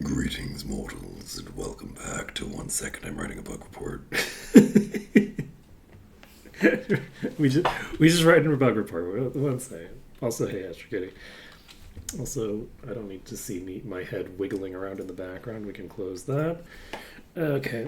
Greetings, mortals, and welcome back to 1 second I'm writing a bug report. we just write in a bug report. One second. Also, hey, Astro Kitty. Also, I don't need to see my head wiggling around in the background. We can close that. Okay.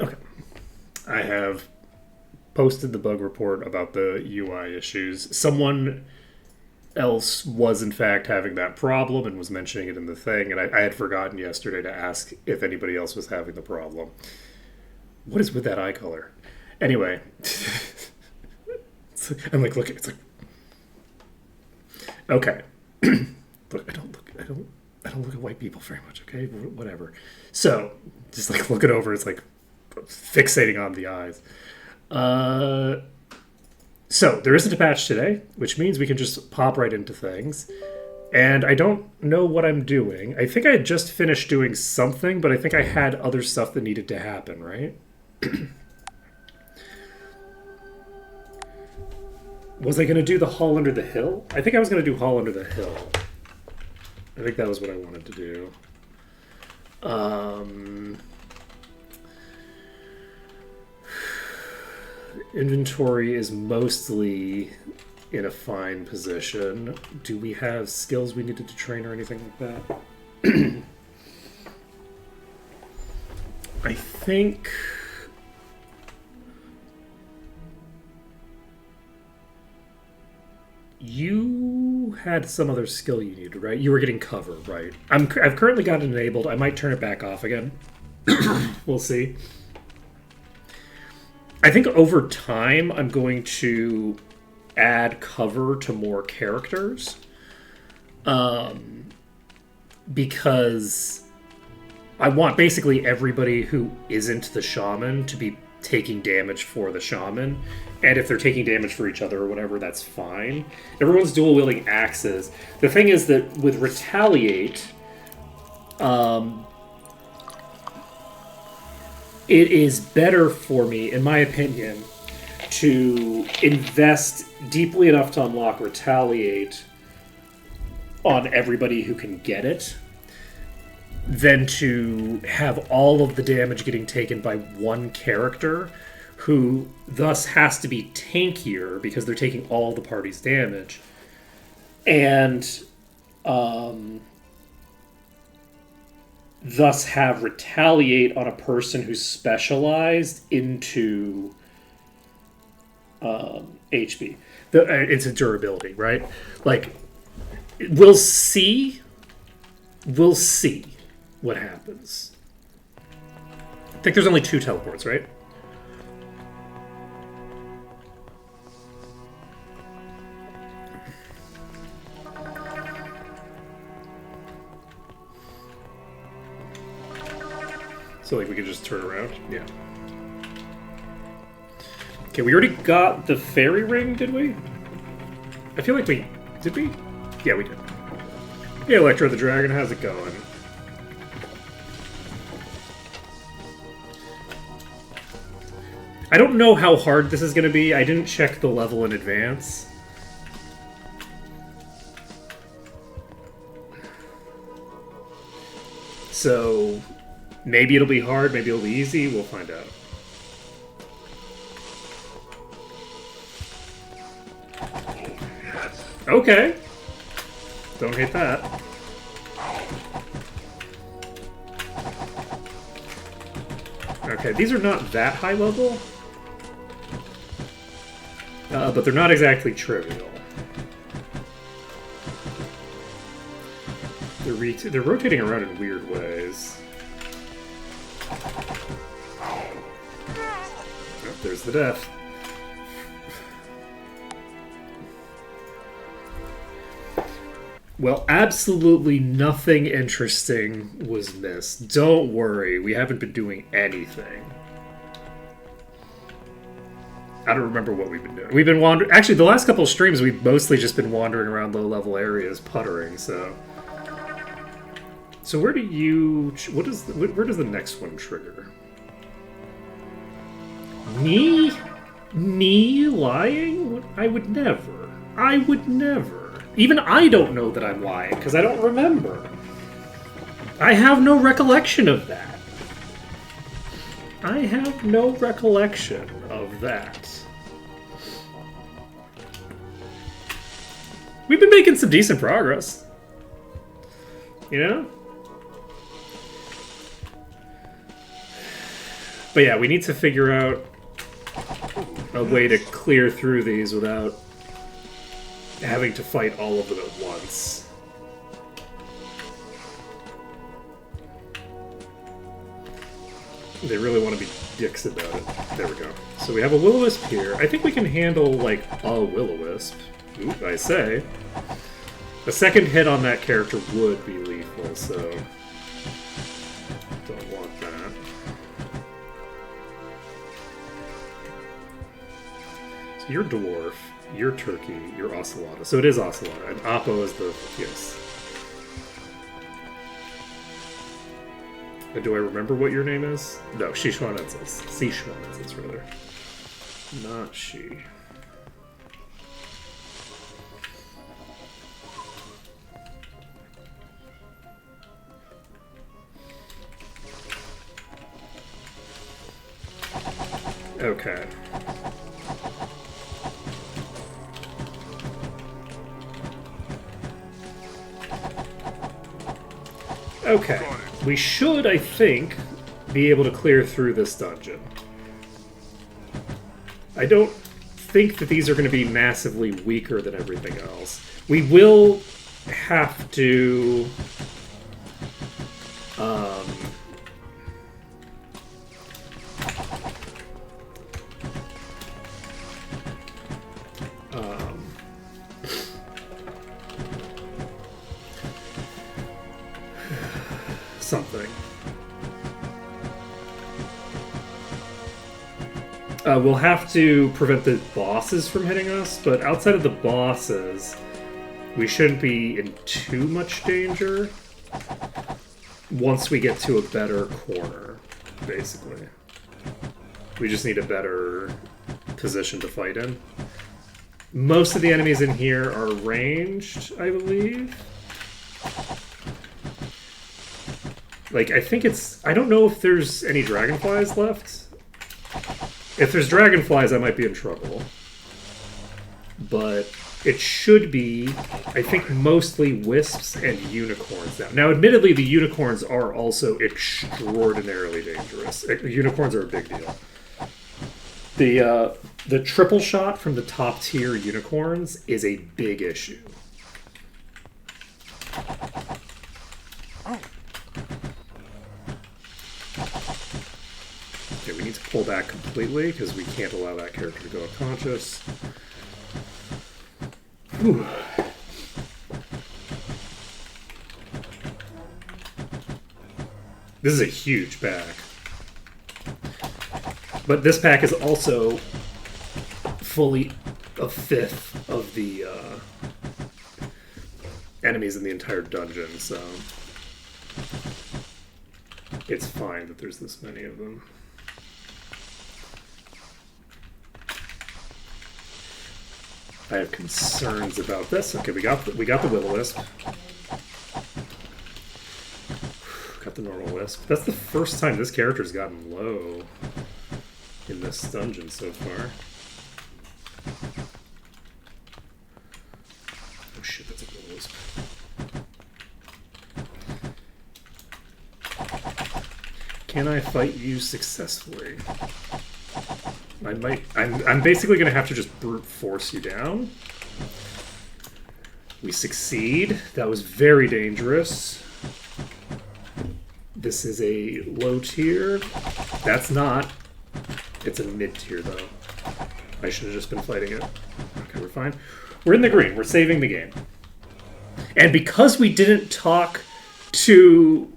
Okay. I have posted the bug report about the UI issues. Someone else was in fact having that problem and was mentioning it in the thing, and I had forgotten yesterday to ask if anybody else was having the problem. What is with that eye color? Anyway, I'm like, look, it's like, okay. Look, I don't look at white people very much. Okay, whatever. So, just like look it over. It's like fixating on the eyes. Uh, so there isn't a patch today, which means we can just pop right into things. And I don't know what I'm doing. I think I had just finished doing something, but I think I had other stuff that needed to happen, right? Was I going to do the Hall Under the Hill? I think I was going to do Hall Under the Hill. I think that was what I wanted to do. Inventory is mostly in a fine position. Do we have skills we needed to train or anything like that? I think you had some other skill you needed, right? You were getting cover, right? I've currently got it enabled. I might turn it back off again. We'll see. I think over time I'm going to add cover to more characters, because I want basically everybody who isn't the shaman to be taking damage for the shaman. And if they're taking damage for each other or whatever, that's fine. Everyone's dual wielding axes. The thing is that with Retaliate, it is better for me, in my opinion, to invest deeply enough to unlock Retaliate on everybody who can get it than to have all of the damage getting taken by one character who thus has to be tankier because they're taking all the party's damage. And thus have Retaliate on a person who's specialized into HP. It's a durability, right? Like, we'll see. We'll see what happens. I think there's only 2 teleports, right? So, like, we could just turn around? Yeah. Okay, we already got the fairy ring, did we? I feel like we... Did we? Yeah, we did. Hey, Electro the Dragon, how's it going? I don't know how hard this is going to be. I didn't check the level in advance. So, maybe it'll be hard, maybe it'll be easy. We'll find out. Okay. Don't hate that. Okay, these are not that high level. but they're not exactly trivial. They're rotating around in weird ways. Oh, there's the death. Well, absolutely nothing interesting was missed. Don't worry, we haven't been doing anything. I don't remember what we've been doing. We've been wandering. Actually, the last couple of streams, we've mostly just been wandering around low-level areas, puttering. So where do you? Where does the next one trigger? Me lying? I would never. I would never. Even I don't know that I'm lying because I don't remember. I have no recollection of that. I have no recollection of that. We've been making some decent progress. You know? But yeah, we need to figure out a way to clear through these without having to fight all of them at once. They really want to be dicks about it. There we go. So we have a Will-O-Wisp here. I think we can handle, like, a Will-O-Wisp. Oop, I say. A second hit on that character would be lethal, so don't want that. So you're Dwarf, you're Turkey, you're Ocelotta. So it is Ocelotta, and Oppo is the... yes. Do I remember what your name is? No, Shishwanensis. Shishwanensis, rather. Not she. Okay. Okay. We should, I think, be able to clear through this dungeon. I don't think that these are going to be massively weaker than everything else. We will have to... something. We'll have to prevent the bosses from hitting us, but outside of the bosses, we shouldn't be in too much danger once we get to a better corner, basically. We just need a better position to fight in. Most of the enemies in here are ranged, I believe. Like, I think it's... I don't know if there's any dragonflies left. If there's dragonflies, I might be in trouble. But it should be, I think, mostly wisps and unicorns now. Now, admittedly, the unicorns are also extraordinarily dangerous. Unicorns are a big deal. The triple shot from the top tier unicorns is a big issue. Okay, we need to pull back completely because we can't allow that character to go unconscious. Whew. This is a huge pack. But this pack is also fully a fifth of the enemies in the entire dungeon, so it's fine that there's this many of them. I have concerns about this. Okay, we got the Will-O-Wisp. Got the normal wisp. That's the first time this character's gotten low in this dungeon so far. Oh shit, that's a Will-O-Wisp. Can I fight you successfully? I might. I'm basically going to have to just brute force you down. We succeed. That was very dangerous. This is a low tier. That's not. It's a mid tier, though. I should have just been fighting it. Okay, we're fine. We're in the green. We're saving the game. And because we didn't talk to...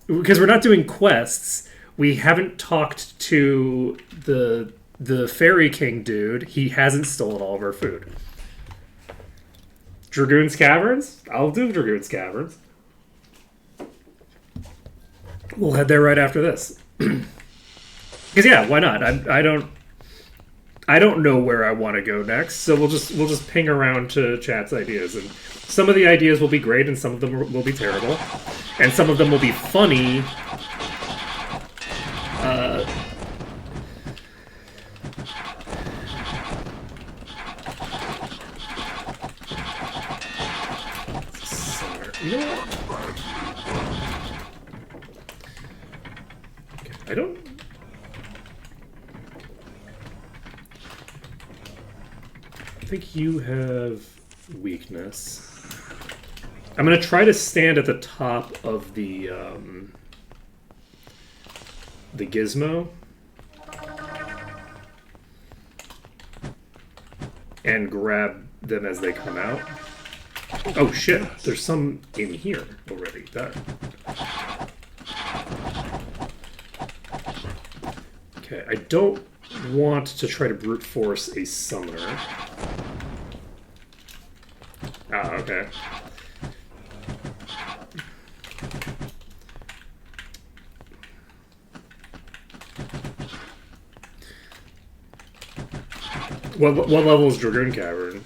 Because we're not doing quests, we haven't talked to the Fairy King dude. He hasn't stolen all of our food. Dragoon's Caverns? I'll do Dragoon's Caverns. We'll head there right after this. Because yeah, why not? I don't know where I want to go next, so we'll just ping around to chat's ideas, and some of the ideas will be great, and some of them will be terrible, and some of them will be funny. You know what? Okay, I don't. I think you have weakness. I'm gonna try to stand at the top of the gizmo and grab them as they come out. Oh shit, there's some in here already. That. Okay, I don't want to try to brute force a summoner. Ah, okay. What level is Dragoon Cavern?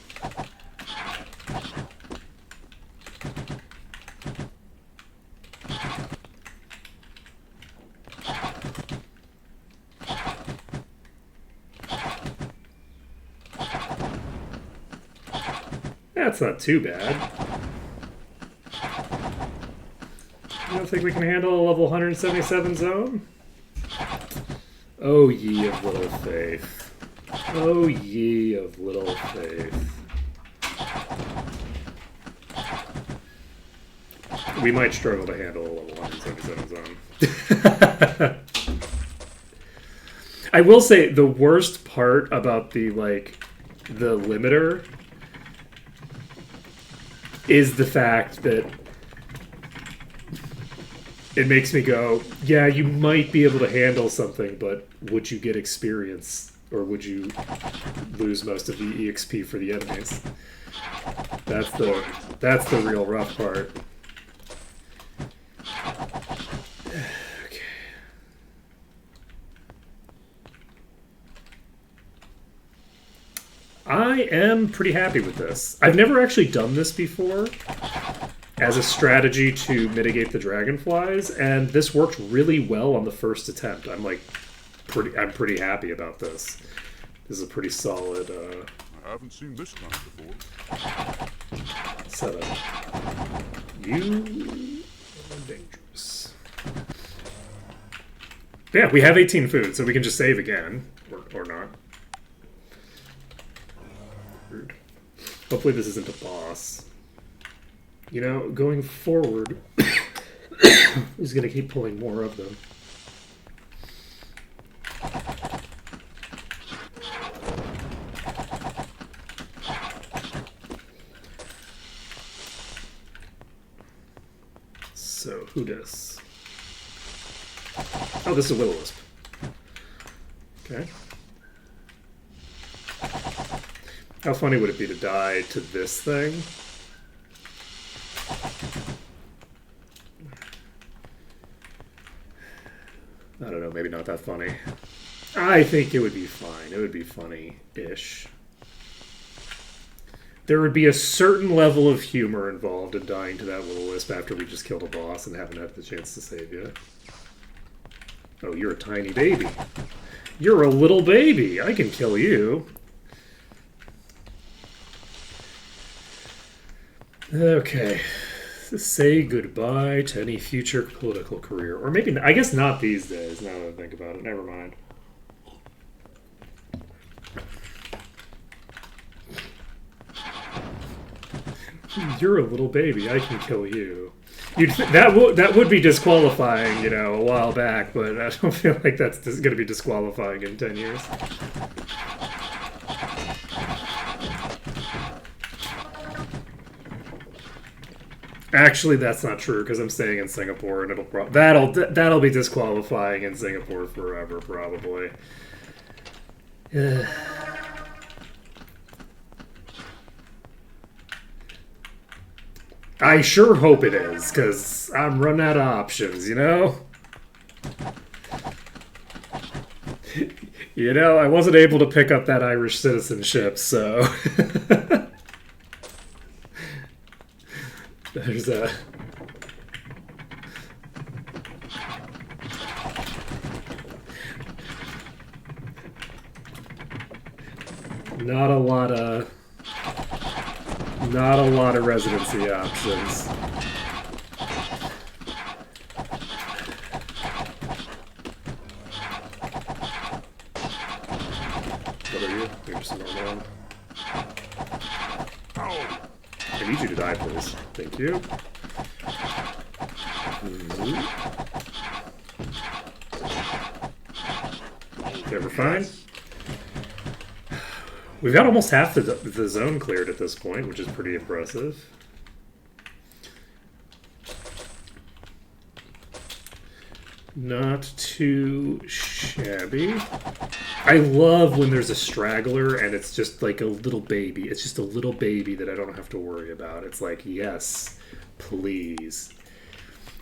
That's not too bad. You don't think we can handle a level 177 zone? Oh, ye of little faith. Oh, ye of little faith. We might struggle to handle a level 177 zone. I will say the worst part about the limiter is the fact that it makes me go, yeah, you might be able to handle something, but would you get experience? Or would you lose most of the EXP for the enemies? That's the real rough part. Okay. I am pretty happy with this. I've never actually done this before as a strategy to mitigate the dragonflies, and this worked really well on the first attempt. I'm pretty happy about this. This is a pretty solid I haven't seen this kind before. setup. You are dangerous. Yeah, we have 18 food, so we can just save again. Or not. Rude. Hopefully this isn't a boss. You know, going forward, he's going to keep pulling more of them. So, who does? Oh, this is a Will-O-Wisp. Okay. How funny would it be to die to this thing? I don't know, maybe not that funny. I think it would be fine. It would be funny-ish. There would be a certain level of humor involved in dying to that Will-O-Wisp after we just killed a boss and haven't had the chance to save you. Oh, you're a tiny baby. You're a little baby. I can kill you. Okay. Say goodbye to any future political career. Or maybe, I guess not these days, now that I think about it. Never mind. you're a little baby. I can kill you. That would be disqualifying, a while back, but I don't feel like that's going to be disqualifying in 10 years. Actually, that's not true because I'm staying in Singapore, and that'll be disqualifying in Singapore forever, probably. I sure hope it is, because I'm running out of options, I wasn't able to pick up that Irish citizenship, so... There's a... Not a lot of residency options. What are you? You're just a normal. I need you to die, please. Thank you. Okay, we're fine. We've got almost half the zone cleared at this point, which is pretty impressive. Not too shabby. I love when there's a straggler and it's just like a little baby. It's just a little baby that I don't have to worry about. It's like, yes, please.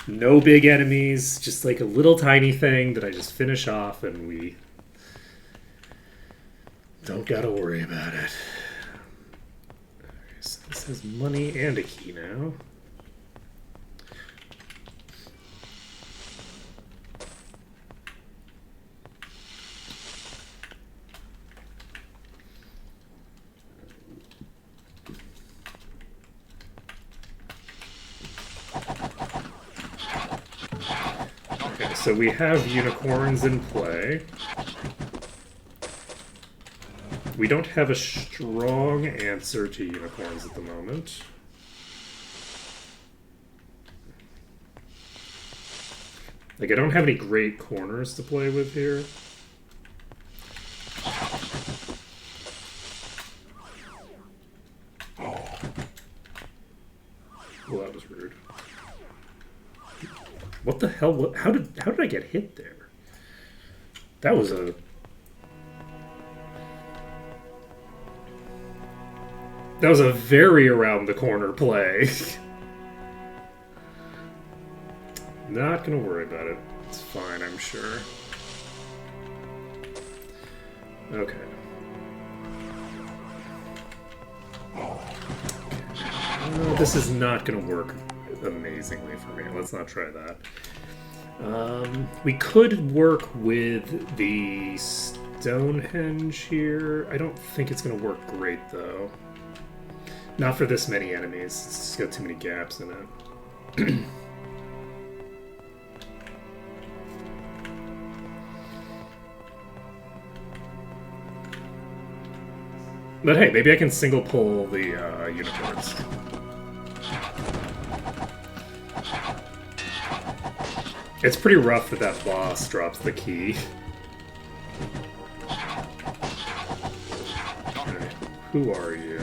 No big enemies, just like a little tiny thing that I just finish off and we don't gotta worry about it. Okay, so this has money and a key now. Okay, so we have unicorns in play. We don't have a strong answer to unicorns at the moment. Like, I don't have any great corners to play with here. Well, that was rude. What the hell? How did I get hit there? That was a... That was a very around the corner play. Not gonna worry about it. It's fine, I'm sure. Okay. This is not gonna work amazingly for me. Let's not try that. We could work with the Stonehenge here. I don't think it's gonna work great though. Not for this many enemies. It's just got too many gaps in it. But hey, maybe I can single pull the unicorns. It's pretty rough that that boss drops the key. Okay. Who are you?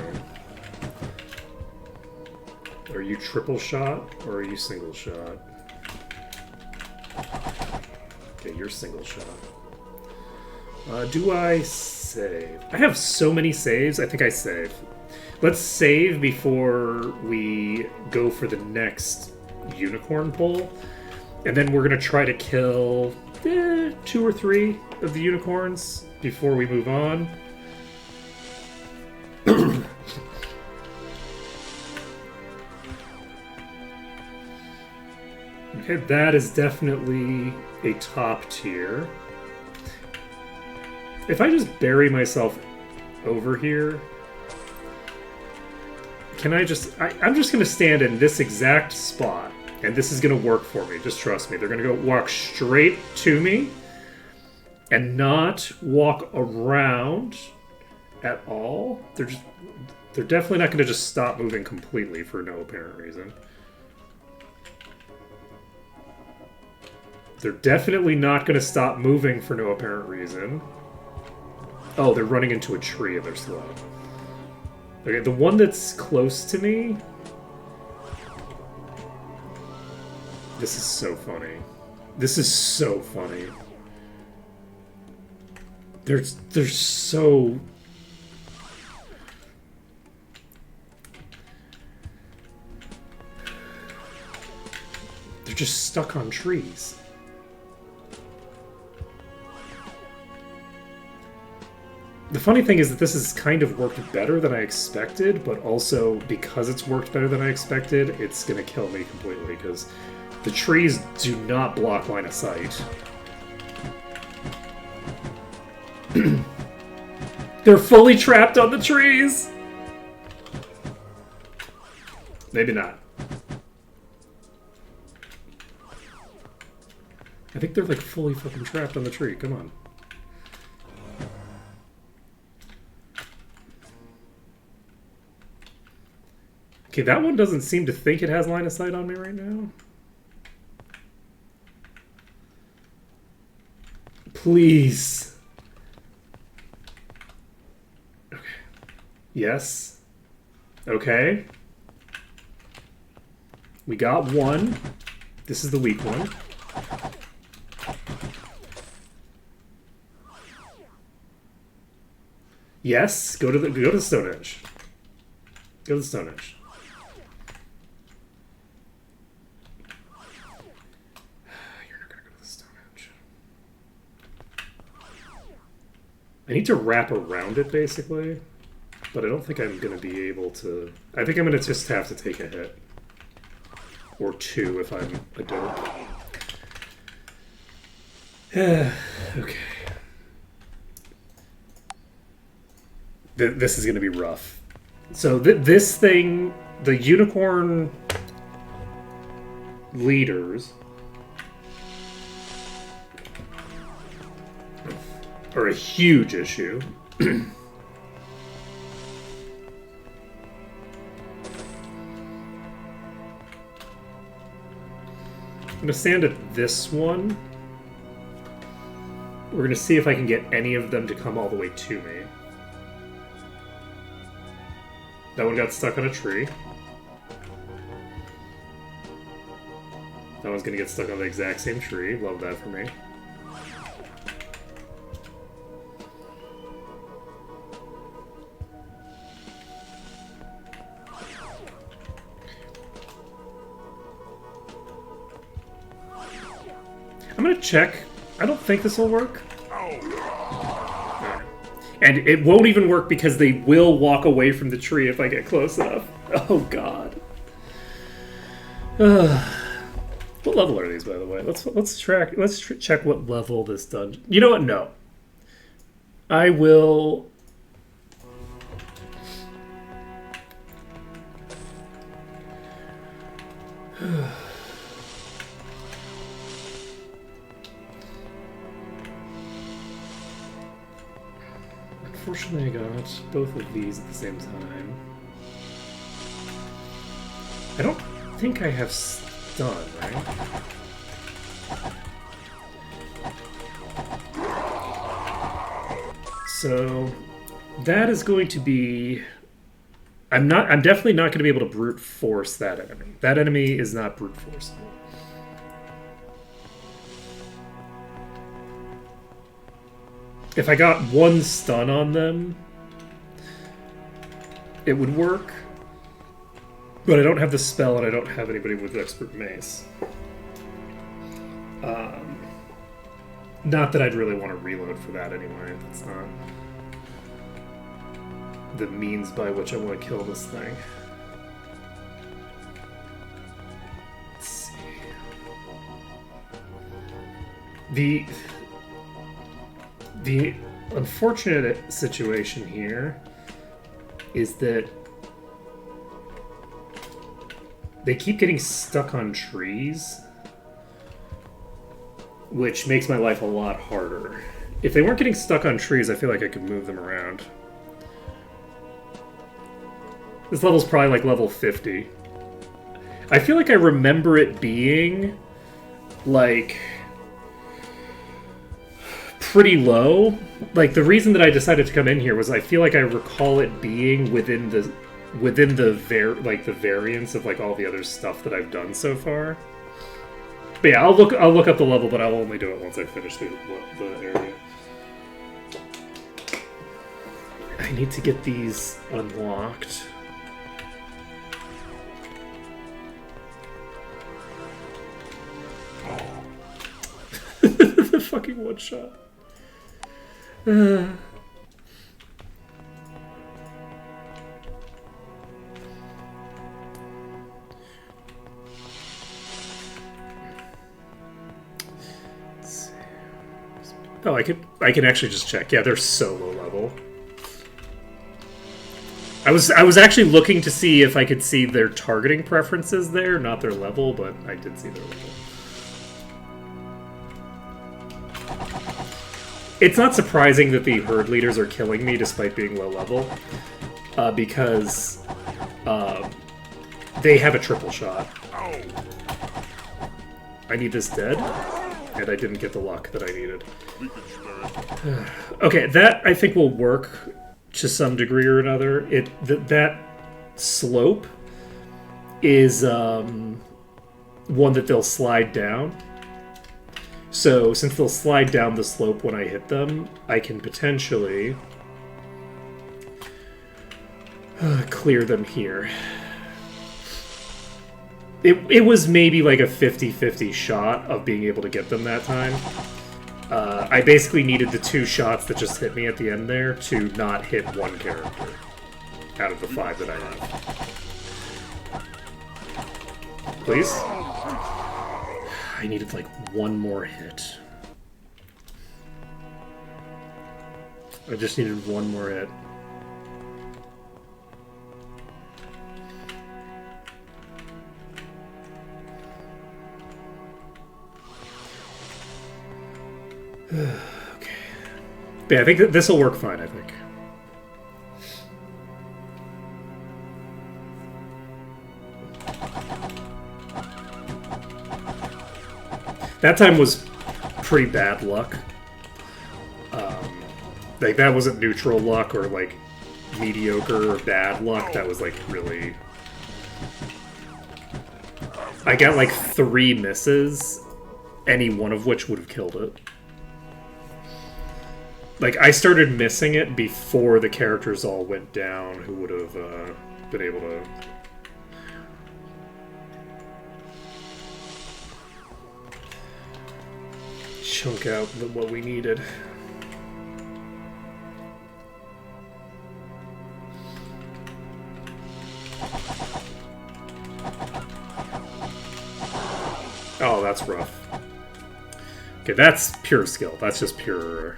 Are you triple shot or are you single shot? Okay, you're single shot. Do I save? I have so many saves. I think I save. Let's save before we go for the next unicorn pull. And then we're going to try to kill 2 or 3 of the unicorns before we move on. Okay, that is definitely a top tier. If I just bury myself over here, can I just... I'm just going to stand in this exact spot, and this is going to work for me. Just trust me. They're going to walk straight to me and not walk around at all. They're just... They're definitely not going to just stop moving completely for no apparent reason. They're definitely not going to stop moving for no apparent reason. Oh, they're running into a tree and they're slow. Okay, the one that's close to me... This is so funny. This is so funny. They're so... They're just stuck on trees. The funny thing is that this has kind of worked better than I expected, but also because it's worked better than I expected, it's gonna kill me completely, because the trees do not block line of sight. They're fully trapped on the trees! Maybe not. I think they're like fully fucking trapped on the tree. Come on. Okay, that one doesn't seem to think it has line of sight on me right now. Please. Okay. Yes. Okay. We got one. This is the weak one. Yes. Go to the Stone Edge. Go to the Stone Edge. You're not gonna go to the Stone Edge. I need to wrap around it basically, but I don't think I'm gonna be able to. I think I'm gonna just have to take a hit. Or two if I'm a dope. Okay. This is going to be rough. So this thing, the unicorn leaders are a huge issue. I'm going to stand at this one. We're going to see if I can get any of them to come all the way to me. That one got stuck on a tree. That one's going to get stuck on the exact same tree. Love that for me. I'm gonna check. I don't think this will work. And it won't even work because they will walk away from the tree if I get close enough. Oh god. What level are these, by the way? Let's check what level this dungeon. You know what? No. I will. Unfortunately, I got both of these at the same time. I don't think I have stun, right? So that is going to be. I'm definitely not going to be able to brute force that enemy. That enemy is not brute forceable. If I got one stun on them, it would work. But I don't have the spell and I don't have anybody with expert mace. Not that I'd really want to reload for that anyway. That's not the means by which I want to kill this thing. Let's see. The unfortunate situation here is that they keep getting stuck on trees, which makes my life a lot harder. If they weren't getting stuck on trees, I feel like I could move them around. This level's probably like level 50. I feel like I remember it being like pretty low. Like the reason that I decided to come in here was I feel like I recall it being within the variance of like all the other stuff that I've done so far. But yeah, I'll look up the level, but I'll only do it once I finish the area. I need to get these unlocked. The fucking one shot. Oh, I can actually just check. Yeah, they're so low level. I was actually looking to see if I could see their targeting preferences there, not their level, but I did see their level. It's not surprising that the herd leaders are killing me despite being low level, because they have a triple shot. I need this dead, and I didn't get the luck that I needed. Okay, that I think will work to some degree or another. That slope is one that they'll slide down. So since they'll slide down the slope when I hit them, I can potentially clear them here. It was maybe like a 50-50 shot of being able to get them that time. I basically needed the 2 shots that just hit me at the end there to not hit one character out of the 5 that I have. Please? I needed like one more hit. I just needed one more hit. Okay. But yeah, I think this will work fine, I think. That time was pretty bad luck. Like, that wasn't neutral luck or, like, mediocre or bad luck. That was, like, really... I got, like, 3 misses, any one of which would have killed it. Like, I started missing it before the characters all went down who would have been able to... chunk out what we needed. Oh, that's rough. Okay, that's pure skill. That's just pure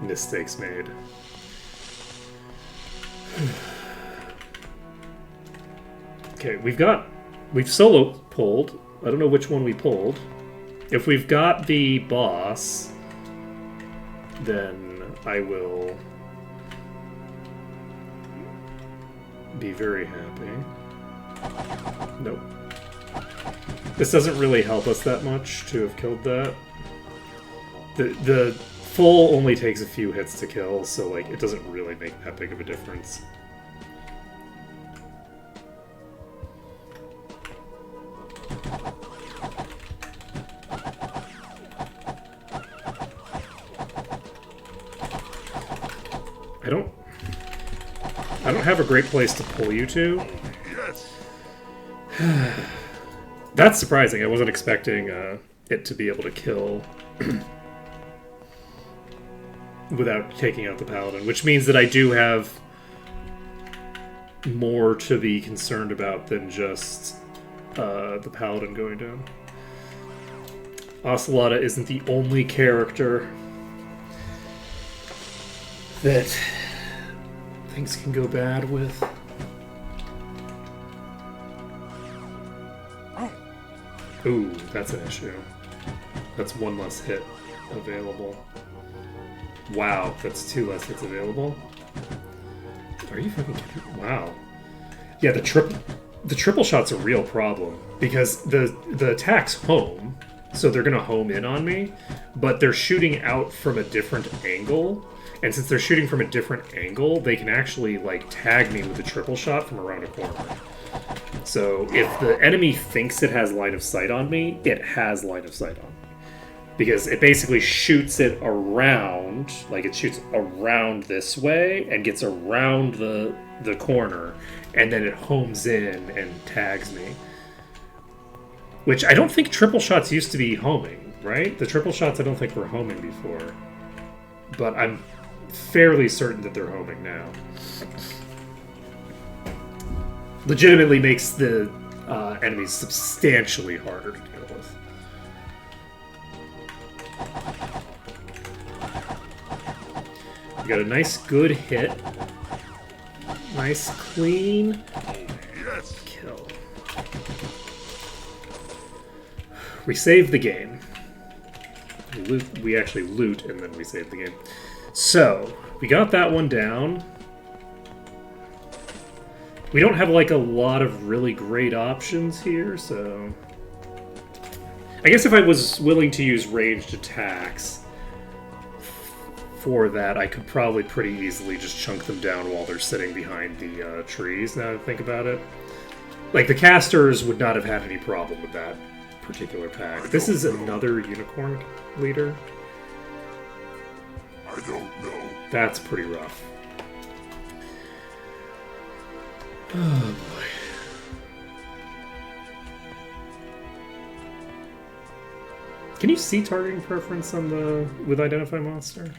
mistakes made. Okay, we've solo pulled. I don't know which one we pulled. If we've got the boss, then I will be very happy. Nope. This doesn't really help us that much to have killed that. The full only takes a few hits to kill, so like it doesn't really make that big of a difference. I don't have a great place to pull you to. That's surprising. I wasn't expecting it to be able to kill without taking out the paladin, which means that I do have more to be concerned about than just the paladin going down. Ocelota isn't the only character that things can go bad with. Ooh, that's an issue. That's one less hit available. Wow, that's 2 less hits available. Are you fucking kidding? Wow. Yeah, the triple shot's a real problem because the attack's home, so they're gonna home in on me, but they're shooting out from a different angle, and since they're shooting from a different angle, they can actually like tag me with a triple shot from around a corner. So if the enemy thinks it has line of sight on me, it has line of sight on me. Because it basically shoots it around, like it shoots around this way and gets around the corner, and then it homes in and tags me. Which I don't think triple shots used to be homing, right? The triple shots I don't think were homing before. But I'm fairly certain that they're homing now. Legitimately makes the enemies substantially harder to deal with. We got a nice good hit. Nice clean kill. We save the game. We actually loot and then we save the game. So, we got that one down. We don't have like a lot of really great options here, so... I guess if I was willing to use ranged attacks for that, I could probably pretty easily just chunk them down while they're sitting behind the trees, now that I think about it. Like, the casters would not have had any problem with that particular pack. This is another unicorn leader. I don't know. That's pretty rough. Oh boy. Can you see targeting preference on the with Identify Monster?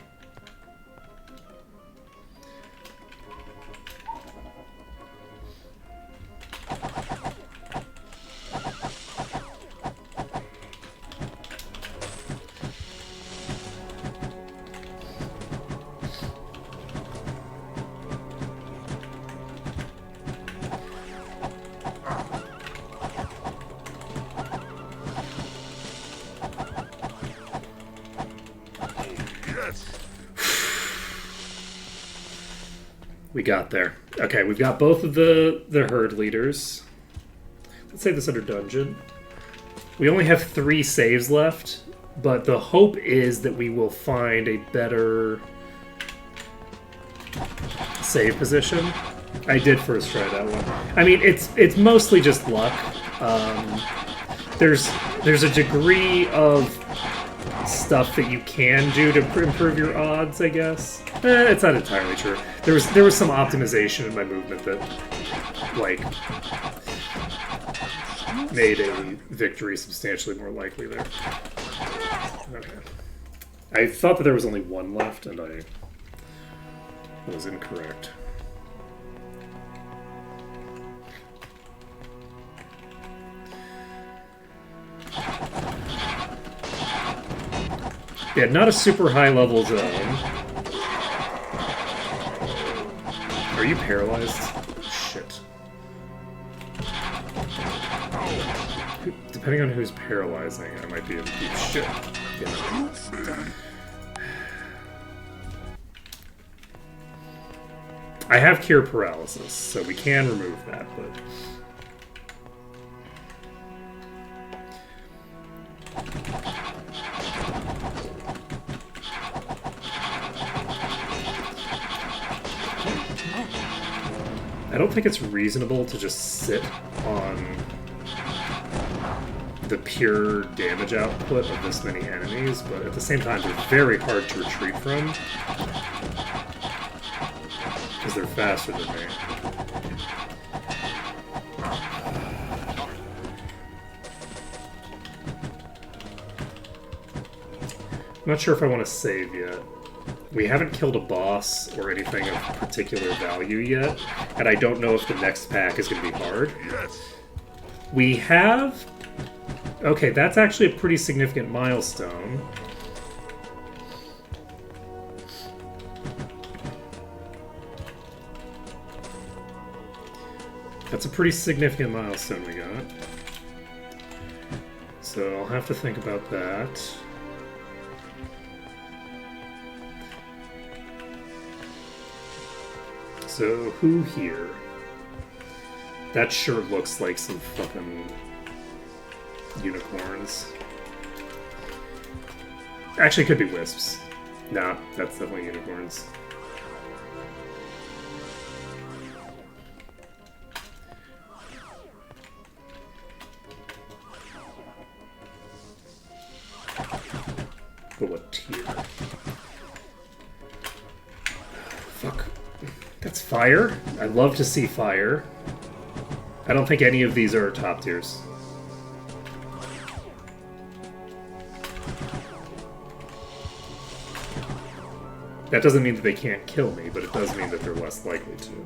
We got there. Okay, we've got both of the herd leaders. Let's save this under dungeon. We only have 3 saves left, but the hope is that we will find a better save position. I did first try that one. I mean, it's mostly just luck. There's a degree of stuff that you can do to improve your odds, I guess. It's not entirely true. There was some optimization in my movement that, like, made a victory substantially more likely there. Okay. I thought that there was only 1 left, and I was incorrect. Yeah, not a super high level zone. Are you paralyzed? Shit. Depending on who's paralyzing, I might be in deep shit. Yeah. I have cure paralysis, so we can remove that, but... I don't think it's reasonable to just sit on the pure damage output of this many enemies, but at the same time, they're very hard to retreat from. Because they're faster than me. I'm not sure if I want to save yet. We haven't killed a boss or anything of particular value yet, and I don't know if the next pack is going to be hard. We have... Okay, that's actually a pretty significant milestone. That's a pretty significant milestone we got. So I'll have to think about that. So, who here? That sure looks like some fucking unicorns. Actually, it could be wisps. Nah, that's definitely unicorns. But what tier? Fuck. That's fire? I'd love to see fire. I don't think any of these are top tiers. That doesn't mean that they can't kill me, but it does mean that they're less likely to.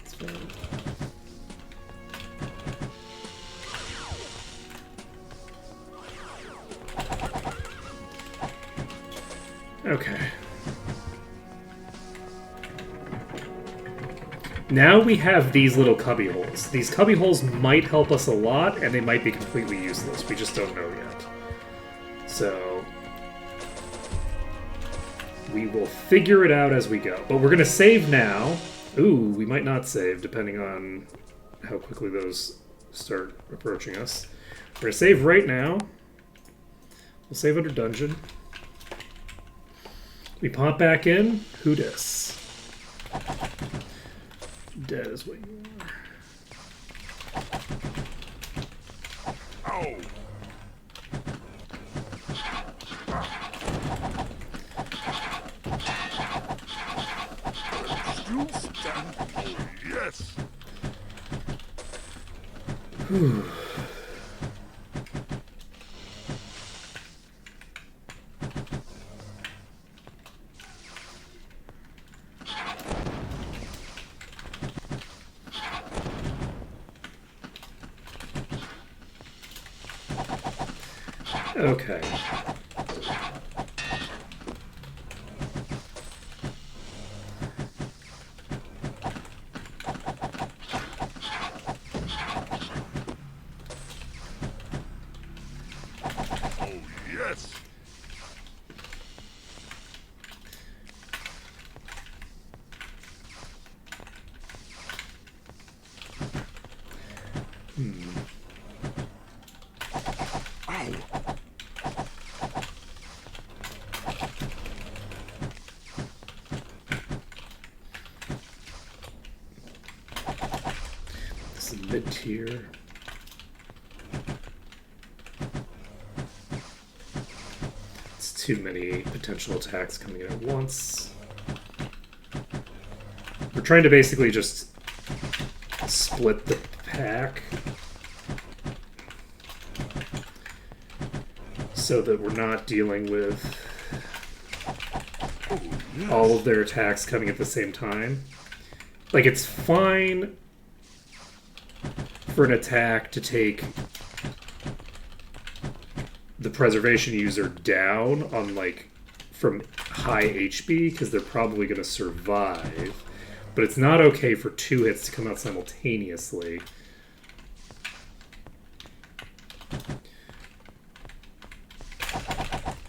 It's fine. Okay. Now we have these little cubby holes. These cubby holes might help us a lot, and they might be completely useless. We just don't know yet. So we will figure it out as we go. But we're going to save now. Ooh, we might not save, depending on how quickly those start approaching us. We're going to save right now. We'll save under dungeon. We pop back in. Who dis? Dead is what you are. Ow! Still stand. Oh, yes! Okay. Oh, yes! Ow! This is mid-tier. It's too many potential attacks coming in at once. We're trying to basically just split the pack so that we're not dealing with all of their attacks coming at the same time. Like, it's fine for an attack to take the preservation user down on, like, from high HP, because they're probably going to survive. But it's not okay for 2 hits to come out simultaneously.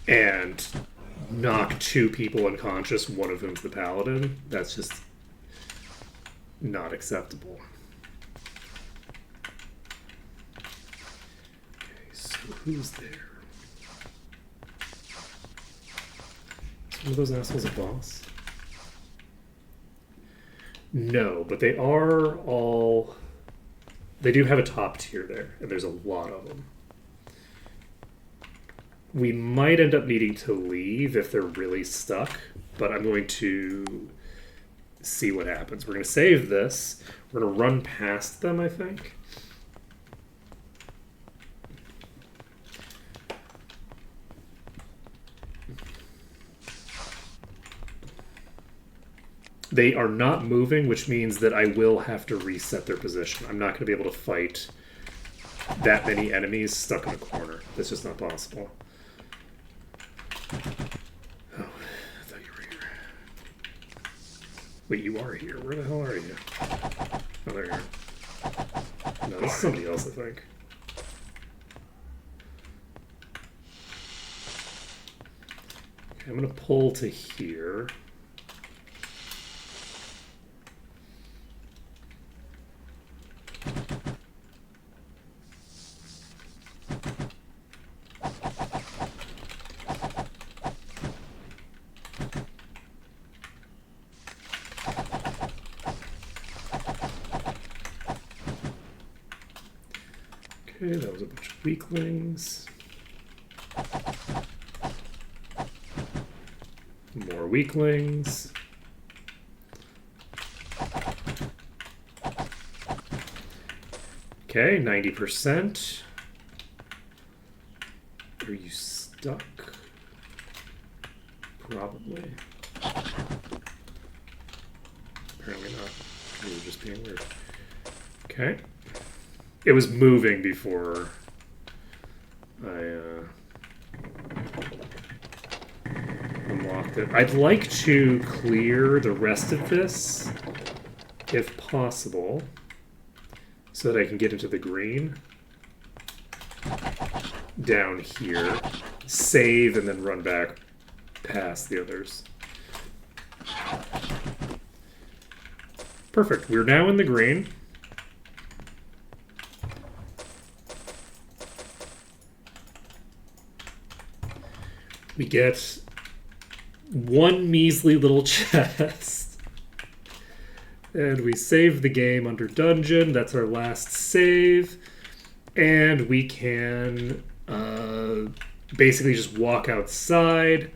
And knock 2 people unconscious, one of whom's the paladin. That's just not acceptable. Okay, so who's there? Is one of those assholes a boss? No, but they are all... They do have a top tier there, and there's a lot of them. We might end up needing to leave if they're really stuck, but I'm going to see what happens. We're going to save this. We're going to run past them, I think. They are not moving, which means that I will have to reset their position. I'm not going to be able to fight that many enemies stuck in a corner. That's just not possible. Oh, I thought you were here. Wait, you are here. Where the hell are you? Oh, there you are. No, this is somebody else, I think. I'm going to pull to here. Okay, that was a bunch of weaklings. More weaklings. Okay, 90%. Are you stuck? Probably. Apparently not. You were just being weird. Okay. It was moving before I unlocked it. I'd like to clear the rest of this, if possible, so that I can get into the green. Down here. Save and then run back past the others. Perfect. We're now in the green. We get one measly little chest. And we save the game under dungeon. That's our last save. And we can basically just walk outside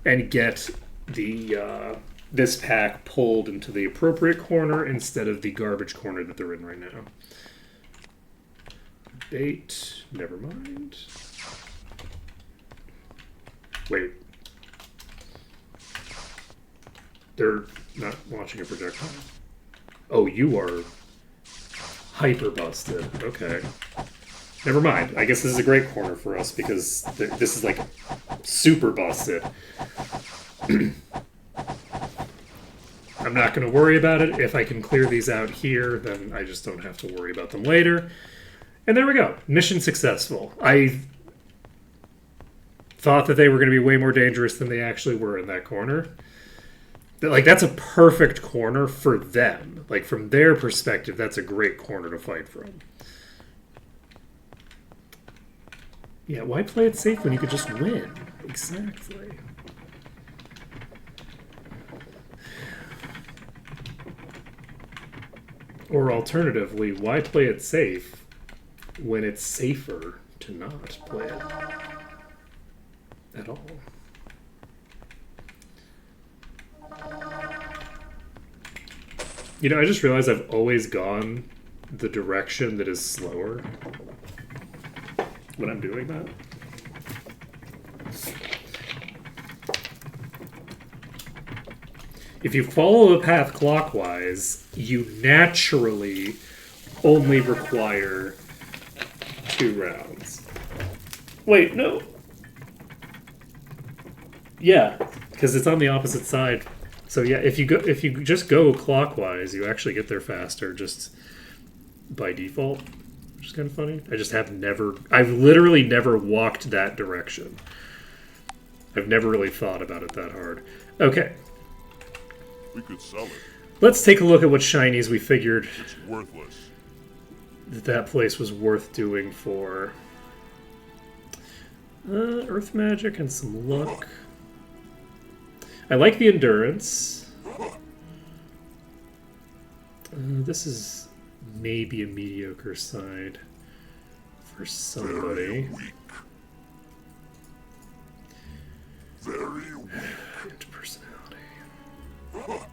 and get the this pack pulled into the appropriate corner instead of the garbage corner that they're in right now. Bait. Never mind. Wait. They're not launching a projectile. Oh, you are hyper busted. Okay. Never mind. I guess this is a great corner for us because this is like super busted. I'm not going to worry about it. If I can clear these out here, then I just don't have to worry about them later. And there we go. Mission successful. I thought that they were going to be way more dangerous than they actually were in that corner. Like, that's a perfect corner for them. Like, from their perspective, that's a great corner to fight from. Yeah, why play it safe when you could just win? Exactly. Or alternatively, why play it safe when it's safer to not play it at all? You know, I just realized I've always gone the direction that is slower when I'm doing that. If you follow the path clockwise, you naturally only require 2 rounds. Wait, no. Yeah, because it's on the opposite side. So yeah, if you just go clockwise, you actually get there faster just by default, which is kind of funny. I've literally never walked that direction. I've never really thought about it that hard. Okay. We could sell it. Let's take a look at what shinies we figured It's worthless. that place was worth doing for. Earth magic and some luck. I like the endurance. This is maybe a mediocre side for somebody. Very weak. Very weak. Into personality. Oh,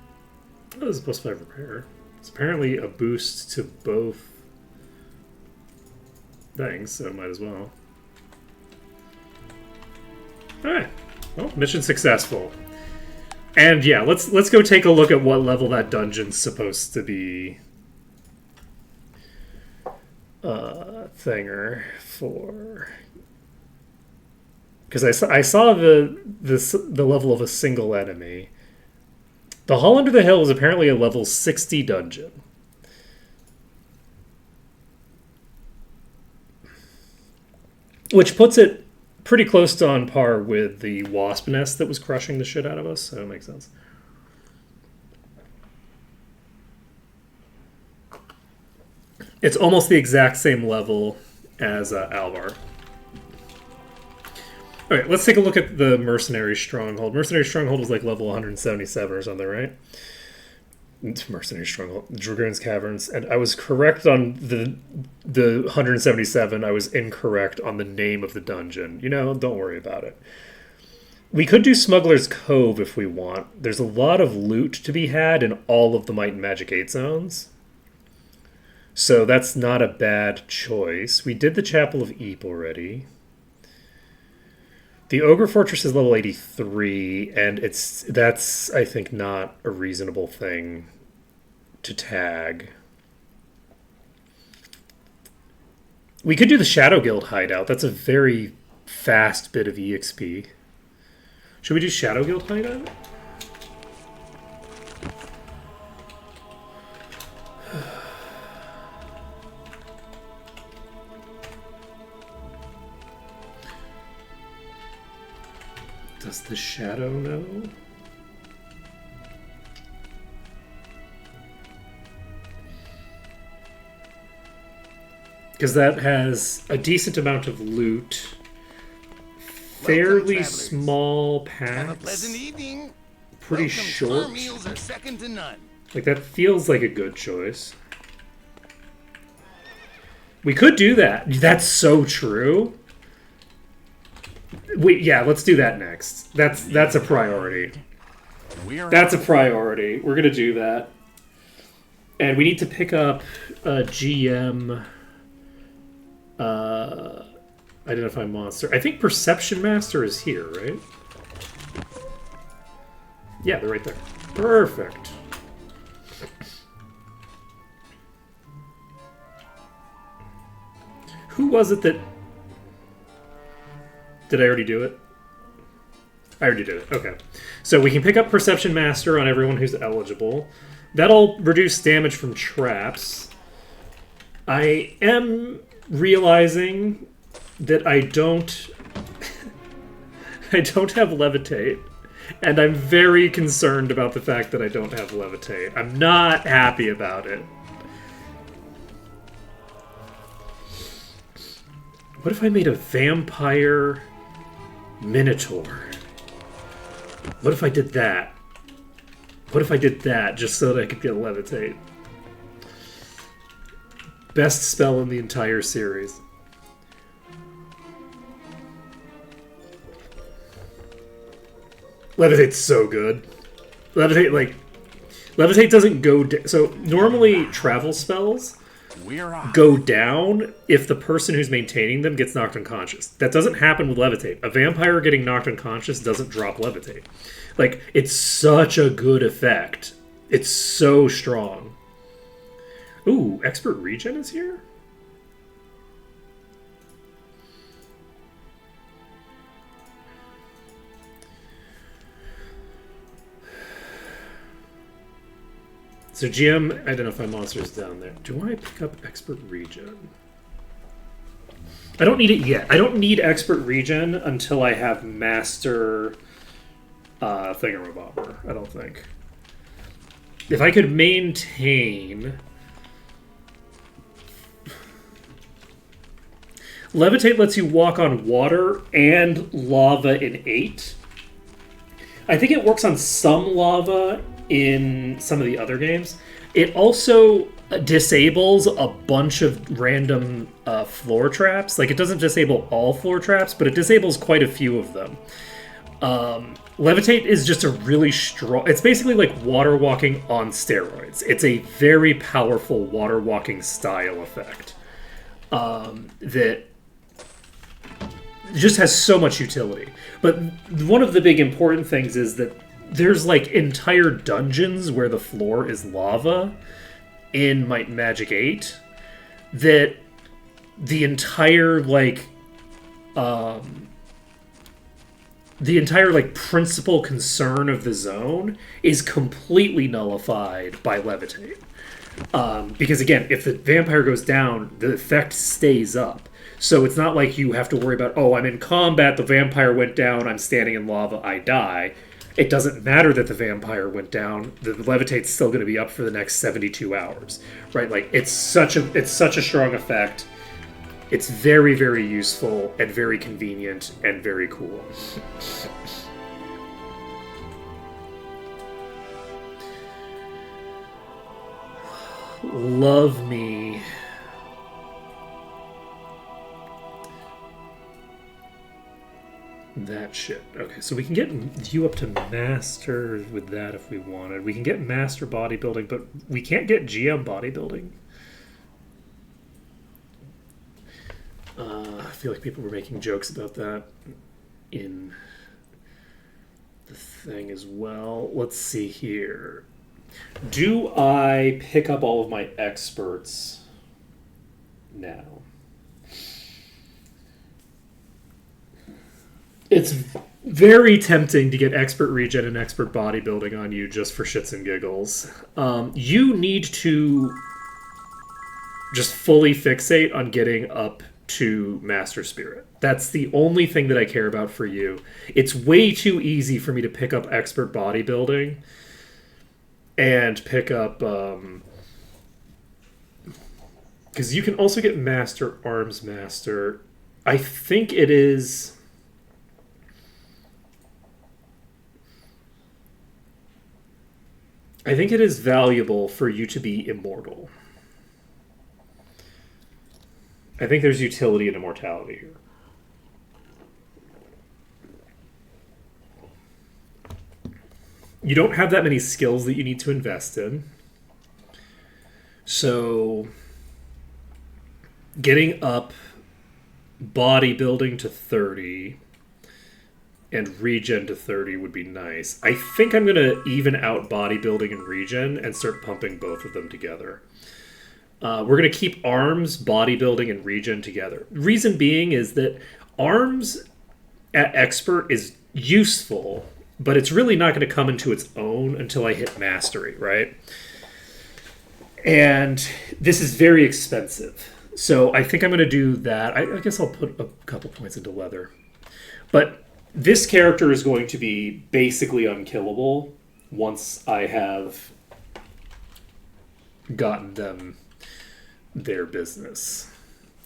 this is +5 repair. It's apparently a boost to both things, so might as well. Alright. Well, mission successful. And yeah, let's go take a look at what level that dungeon's supposed to be thinger for. Because I saw the level of a single enemy. The Hall Under the Hill is apparently a level 60 dungeon. Which puts it pretty close to on par with the wasp nest that was crushing the shit out of us, so it makes sense. It's almost the exact same level as Alvar. Alright, let's take a look at the Mercenary Stronghold. Mercenary Stronghold was like level 177 or something, right? Mercenary Stronghold. Dragoon's Caverns. And I was correct on the 177. I was incorrect on the name of the dungeon. You know, don't worry about it. We could do Smuggler's Cove if we want. There's a lot of loot to be had in all of the Might and Magic 8 zones. So that's not a bad choice. We did the Chapel of Eep already. The Ogre Fortress is level 83, and that's I think not a reasonable thing to tag. We could do the Shadow Guild hideout. That's a very fast bit of EXP. Should we do Shadow Guild hideout? Does the Shadow know? Because that has a decent amount of loot, fairly small Have a pleasant packs, evening. pretty Welcome. short. Our meals are second to none. Like, that feels like a good choice. We could do that. That's so true. Yeah, let's do that next. That's a priority. That's a priority. We're gonna do that. And we need to pick up a GM identify monster. I think Perception Master is here, right? Yeah, they're right there. Perfect. Who was it that... Did I already do it? I already did it. Okay. So we can pick up Perception Master on everyone who's eligible. That'll reduce damage from traps. I am realizing that I don't... I don't have Levitate. And I'm very concerned about the fact that I don't have Levitate. I'm not happy about it. What if I made a vampire minotaur? What if I did that? What if I did that just so that I could get Levitate? Best spell in the entire series. Levitate's so good. Levitate doesn't go... So, normally travel spells go down if the person who's maintaining them gets knocked unconscious. That doesn't happen with Levitate. A vampire getting knocked unconscious doesn't drop Levitate. Like, it's such a good effect. It's so strong. Ooh, Expert Regen is here? So GM, identify monsters down there. Do I pick up Expert Regen? I don't need it yet. I don't need Expert Regen until I have Master Thingamabobber, I don't think. If I could maintain... Levitate lets you walk on water and lava in 8. I think it works on some lava in some of the other games. It also disables a bunch of random floor traps. Like, it doesn't disable all floor traps, but it disables quite a few of them. Levitate is just a really strong... It's basically like water walking on steroids. It's a very powerful water walking style effect that just has so much utility. But one of the big important things is that there's like entire dungeons where the floor is lava in Might and Magic 8 that the entire principal concern of the zone is completely nullified by Levitate. Because again, if the vampire goes down, the effect stays up. So it's not like you have to worry about, oh, I'm in combat, the vampire went down, I'm standing in lava, I die. It doesn't matter that the vampire went down. The levitate's still going to be up for the next 72 hours, right? Like it's such a strong effect. It's very, very useful and very convenient and very cool. Love me. That shit. Okay, so we can get you up to master with that if we wanted. We can get master bodybuilding, but we can't get GM bodybuilding. I feel like people were making jokes about that in the thing as well. Let's see here. Do I pick up all of my experts now? It's very tempting to get expert regen and expert bodybuilding on you just for shits and giggles. You need to just fully fixate on getting up to Master Spirit. That's the only thing that I care about for you. It's way too easy for me to pick up expert bodybuilding and pick up... because you can also get Master Arms Master. I think it is... I think it is valuable for you to be immortal. I think there's utility in immortality here. You don't have that many skills that you need to invest in. So, getting up bodybuilding to 30 and regen to 30 would be nice. I think I'm going to even out bodybuilding and regen and start pumping both of them together. We're going to keep arms, bodybuilding, and regen together. Reason being is that arms at expert is useful, but it's really not going to come into its own until I hit mastery, right? And this is very expensive. So I think I'm going to do that. I guess I'll put a couple points into leather. But this character is going to be basically unkillable once I have gotten them their business.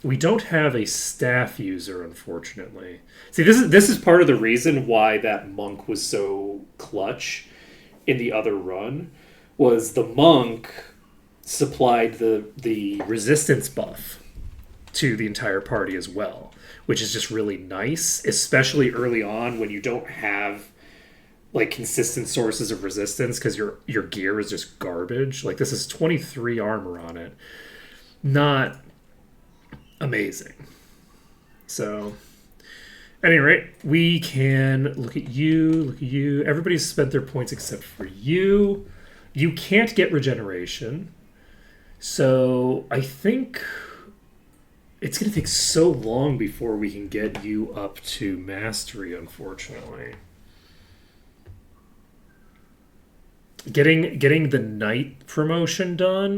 We don't have a staff user, unfortunately. See, this is part of the reason why that monk was so clutch in the other run, was the monk supplied the resistance buff to the entire party as well, which is just really nice, especially early on when you don't have like consistent sources of resistance because your gear is just garbage. Like this is 23 armor on it. Not amazing. So, at any rate, we can look at you. Everybody's spent their points except for you. You can't get regeneration. So, I think it's going to take so long before we can get you up to mastery, unfortunately. Getting the knight promotion done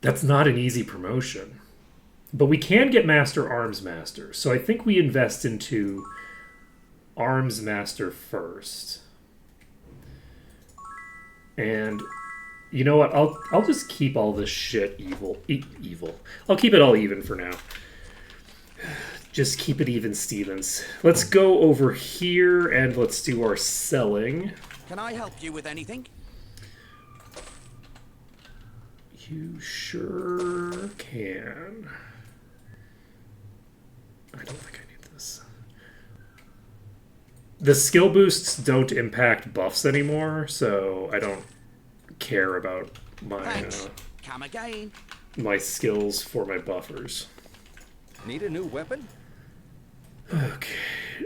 that's not an easy promotion. But we can get Master Arms Master. So I think we invest into Arms Master first. And you know what? I'll just keep all this shit evil. I'll keep it all even for now. Just keep it even, Stevens. Let's go over here and let's do our selling. Can I help you with anything? You sure can. I don't think I need this. The skill boosts don't impact buffs anymore, so I don't care about Come again. my skills for my buffers. Need a new weapon? Okay,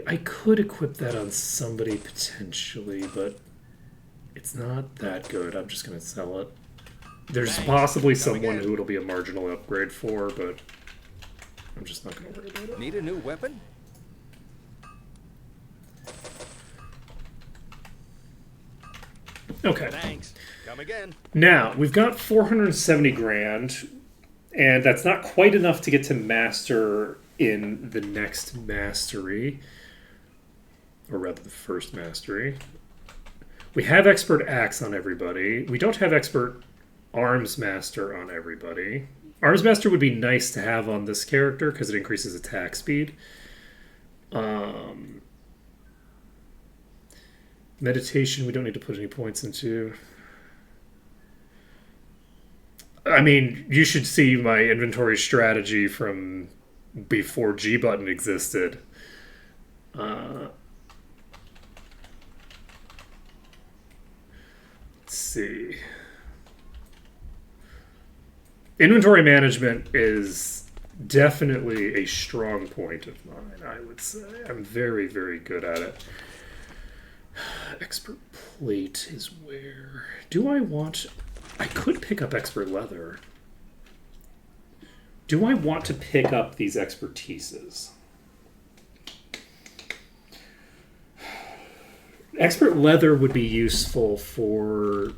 I could equip that on somebody potentially, but it's not that good. I'm just going to sell it. There's possibly someone who it'll be a marginal upgrade for, but I'm just not going to worry about it. Need a new weapon? Okay. Thanks. Come again. Now, we've got 470 grand. And that's not quite enough to get to master in the next mastery. Or rather, the first mastery. We have expert axe on everybody. We don't have expert arms master on everybody. Arms master would be nice to have on this character because it increases attack speed. Meditation, we don't need to put any points into. I mean, you should see my inventory strategy from before G button existed. Let's see. Inventory management is definitely a strong point of mine, I would say. I'm very, very good at it. Expert plate is where... Do I want... I could pick up expert leather. Do I want to pick up these expertises? Expert leather would be useful for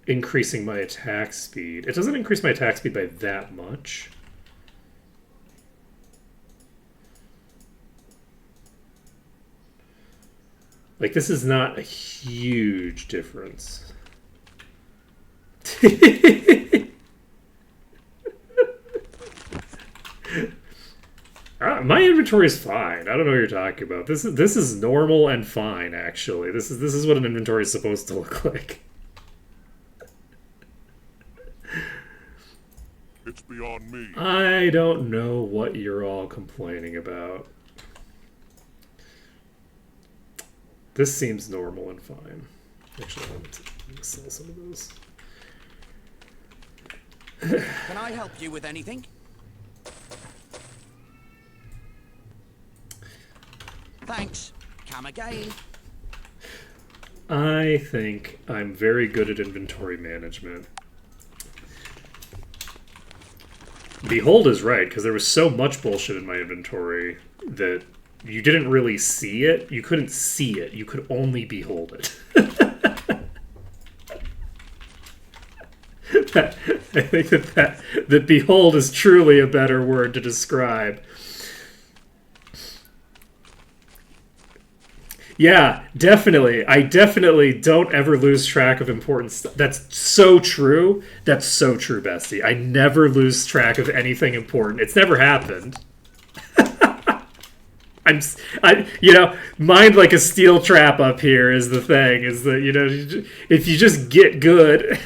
increasing my attack speed. It doesn't increase my attack speed by that much. Like, this is not a huge difference. My inventory is fine. I don't know what you're talking about. This is normal and fine, actually. This is what an inventory is supposed to look like. It's beyond me. I don't know what you're all complaining about. This seems normal and fine. Actually, I'm going to sell some of those. Can I help you with anything? Thanks. Come again. I think I'm very good at inventory management. Behold is right, because there was so much bullshit in my inventory that you didn't really see it. You couldn't see it. You could only behold it. I think that behold is truly a better word to describe. Yeah, definitely. I definitely don't ever lose track of important stuff. That's so true. That's so true, Bestie. I never lose track of anything important. It's never happened. Mind like a steel trap up here is the thing. Is that, if you just get good,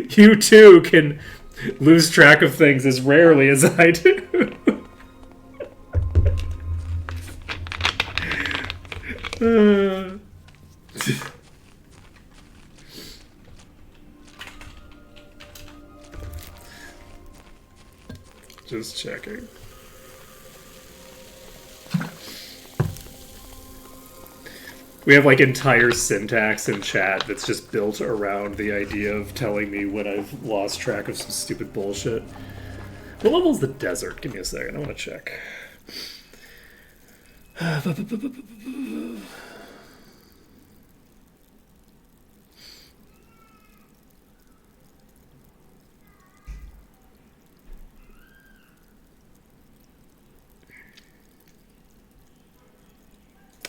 you too can lose track of things as rarely as I do. Just checking. We have like entire syntax in chat that's just built around the idea of telling me when I've lost track of some stupid bullshit. What level's the desert? Give me a second, I want to check.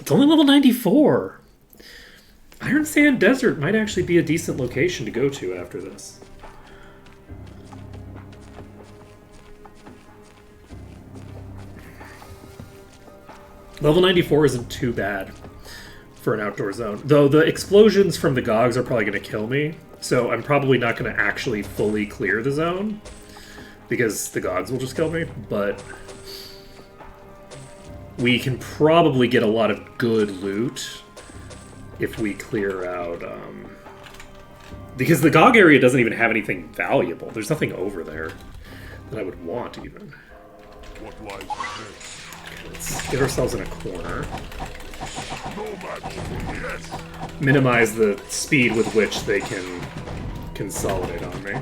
It's only level 94. Iron Sand Desert might actually be a decent location to go to after this. Level 94 isn't too bad for an outdoor zone. Though the explosions from the Gogs are probably going to kill me, so I'm probably not going to actually fully clear the zone, because the Gogs will just kill me, but we can probably get a lot of good loot if we clear out, because the GOG area doesn't even have anything valuable. There's nothing over there that I would want, even. What lies ahead? Let's get ourselves in a corner. No match. Yes. Minimize the speed with which they can consolidate on me.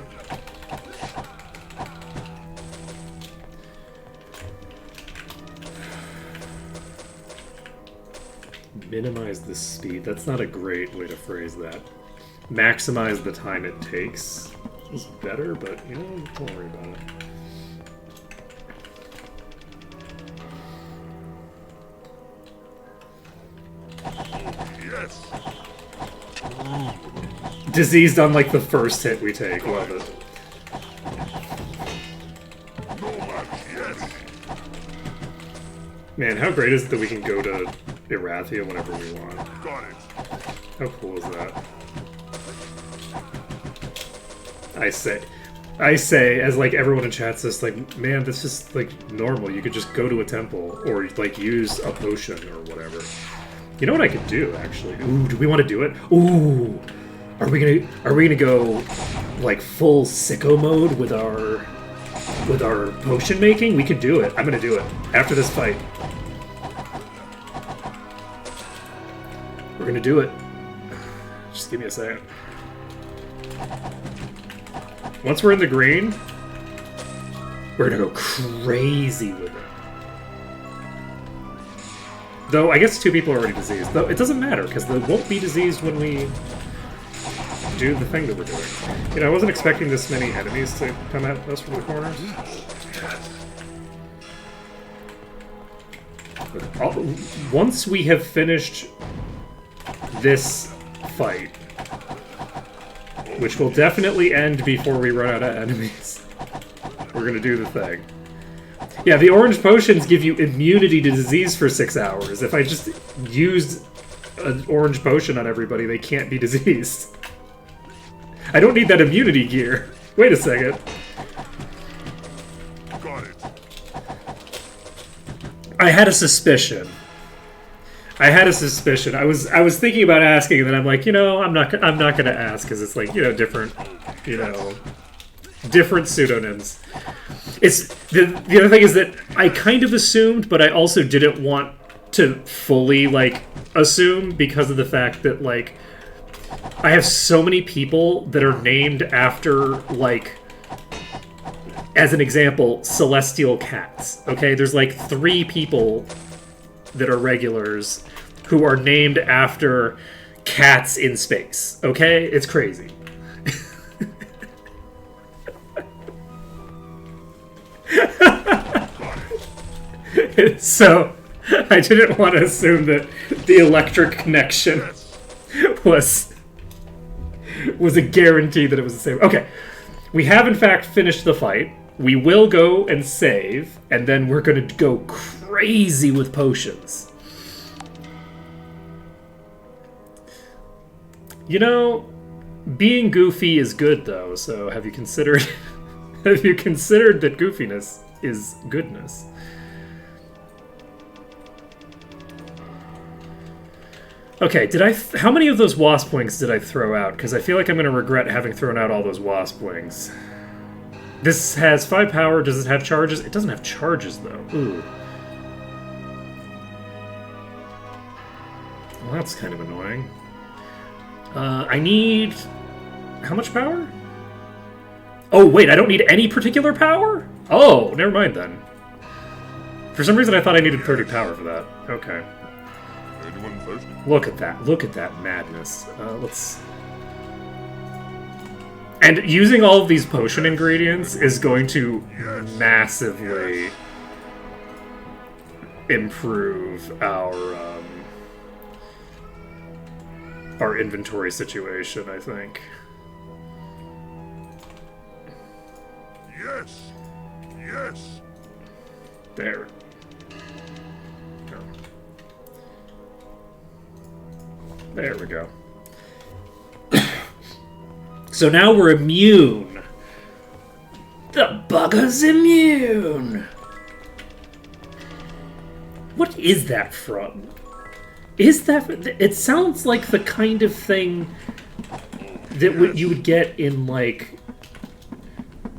Minimize the speed. That's not a great way to phrase that. maximize the time it takes is better, but you know, don't worry about it. Yes. Diseased on like the first hit we take. Love it. No match. Yes. Man, how great is it that we can go to Erathia whenever we want? Got it. How cool is that? I say, as like everyone in chat says, like, man, this is like normal. You could just go to a temple or like use a potion or whatever. You know what I could do actually? Ooh, do we want to do it? Ooh, are we gonna go like full sicko mode with our potion making? We could do it. I'm gonna do it after this fight. We're gonna do it. Just give me a second. Once we're in the green, we're gonna go crazy with it. Though, I guess 2 people are already diseased. Though, it doesn't matter, because they won't be diseased when we do the thing that we're doing. You know, I wasn't expecting this many enemies to come at us from the corners. But once we have finished this fight, which will definitely end before we run out of enemies, we're gonna do the thing. Yeah, the orange potions give you immunity to disease for 6 hours. If I just used an orange potion on everybody, they can't be diseased. I don't need that immunity gear. Wait a second. Got it. I had a suspicion. I was thinking about asking, and then I'm like, you know, I'm not gonna ask because it's like, you know, different pseudonyms. It's the other thing is that I kind of assumed, but I also didn't want to fully like assume because of the fact that like I have so many people that are named after like, as an example, celestial cats. Okay, there's like 3 people that are regulars who are named after cats in space. Okay, it's crazy. So, I didn't want to assume that the electric connection was a guarantee that it was the same. Okay, we have in fact finished the fight. We will go and save, and then we're going to go crazy with potions. You know, being goofy is good though, so have you considered that goofiness is goodness? Okay, how many of those wasp wings did I throw out? Because I feel like I'm going to regret having thrown out all those wasp wings. This has 5 power. Does it have charges? It doesn't have charges, though. Ooh. Well, that's kind of annoying. I need... How much power? Oh, wait, I don't need any particular power? Oh, never mind then. For some reason I thought I needed 30 power for that. Okay. Anyone thirsty? Look at that. Look at that madness. Let's... And using all of these potion ingredients is going to massively improve our inventory situation, I think. Yes. Yes. There. There we go. So now we're immune. The bugger's immune. What is that from? Is that... It sounds like the kind of thing that you would get in, like,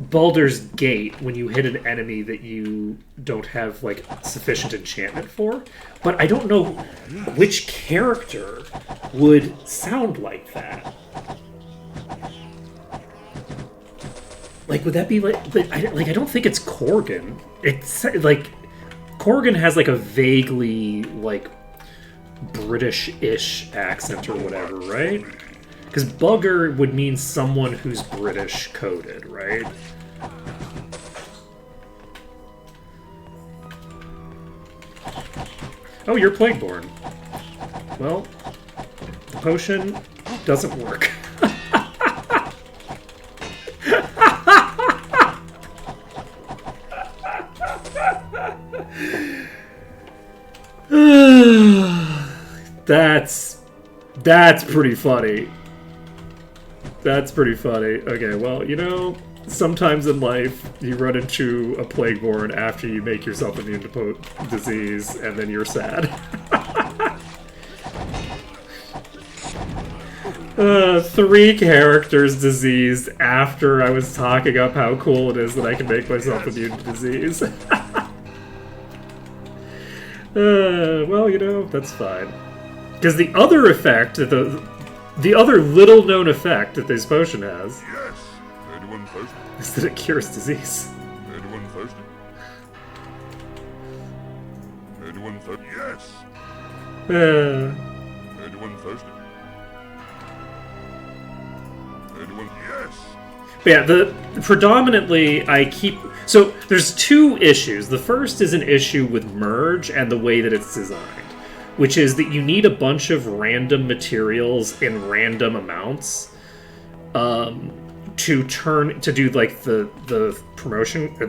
Baldur's Gate when you hit an enemy that you don't have, like, sufficient enchantment for. But I don't know which character would sound like that. Like, would that be like... But I don't think it's Korgan. It's, like... Korgan has, like, a vaguely, like, British-ish accent or whatever, right? Because bugger would mean someone who's British coded, right? Oh, you're Plagueborn. Well, the potion doesn't work. That's pretty funny. That's pretty funny. Okay, well, you know, sometimes in life you run into a Plagueborn after you make yourself immune to disease, and then you're sad. 3 characters diseased after I was talking up how cool it is that I can make myself immune to disease. Well, you know, that's fine. Because the other effect, the other little-known effect that this potion has Yes. Anyone thirsty? is that it cures disease. Anyone thirsty? Anyone thirsty? Yes. Anyone thirsty? Anyone? Yes. Yeah, predominantly I keep... So, there's 2 issues. The first is an issue with Merge and the way that it's designed, which is that you need a bunch of random materials in random amounts to do like the promotion, or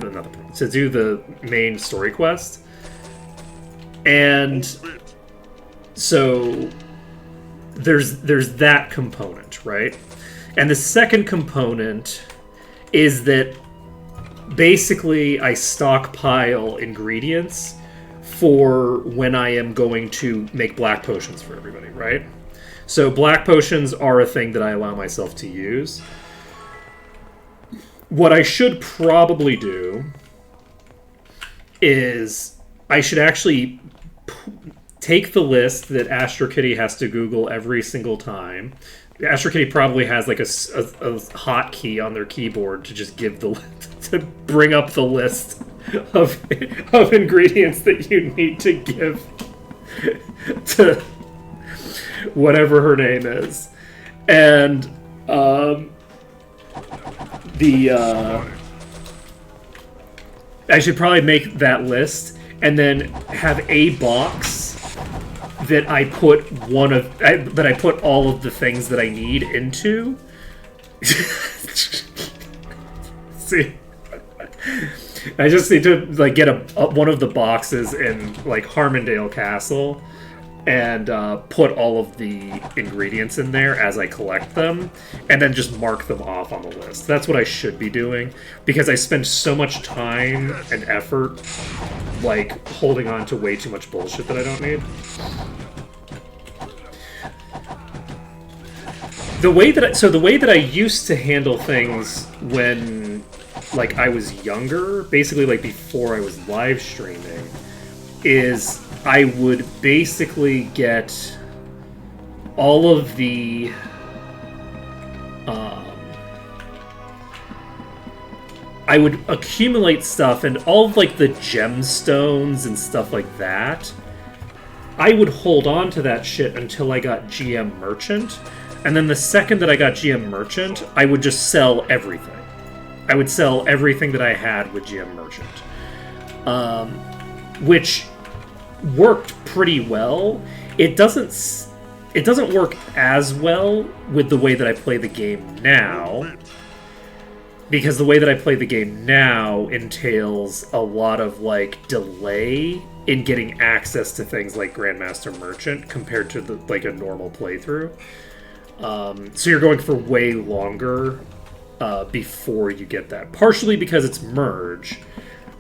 to do the main story quest. And so there's that component, right? And the second component is that basically I stockpile ingredients for when I am going to make black potions for everybody, right? So black potions are a thing that I allow myself to use. What I should probably do is I should actually take the list that Astro Kitty has to Google every single time. Astro Kitty probably has like a hotkey on their keyboard to just give to bring up the list of ingredients that you need to give to whatever her name is, and I should probably make that list and then have a box that I put that I put all of the things that I need into. See, I just need to like get one of the boxes in like Harmondale Castle and put all of the ingredients in there as I collect them, and then just mark them off on the list. That's what I should be doing, because I spend so much time and effort like holding on to way too much bullshit that I don't need. The way that I used to handle things when like I was younger, basically like before I was live streaming, is I would basically get all of the I would accumulate stuff, and all of like the gemstones and stuff like that, I would hold on to that shit until I got GM Merchant, and then the second that I got GM Merchant, I would just sell everything. I would sell everything that I had with GM Merchant, which worked pretty well. It doesn't work as well with the way that I play the game now, because the way that I play the game now entails a lot of like delay in getting access to things like Grandmaster Merchant compared to like a normal playthrough. So you're going for way longer before you get that. Partially because it's Merge,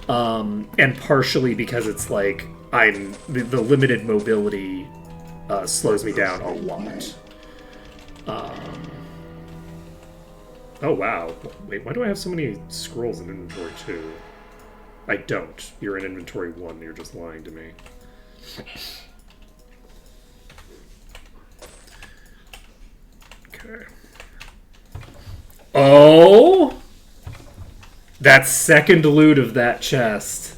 and partially because it's like the limited mobility slows me down a lot. Oh wow! Wait, why do I have so many scrolls in inventory too? I don't. You're in inventory 1. You're just lying to me. Okay. Oh! That second loot of that chest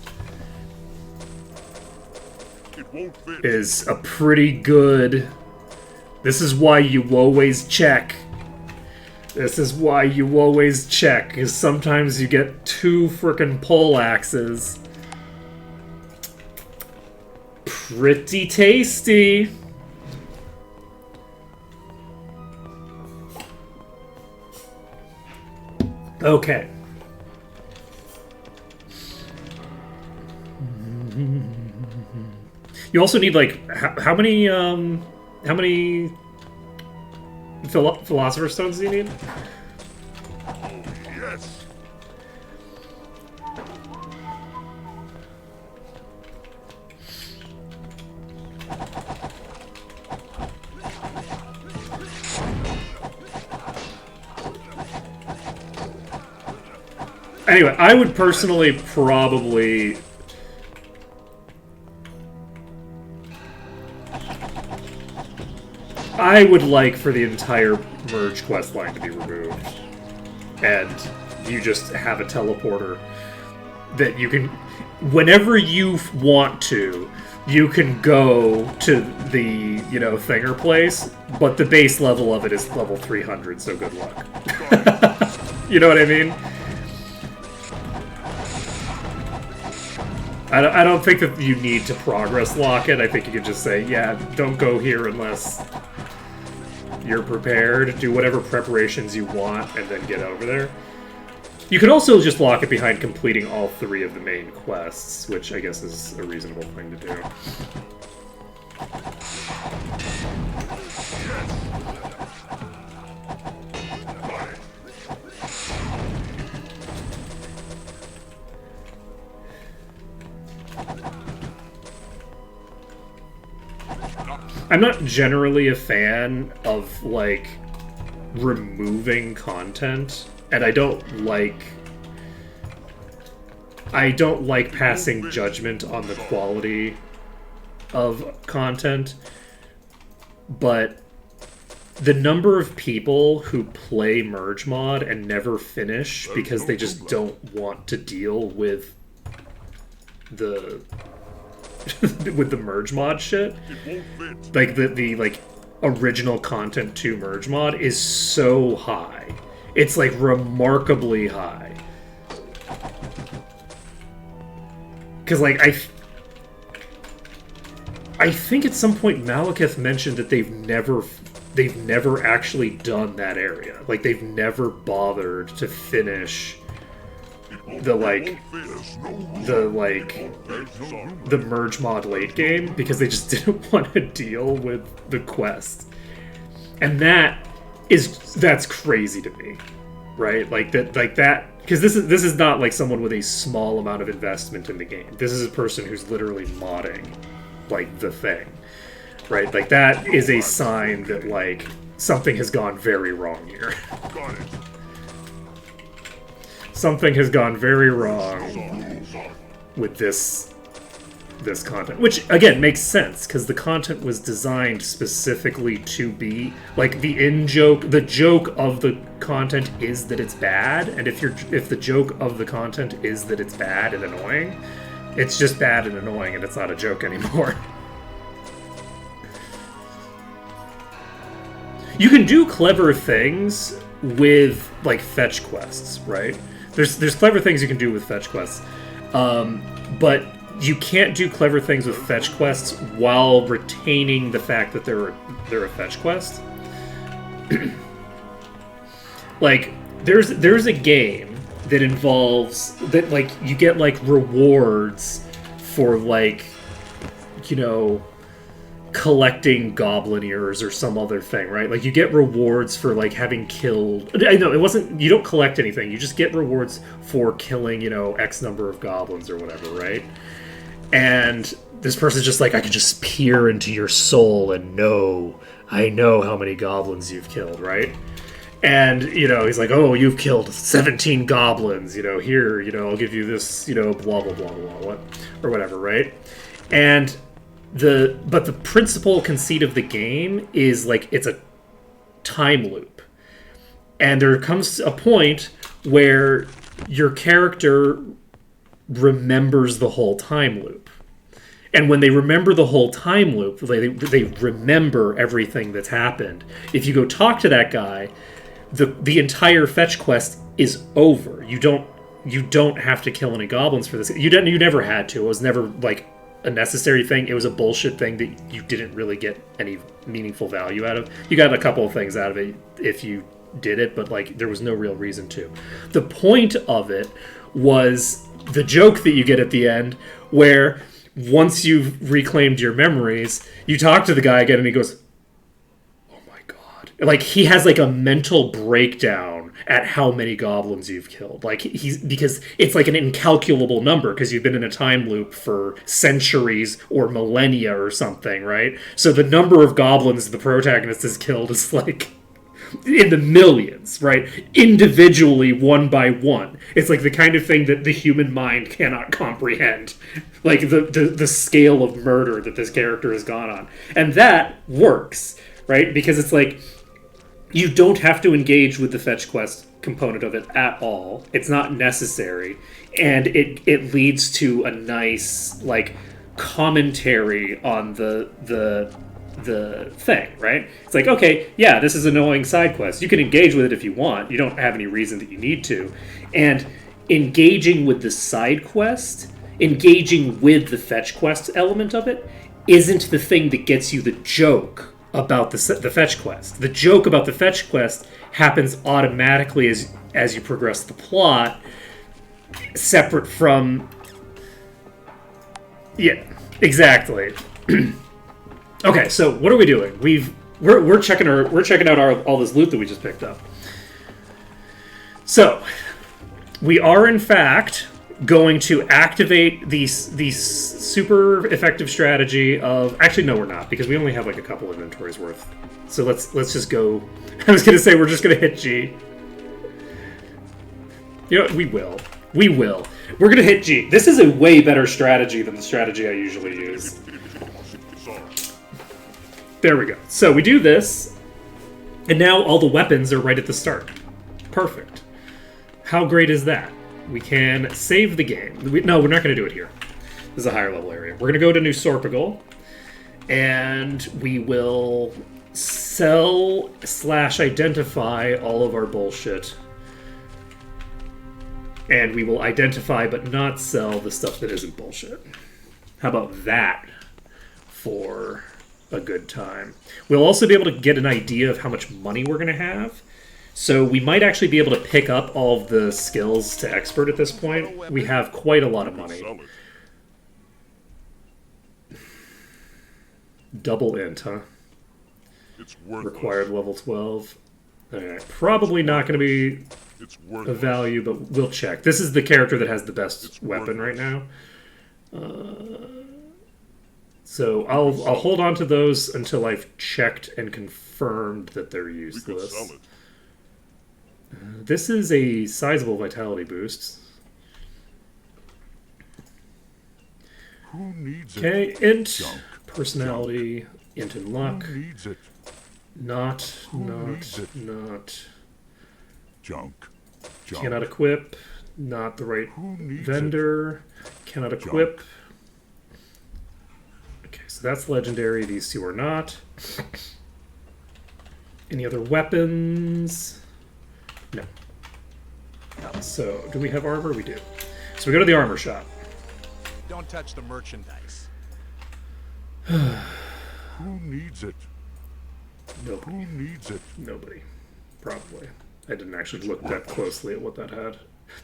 It won't fit. is a pretty good... This is why you always check This is why you always check, because sometimes you get 2 frickin' pole axes. Pretty tasty. Okay. You also need like how many philosopher's stones do you need? Yes. Anyway, I would personally probably... I would like for the entire merge quest line to be removed. And you just have a teleporter that you can... Whenever you want to, you can go to the, thinger place, but the base level of it is level 300, so good luck. You know what I mean? I don't think that you need to progress lock it. I think you could just say, yeah, don't go here unless you're prepared. Do whatever preparations you want and then get over there. You could also just lock it behind completing all 3 of the main quests, which I guess is a reasonable thing to do. I'm not generally a fan of, like, removing content, and I don't like passing judgment on the quality of content, but the number of people who play Merge Mod and never finish because they just don't want to deal with the with the Merge Mod shit, like the original content to Merge Mod is so high. It's like remarkably high. Because like I think at some point Malekith mentioned that they've never actually done that area. Like they've never bothered to finish the Merge Mod late game because they just didn't want to deal with the quest. And that's crazy to me. Right? That because this is not like someone with a small amount of investment in the game. This is a person who's literally modding like the thing. Right? Like that is a sign that like something has gone very wrong here. Got it. Something has gone very wrong with this content, which again makes sense because the content was designed specifically to be like the joke of the content is that it's bad, and if the joke of the content is that it's bad and annoying, it's just bad and annoying, and it's not a joke anymore. You can do clever things with like fetch quests, right? There's clever things you can do with fetch quests, but you can't do clever things with fetch quests while retaining the fact that they're a fetch quest. Like there's a game that involves that like you get like rewards for like collecting goblin ears or some other thing, right? Like you get rewards for like having killed. I know it wasn't. You don't collect anything. You just get rewards for killing X number of goblins or whatever, right? And this person's just like, I can just peer into your soul and I know how many goblins you've killed, right? And he's like, oh, you've killed 17 goblins. Here, I'll give you this, blah blah blah blah what or whatever, right? And but the principal conceit of the game is like it's a time loop, and there comes a point where your character remembers the whole time loop, and when they remember the whole time loop, they remember everything that's happened. If you go talk to that guy, the entire fetch quest is over. You don't have to kill any goblins for this. You never had to. It was never like a necessary thing. It was a bullshit thing that you didn't really get any meaningful value out of. You got a couple of things out of it if you did it, but like there was no real reason to. The point of it was the joke that you get at the end, where once you've reclaimed your memories, you talk to the guy again and he goes, "Oh my god." Like he has like a mental breakdown at how many goblins you've killed. Like because it's like an incalculable number because you've been in a time loop for centuries or millennia or something, right? So the number of goblins the protagonist has killed is like in the millions, right? Individually, one by one. It's like the kind of thing that the human mind cannot comprehend. Like the scale of murder that this character has gone on. And that works, right? Because it's like you don't have to engage with the fetch quest component of it at all. It's not necessary. And it leads to a nice like commentary on the thing, right? It's like, okay, yeah, this is an annoying side quest. You can engage with it if you want. You don't have any reason that you need to. And engaging with the side quest, engaging with the fetch quest element of it, isn't the thing that gets you the joke about the fetch quest. The joke about the fetch quest happens automatically as you progress the plot, separate from... Yeah, exactly. Okay, so what are we doing? We're checking out all this loot that we just picked up. So we are in fact going to activate the super effective strategy of... Actually, no, we're not, because we only have like a couple inventories worth. So let's just go... I was going to say we're just going to hit G. You know what? We will. We're going to hit G. This is a way better strategy than the strategy I usually use. There we go. So we do this, and now all the weapons are right at the start. Perfect. How great is that? We can save the game. No, we're not going to do it here. This is a higher level area. We're going to go to New Sorpigal, and we will sell/identify all of our bullshit. And we will identify but not sell the stuff that isn't bullshit. How about that for a good time? We'll also be able to get an idea of how much money we're going to have. So we might actually be able to pick up all of the skills to expert at this point. We have quite a lot of money. Double int, huh? It's worthless. Required level 12. Alright, probably not going to be It's a worthless. value, but we'll check. This is the character that has the best weapon right now. So I'll hold on to those until I've checked and confirmed that they're We could useless. sell it. This is a sizable vitality boost. Who needs Okay, it? int, Junk. personality, int and luck. Who needs it? Not. needs it? Junk. Junk. Cannot equip. Not the right Who needs vendor. Cannot equip. Okay, so that's legendary. These two are not. Any other weapons? No. So, do we have armor? We do. So we go to the armor shop. Don't touch the merchandise. Who needs it? Nobody. Who needs it? Nobody. Probably. I didn't actually look that closely at what that had.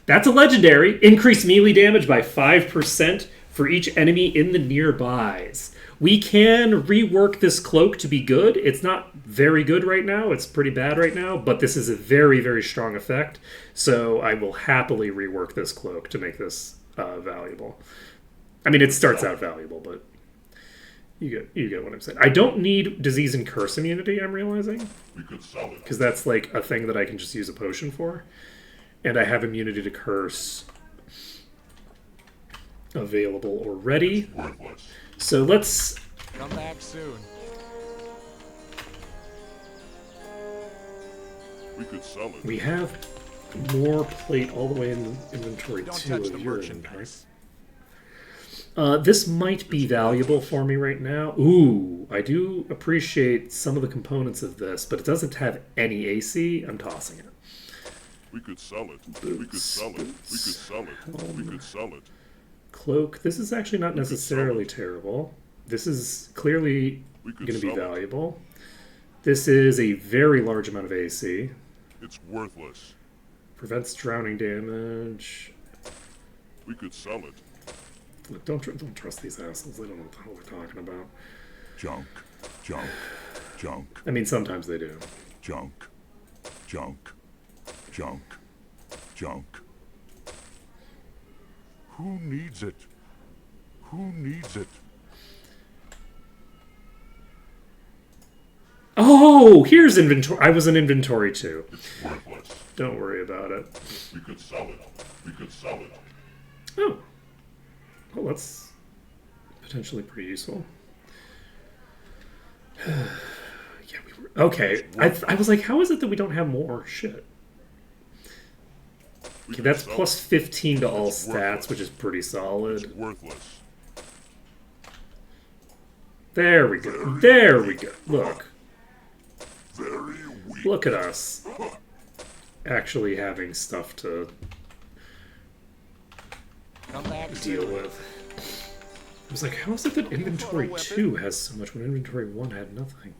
That's a legendary. Increase melee damage by 5% for each enemy in the nearbys. We can rework this cloak to be good. It's not very good right now. It's pretty bad right now, but this is a very, very strong effect. So I will happily rework this cloak to make this valuable. I mean, it starts out valuable, but you get what I'm saying. I don't need disease and curse immunity, I'm realizing, We could sell it. because that's like a thing that I can just use a potion for. And I have immunity to curse available already. Worthless. So let's... Come back soon. We could sell it. We have more plate all the way in the inventory Don't too touch of the your merchandise. This might be valuable for me right now. Ooh, I do appreciate some of the components of this, but it doesn't have any AC. I'm tossing it. We could sell it. We could sell it. We could sell it. We could sell it. Cloak. This is actually not necessarily terrible. This is clearly We could going to be sell it. valuable. This is a very large amount of AC. It's worthless. Prevents drowning damage. We could sell it. Look, don't trust these assholes. They don't know what the hell they're talking about. Junk. Junk. Junk. I mean, sometimes they do. Junk. Junk. Junk. Junk. Who needs it? Who needs it? Oh, here's inventory. I was in inventory too. It's worthless. Don't worry about it. We could sell it. We could sell it. Oh. Well, that's potentially pretty useful. Yeah, we were... Okay, I was like, how is it that we don't have more shit? We Okay, could that's sell plus it. 15 to all It's stats, worthless. which is pretty It's solid. worthless. There we go. There we go. Look. Very weak. Look at us. Actually having stuff to Come back deal soon. with. I was like, how is it that inventory 2 has so much when inventory 1 had nothing?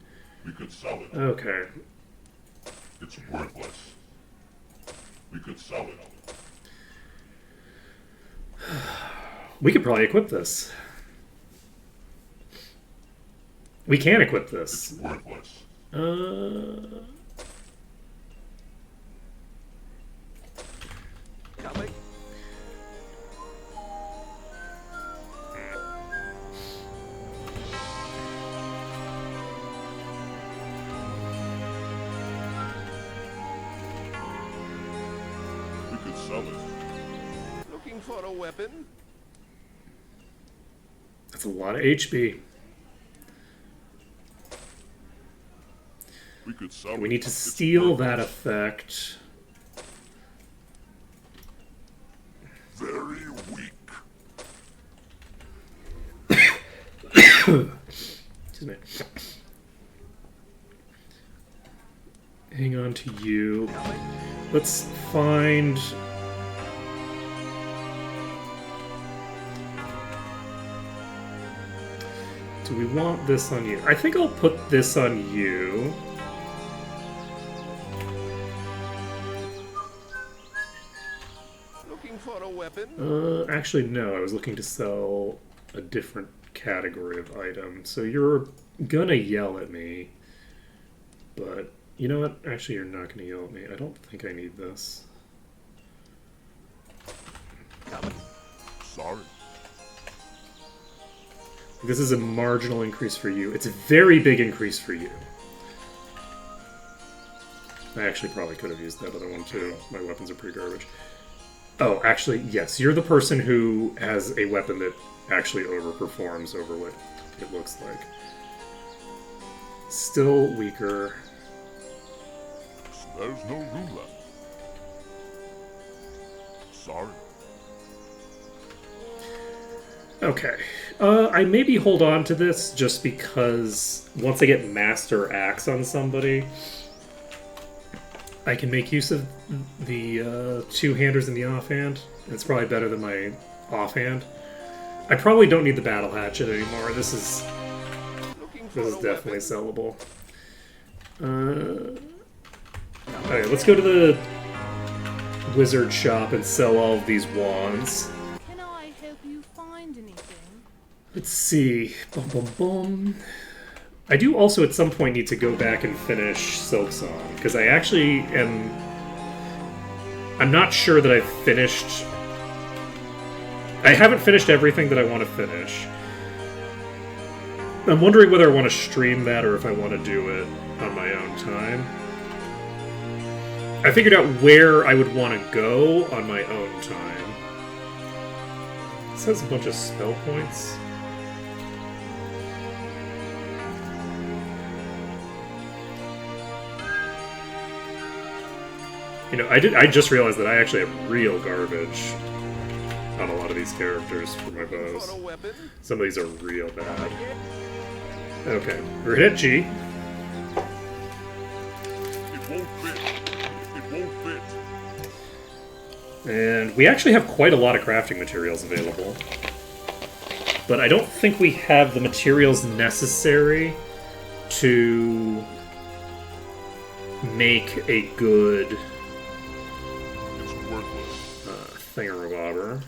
We could sell it. Okay. It's worthless. We could sell it. We could probably equip this. We can equip this. It's worthless. Coming. We could sell it. Looking for a weapon? That's a lot of HP. We could sell it. We need to It's steal that worthless. effect. Very weak. Excuse me. Hang on to you. Let's find... Do we want this on you? I think I'll put this on you. Looking for a weapon? Actually, no. I was looking to sell a different category of item. So you're gonna yell at me. But, you know what? Actually, you're not gonna yell at me. I don't think I need this. Coming. Sorry. This is a marginal increase for you. It's a very big increase for you. I actually probably could have used that other one too. My weapons are pretty garbage. Oh, actually, yes. You're the person who has a weapon that actually overperforms over what it looks like. Still weaker. There's no room left. Sorry. Okay. I maybe hold on to this just because once I get Master Axe on somebody, I can make use of the two-handers in the offhand. It's probably better than my offhand. I probably don't need the Battle Hatchet anymore. This is Looking for a definitely weapon? sellable. Okay, let's go to the wizard shop and sell all of these wands. Can I help you find anything? Let's see. Bum, bum, bum. I do also at some point need to go back and finish Silksong, because I actually am... I'm not sure that I've finished... I haven't finished everything that I want to finish. I'm wondering whether I want to stream that or if I want to do it on my own time. I figured out where I would want to go on my own time. This has a bunch of spell points. You know, I just realized that I actually have real garbage on a lot of these characters for my Looking bows. for a weapon? Some of these are real bad. Okay, we're hit G. It won't fit. It won't fit. And we actually have quite a lot of crafting materials available. But I don't think we have the materials necessary to make a good It's worthless. thingamabobber.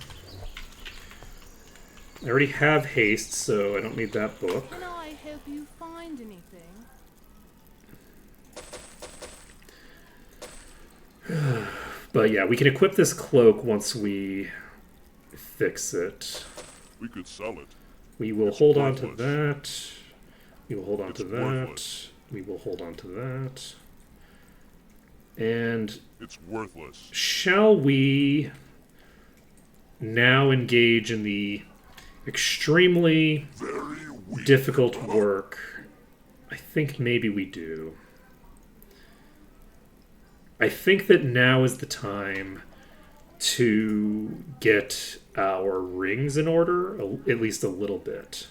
I already have haste, so I don't need that book. Can I help you find anything? But yeah, we can equip this cloak once we fix it. We could sell it. We will It's hold on to worthless. that. We will hold on It's to that. worthless. We will hold on to that. And It's worthless. shall we now engage in the extremely Very weak. difficult work? I think maybe we do. I think that now is the time to get our rings in order, at least a little bit.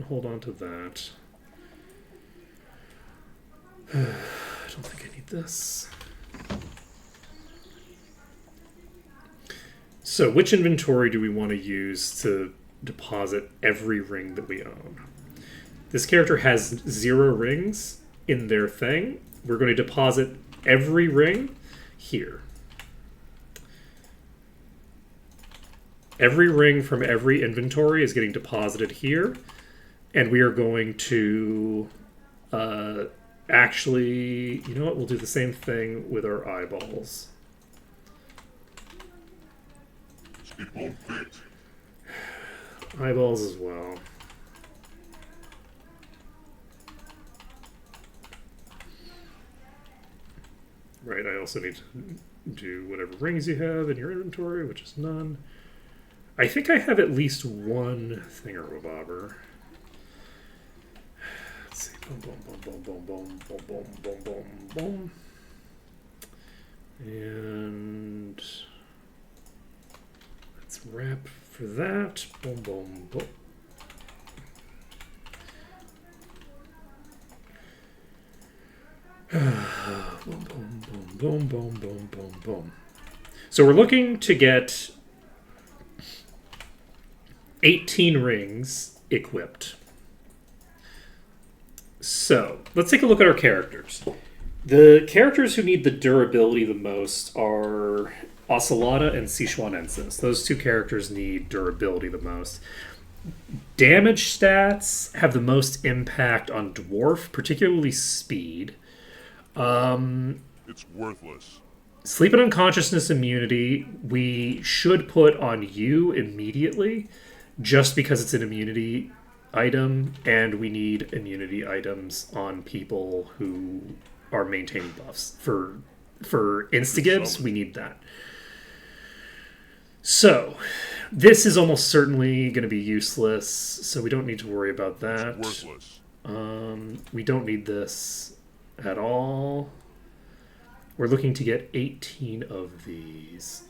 Hold on to that. I don't think I need this. So, which inventory do we want to use to deposit every ring that we own? This character has 0 rings in their thing. We're going to deposit every ring here. Every ring from every inventory is getting deposited here. And we are going to actually, you know what, we'll do the same thing with our eyeballs. It won't fit. Eyeballs as well. Right, I also need to do whatever rings you have in your inventory, which is none. I think I have at least one thingamabobber. Let's see. Boom, boom, boom, boom, boom, boom, boom, boom, boom, boom, boom. And let's wrap for that. Boom, boom, boom. Boom, boom, boom, boom, boom, boom, boom, boom. So we're looking to get 18 rings equipped. So let's take a look at our characters. The characters who need the durability the most are Ocelota and Sichuanensis. Those two characters need durability the most. Damage stats have the most impact on Dwarf, particularly speed. It's worthless. Sleep and unconsciousness immunity, we should put on you immediately, just because it's an immunity item, and we need immunity items on people who are maintaining buffs. For Instagibs, we need that. So, this is almost certainly going to be useless, so we don't need to worry about that. It's worthless. We don't need this at all. We're looking to get 18 of these.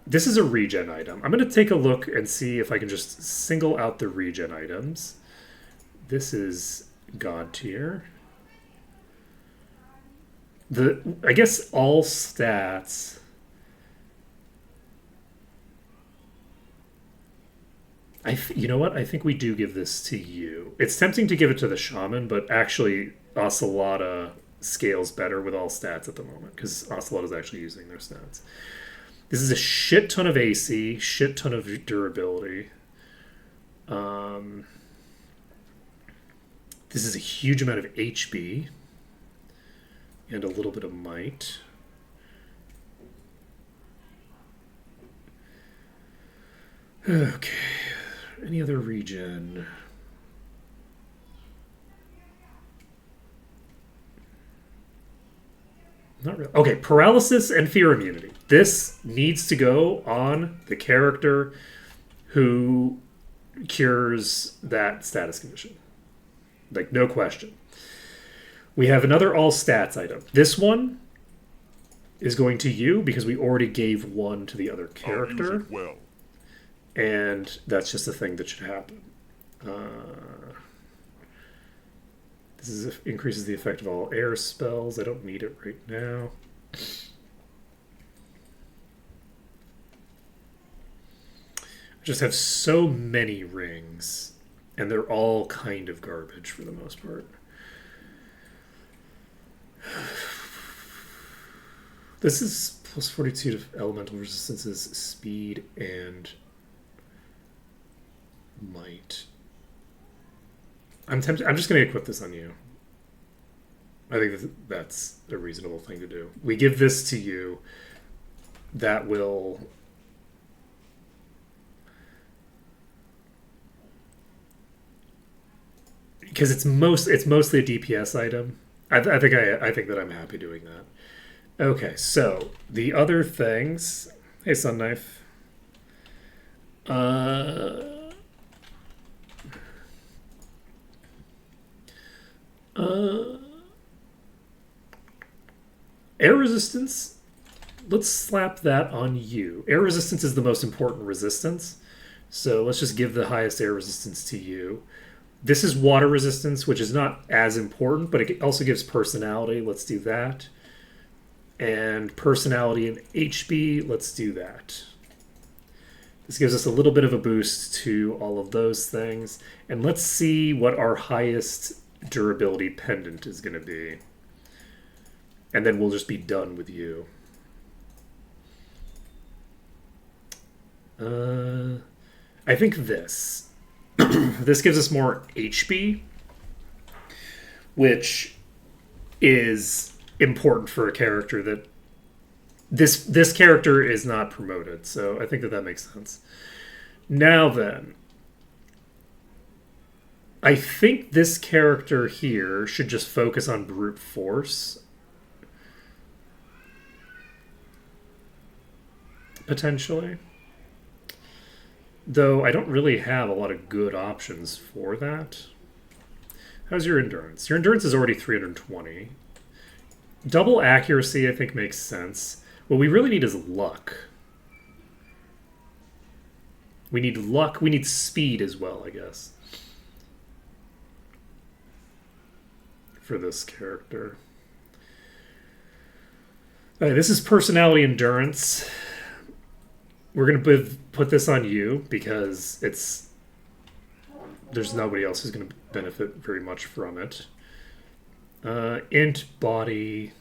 This is a regen item. I'm going to take a look and see if I can just single out the regen items. This is God tier. I guess all stats. You know what? I think we do give this to you. It's tempting to give it to the shaman, but actually Ocelota scales better with all stats at the moment because Ocelota's actually using their stats. This is a shit ton of AC, shit ton of durability. This is a huge amount of HB and a little bit of might. Okay. Any other regen? Not really. Okay, paralysis and fear immunity. This needs to go on the character who cures that status condition. Like, no question. We have another all stats item. This one is going to you because we already gave one to the other I'll use character. it well. And that's just a thing that should happen. Increases the effect of all air spells. I don't need it right now. I just have so many rings, and they're all kind of garbage for the most part. This is plus 42 to elemental resistances, speed, and might. I'm tempted. I'm just going to equip this on you. I think that's a reasonable thing to do. We give this to you. That will. Because it's mostly a DPS item. I think that I'm happy doing that. Okay, so the other things. Hey, Sun Knife. Air resistance. Let's slap that on you. Air resistance is the most important resistance, so let's just give the highest air resistance to you. This is water resistance, which is not as important, but it also gives personality. Let's do that. And personality and HB, let's do that. This gives us a little bit of a boost to all of those things. And let's see what our highest durability pendant is going to be. And then we'll just be done with you. I think this. This gives us more HP, which is important for a character that this character is not promoted, so I think that makes sense. Now then, I think this character here should just focus on brute force. Potentially. Though I don't really have a lot of good options for that. How's your endurance? Your endurance is already 320. Double accuracy, I think, makes sense. What we really need is luck. We need luck. We need speed as well, I guess. For this character. Alright, this is personality endurance. We're going to put this on you because there's nobody else who's going to benefit very much from it. Int body.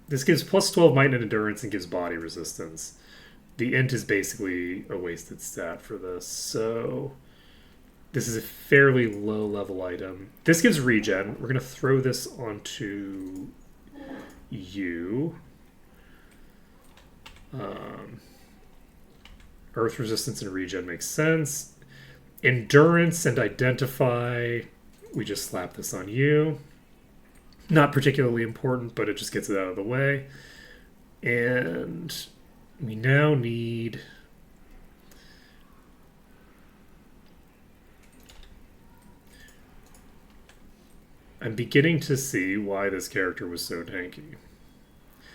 This gives plus 12 might and endurance and gives body resistance. The int is basically a wasted stat for this, so this is a fairly low level item. This gives regen. We're going to throw this onto you. Earth resistance and regen makes sense. Endurance and identify. We just slap this on you. Not particularly important, but it just gets it out of the way. And we now need... I'm beginning to see why this character was so tanky.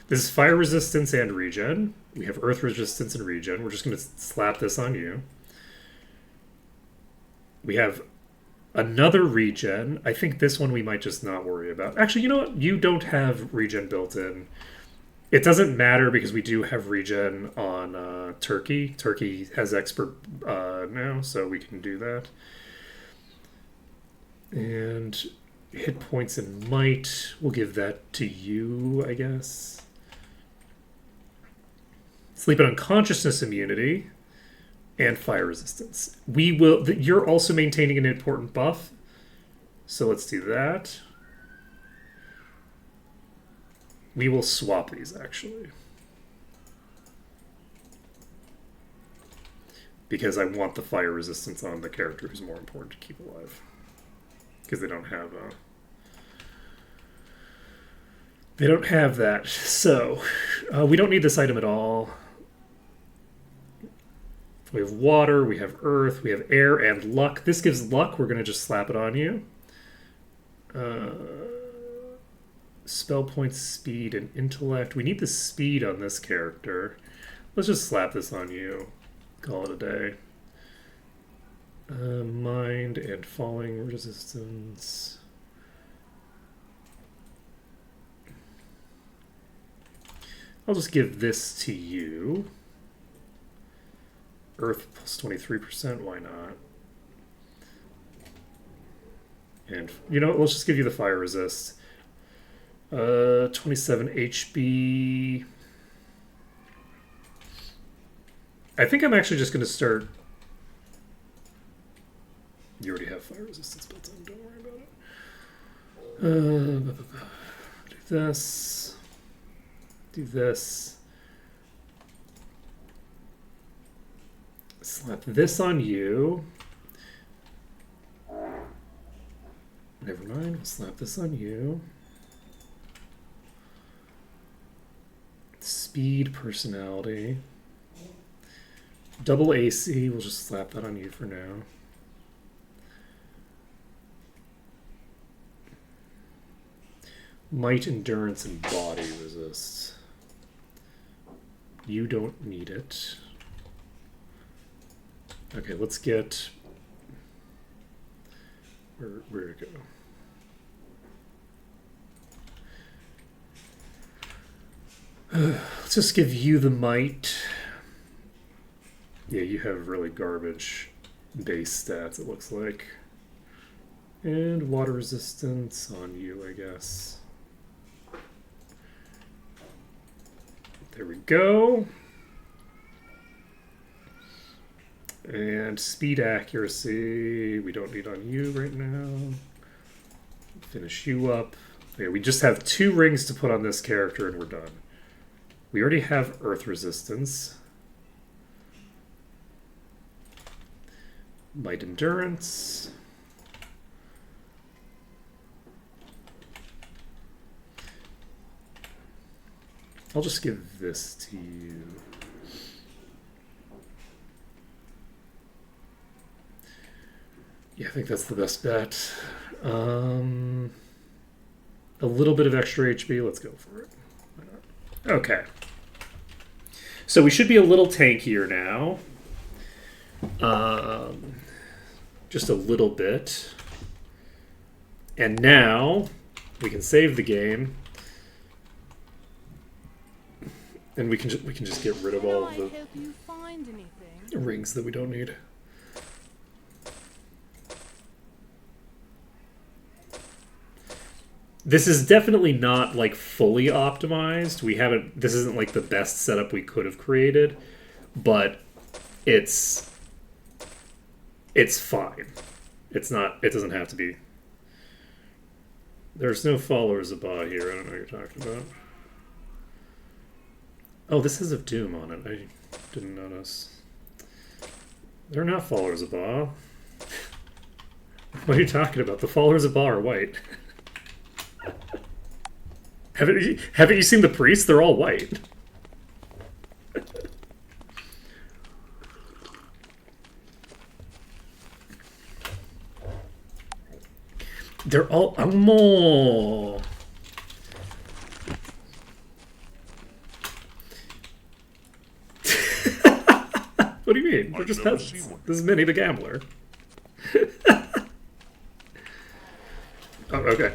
This is fire resistance and regen. We have earth resistance and regen. We're just going to slap this on you. We have another regen. I think this one we might just not worry about. Actually, you know what? You don't have regen built in. It doesn't matter because we do have regen on Turkey. Turkey has expert now, so we can do that. And hit points and might. We'll give that to you, I guess. Sleep and unconsciousness immunity, and fire resistance. We will. You're also maintaining an important buff, so let's do that. We will swap these actually, because I want the fire resistance on the character who's more important to keep alive, because they don't have a. They don't have that, so we don't need this item at all. We have water, we have earth, we have air, and luck. This gives luck. We're going to just slap it on you. spell points, speed, and intellect. We need the speed on this character. Let's just slap this on you. Call it a day. Mind and falling resistance. I'll just give this to you. Earth plus 23%, why not? And, you know, let's just give you the fire resist. 27 HB. I think I'm actually just going to start... You already have fire resistance built in, don't worry about it. Do this. Do this. Slap this on you. Never mind, we'll slap this on you. Speed, personality. Double AC, we'll just slap that on you for now. Might, endurance, and body resist. You don't need it. Okay, let's get... Where'd it go? Let's just give you the might. Yeah, you have really garbage base stats, it looks like. And water resistance on you, I guess. There we go. And speed accuracy, we don't need on you right now. Finish you up. Okay, we just have 2 rings to put on this character and we're done. We already have earth resistance. Might endurance. I'll just give this to you. Yeah, I think that's the best bet. A little bit of extra HP, let's go for it. Why not? Okay. So we should be a little tankier now. Just a little bit. And now we can save the game. And we can just get rid of all of Can I the help you find anything? rings that we don't need. This is definitely not like fully optimized. We haven't. This isn't like the best setup we could have created, but it's fine. It's not. It doesn't have to be. There's no followers of Ba here. I don't know what you're talking about. Oh, this has a Doom on it. I didn't notice. They're not followers of Ba. What are you talking about? The followers of Ba are white. Haven't you seen the priests? They're all white. They're all more. What do you mean? They're I've just never peasants. seen one. This is Minnie the Gambler. Oh, okay.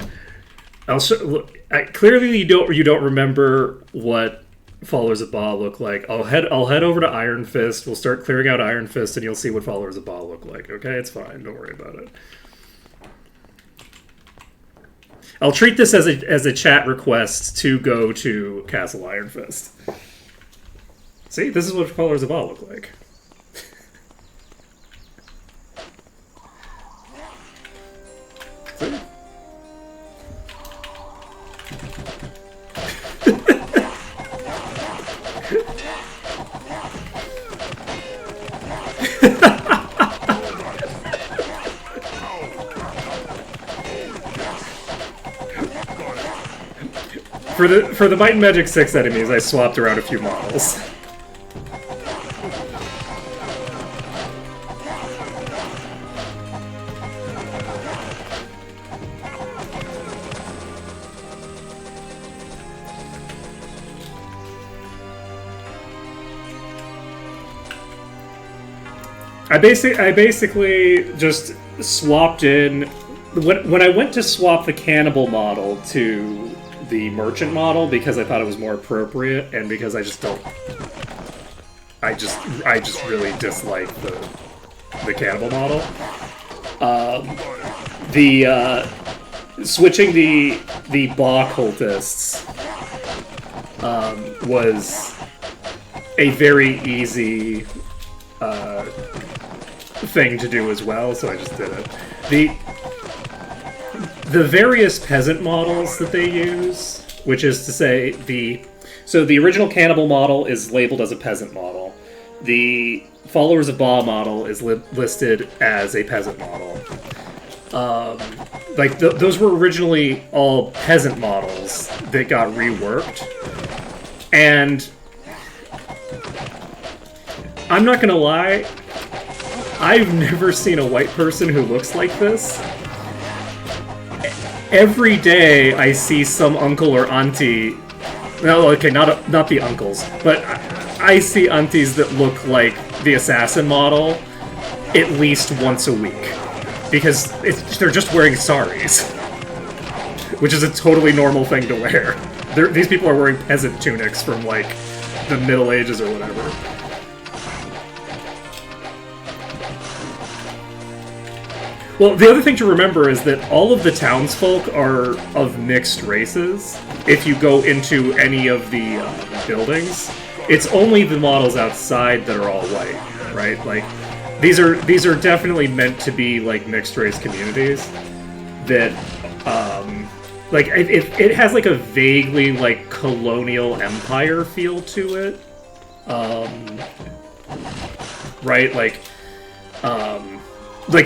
I'll show. Look, clearly you don't remember what Followers of Ba look like. I'll head over to Iron Fist. We'll start clearing out Iron Fist, and you'll see what Followers of Ba look like. Okay, it's fine. Don't worry about it. I'll treat this as a chat request to go to Castle Iron Fist. See, this is what Followers of Ba look like. See? For the Might and Magic 6 enemies, I swapped around a few models. I basically just swapped in when I went to swap the cannibal model to the merchant model because I thought it was more appropriate and because I just don't. I just really dislike the cannibal model. Switching the Ba cultists was a very easy thing to do as well, so I just did it. The various peasant models that they use, which is to say the original cannibal model is labeled as a peasant model. The Followers of Ba model is listed as a peasant model. Those were originally all peasant models that got reworked. And I'm not gonna lie, I've never seen a white person who looks like this. Every day I see some uncle or auntie. No, okay, not the uncles, but I see aunties that look like the assassin model at least once a week. Because they're just wearing saris. Which is a totally normal thing to wear. These people are wearing peasant tunics from, like, the Middle Ages or whatever. Well, the other thing to remember is that all of the townsfolk are of mixed races. If you go into any of the buildings, it's only the models outside that are all white, right? Like, these are definitely meant to be like mixed race communities. That, like, it has like a vaguely like colonial empire feel to it, right? Like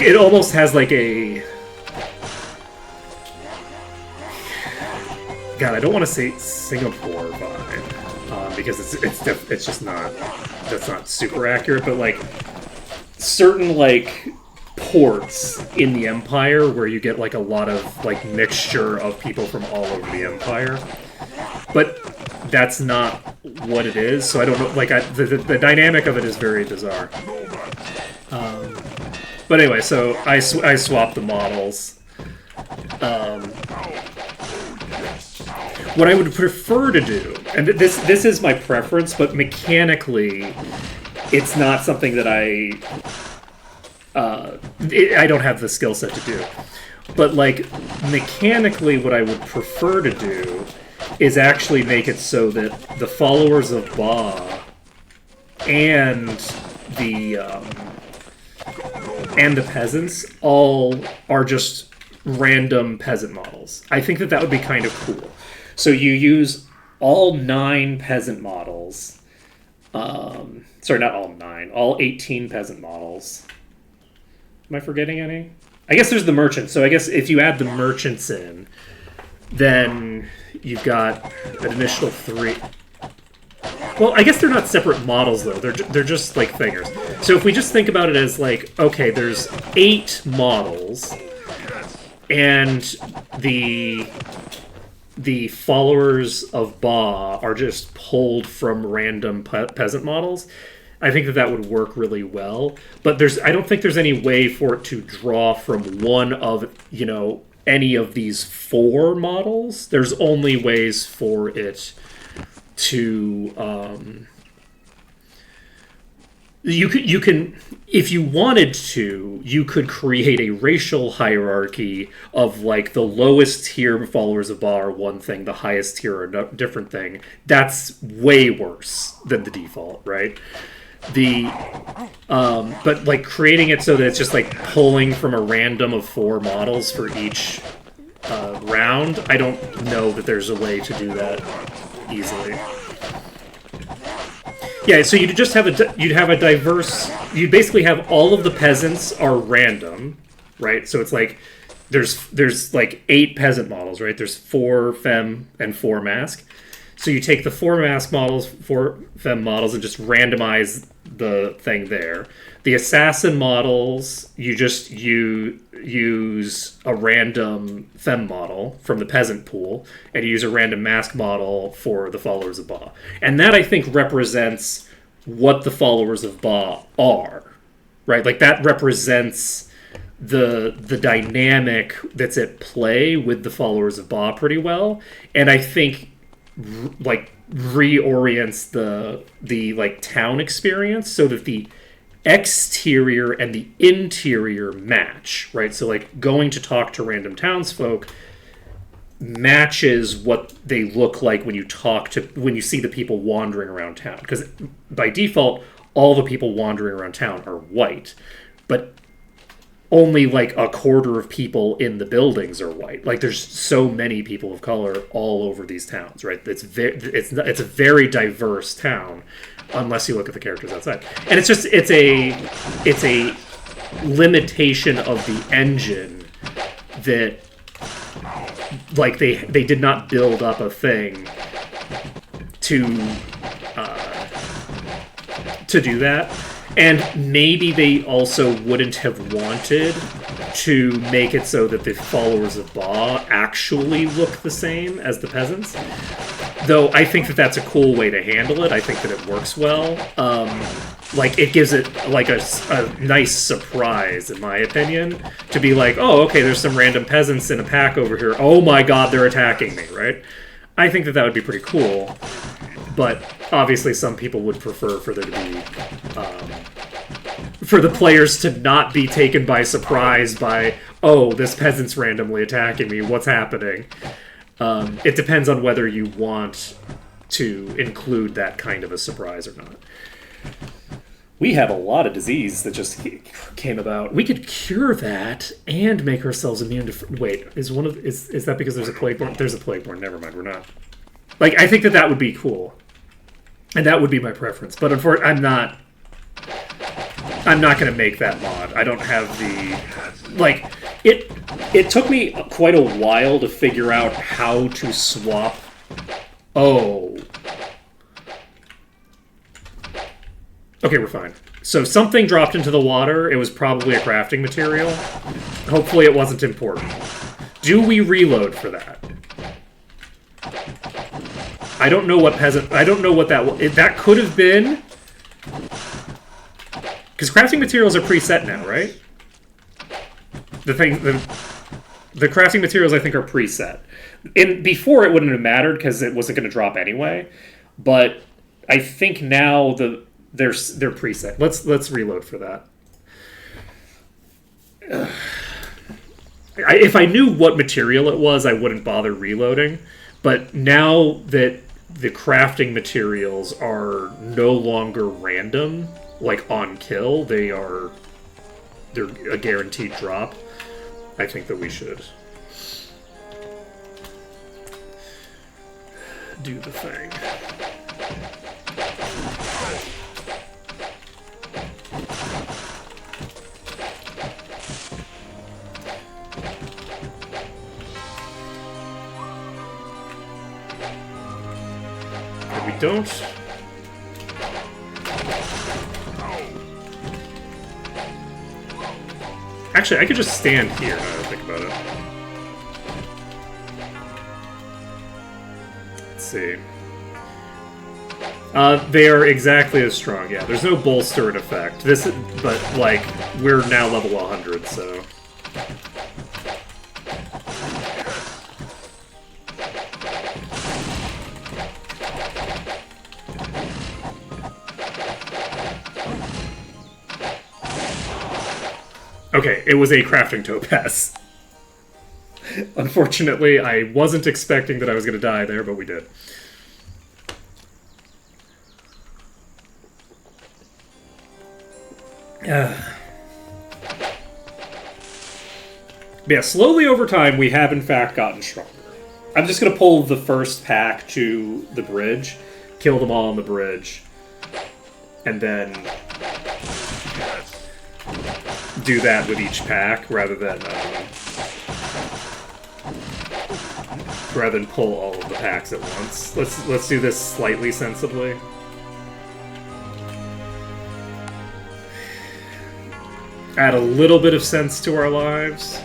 it almost has like a... God, I don't want to say Singapore vibe, because it's just not... That's not super accurate, but like certain like ports in the Empire where you get like a lot of like mixture of people from all over the Empire. But that's not what it is, so I don't know, like the dynamic of it is very bizarre. But anyway, so I swapped the models. What I would prefer to do, and this is my preference, but mechanically, it's not something that I don't have the skill set to do. But like mechanically, what I would prefer to do is actually make it so that the Followers of Ba and the peasants all are just random peasant models. I think that would be kind of cool. So you use all 9 peasant models. Sorry, not all 9. All 18 peasant models. Am I forgetting any? I guess there's the merchants. So I guess if you add the merchants in, then you've got an initial 3. Well, I guess they're not separate models, though. They're just, like, thingers. So if we just think about it as, like, okay, there's 8 models, and the Followers of Ba are just pulled from random peasant models, I think that would work really well. But I don't think there's any way for it to draw from one of, any of these 4 models. There's only ways for it to you can if you wanted to, you could create a racial hierarchy of like the lowest tier Followers of Ba are one thing, the highest tier are a different thing. That's way worse than the default, right? But like creating it so that it's just like pulling from a random of 4 models for each round, I don't know that there's a way to do that easily. Yeah, so you'd just have a diverse. You'd basically have all of the peasants are random, right? So it's like there's like 8 peasant models, right? There's 4 femme and 4 masc. So you take the 4 masc models, 4 femme models, and just randomize the thing there. The assassin models, you just use a random femme model from the peasant pool, and you use a random masc model for the Followers of Ba. And that, I think, represents what the Followers of Ba are, right? Like that represents the dynamic that's at play with the followers of Ba pretty well, and I think like reorients the like town experience so that the exterior and the interior match, right? So like going to talk to random townsfolk matches what they look like when you see the people wandering around town, because by default all the people wandering around town are white, but only like a quarter of people in the buildings are white. Like there's so many people of color all over these towns, right? It's a very diverse town, unless you look at the characters outside. And it's a limitation of the engine that like they did not build up a thing to do that. And maybe they also wouldn't have wanted to make it so that the followers of Ba actually look the same as the peasants. Though I think that that's a cool way to handle it. I think that it works well. Like, it gives it, like, a nice surprise, in my opinion, to be like, oh, okay, there's some random peasants in a pack over here. Oh my god, they're attacking me, right? I think that that would be pretty cool. But obviously some people would prefer for there to be for the players to not be taken by surprise by, oh, this peasant's randomly attacking me, what's happening? It depends on whether you want to include that kind of a surprise or not. We have a lot of disease that just came about. We could cure that and make ourselves immune to... Wait, is that because there's a plague-borne? There's a plague-borne. Never mind, we're not. Like, I think that that would be cool. And that would be my preference. But unfortunately, I'm not going to make that mod. I don't have the... Like, it took me quite a while to figure out how to swap... Oh... Okay, we're fine. So something dropped into the water. It was probably a crafting material. Hopefully it wasn't important. Do we reload for that? I don't know what peasant... I don't know what that... That could have been... Because crafting materials are preset now, right? The crafting materials, I think, are preset. Before, it wouldn't have mattered because it wasn't going to drop anyway. But I think now they're preset. Let's reload for that. If I knew what material it was, I wouldn't bother reloading. But now that the crafting materials are no longer random, like on kill, they're a guaranteed drop, I think that we should do the thing. We don't. Actually, I could just stand here now that I think about it. Let's see. They are exactly as strong. Yeah, there's no bolster in effect. But like, we're now level 100, so. Okay, it was a crafting topaz. Unfortunately, I wasn't expecting that I was going to die there, but we did. Yeah, slowly over time, we have in fact gotten stronger. I'm just going to pull the first pack to the bridge, kill them all on the bridge, and then do that with each pack rather than pull all of the packs at once. Let's do this slightly sensibly. Add a little bit of sense to our lives.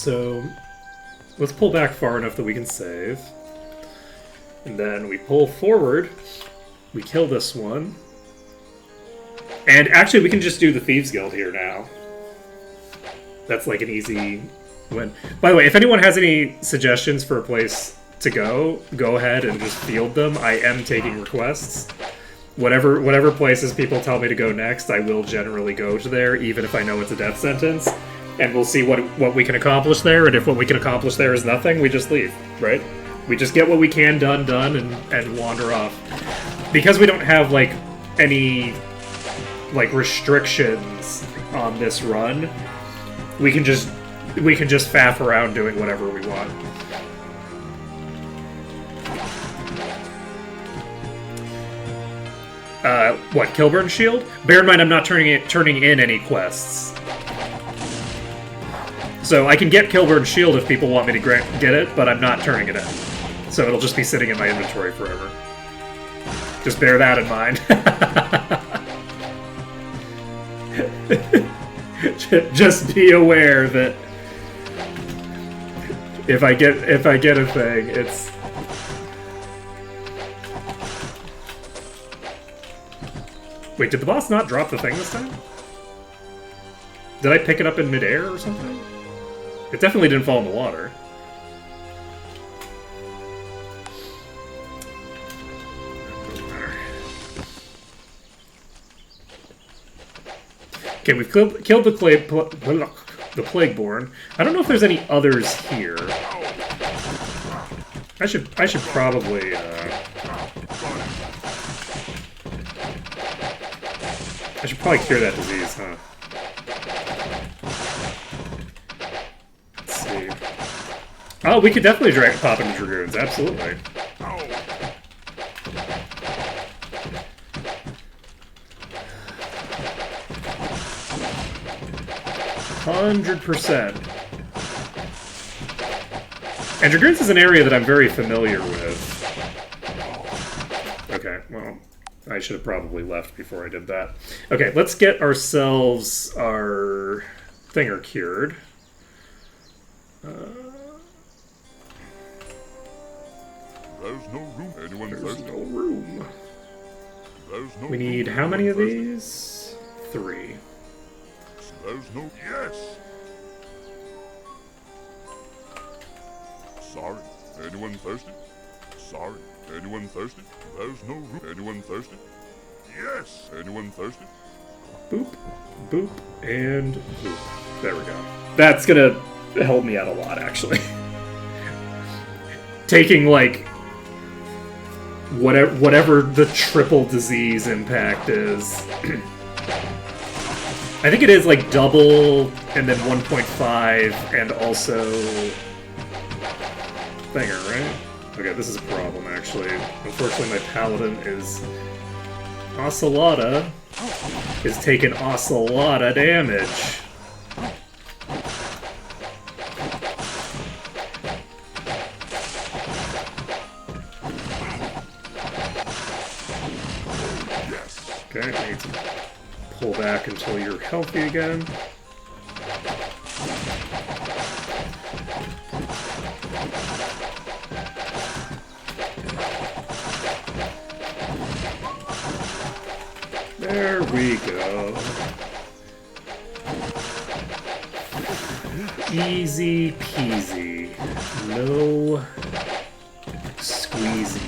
so let's pull back far enough that we can save. And then we pull forward. We kill this one. And actually, we can just do the Thieves Guild here now. That's like an easy win. By the way, if anyone has any suggestions for a place to go ahead and just field them. I am taking requests. Whatever places people tell me to go next, I will generally go to there, even if I know it's a death sentence. And we'll see what we can accomplish there, and if what we can accomplish there is nothing, we just leave, right? We just get what we can done, and wander off. Because we don't have, like, any, like, restrictions on this run, we can just faff around doing whatever we want. What, Kilburn Shield? Bear in mind I'm not turning in any quests. So I can get Kilburn Shield if people want me to get it, but I'm not turning it in. So it'll just be sitting in my inventory forever. Just bear that in mind. Just be aware that if I get a thing, it's... Wait, did the boss not drop the thing this time? Did I pick it up in midair or something? It definitely didn't fall in the water. Okay, we've killed the Plagueborn. I don't know if there's any others here. I should probably I should probably cure that disease, huh? Let's see. Oh, we could definitely pop into Dragoons, absolutely. 100%. And Dragoons is an area that I'm very familiar with. Okay, well, I should have probably left before I did that. Okay, let's get ourselves our thinger cured. There's no room. Anyone There's thirsty? no room. There's no We need room. how many of Anyone these? 3. thirsty? There's no. Yes. Sorry. Anyone thirsty? Sorry. Anyone thirsty? There's no room. Anyone thirsty? Yes. Anyone thirsty? Boop, boop, and boop. There we go. That's gonna help me out a lot, actually. Taking, like, whatever the triple disease impact is. I think it is, like, double, and then 1.5, and also... Thinger, right? Okay, this is a problem, actually. Unfortunately, my paladin is... Ocelota is taking Ocelota damage. Okay, I need to pull back until you're healthy again. There we go. Easy peasy. No squeezy.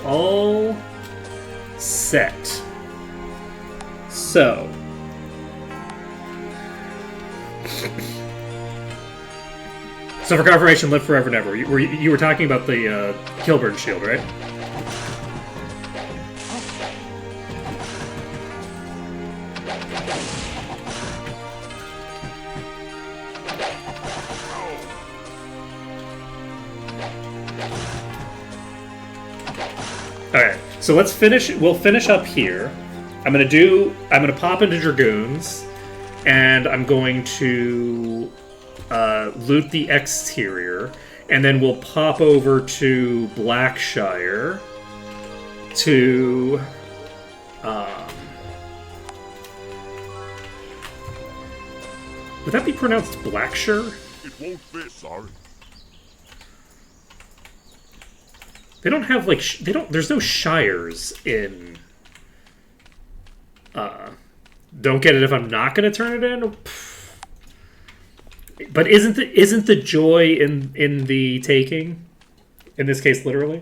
All set. So. So for confirmation, live forever and ever. You were talking about the Kilburn Shield, right? So let's finish. We'll finish up here. I'm gonna pop into Dragoons, and I'm going to loot the exterior, and then we'll pop over to Blackshire to would that be pronounced Blackshire? It won't fit. Sorry. They don't have like they don't. There's no shires in. Don't get it if I'm not going to turn it in. But isn't the joy in the taking? In this case, literally.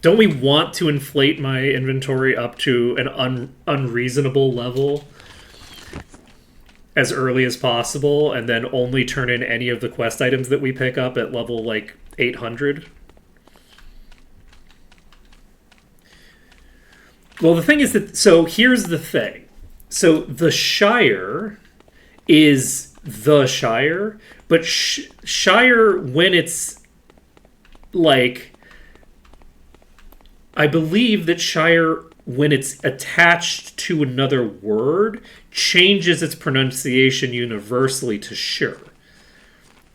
Don't we want to inflate my inventory up to an unreasonable level as early as possible, and then only turn in any of the quest items that we pick up at level, like, 800? Well, the thing is that... So, here's the thing. So, the Shire is the Shire, but Shire, when it's, like... I believe that Shire, when it's attached to another word, changes its pronunciation universally to sure.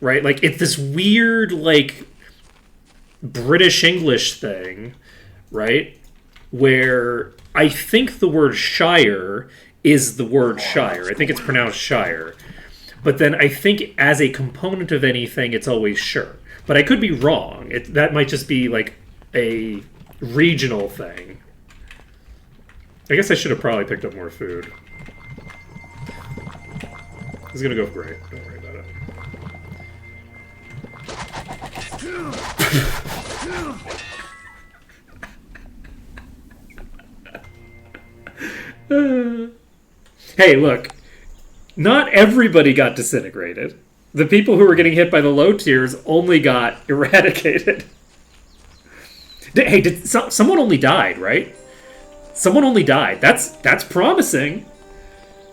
Right? Like, it's this weird, like, British English thing, right? Where I think the word Shire is the word Shire. I think it's pronounced Shire. But then I think as a component of anything, it's always sure. But I could be wrong. That might just be, like, a regional thing. I guess I should have probably picked up more food. This is gonna go great. Don't worry about it. Hey, look. Not everybody got disintegrated. The people who were getting hit by the low tiers only got eradicated. Hey, someone only died, right? Someone only died. That's promising.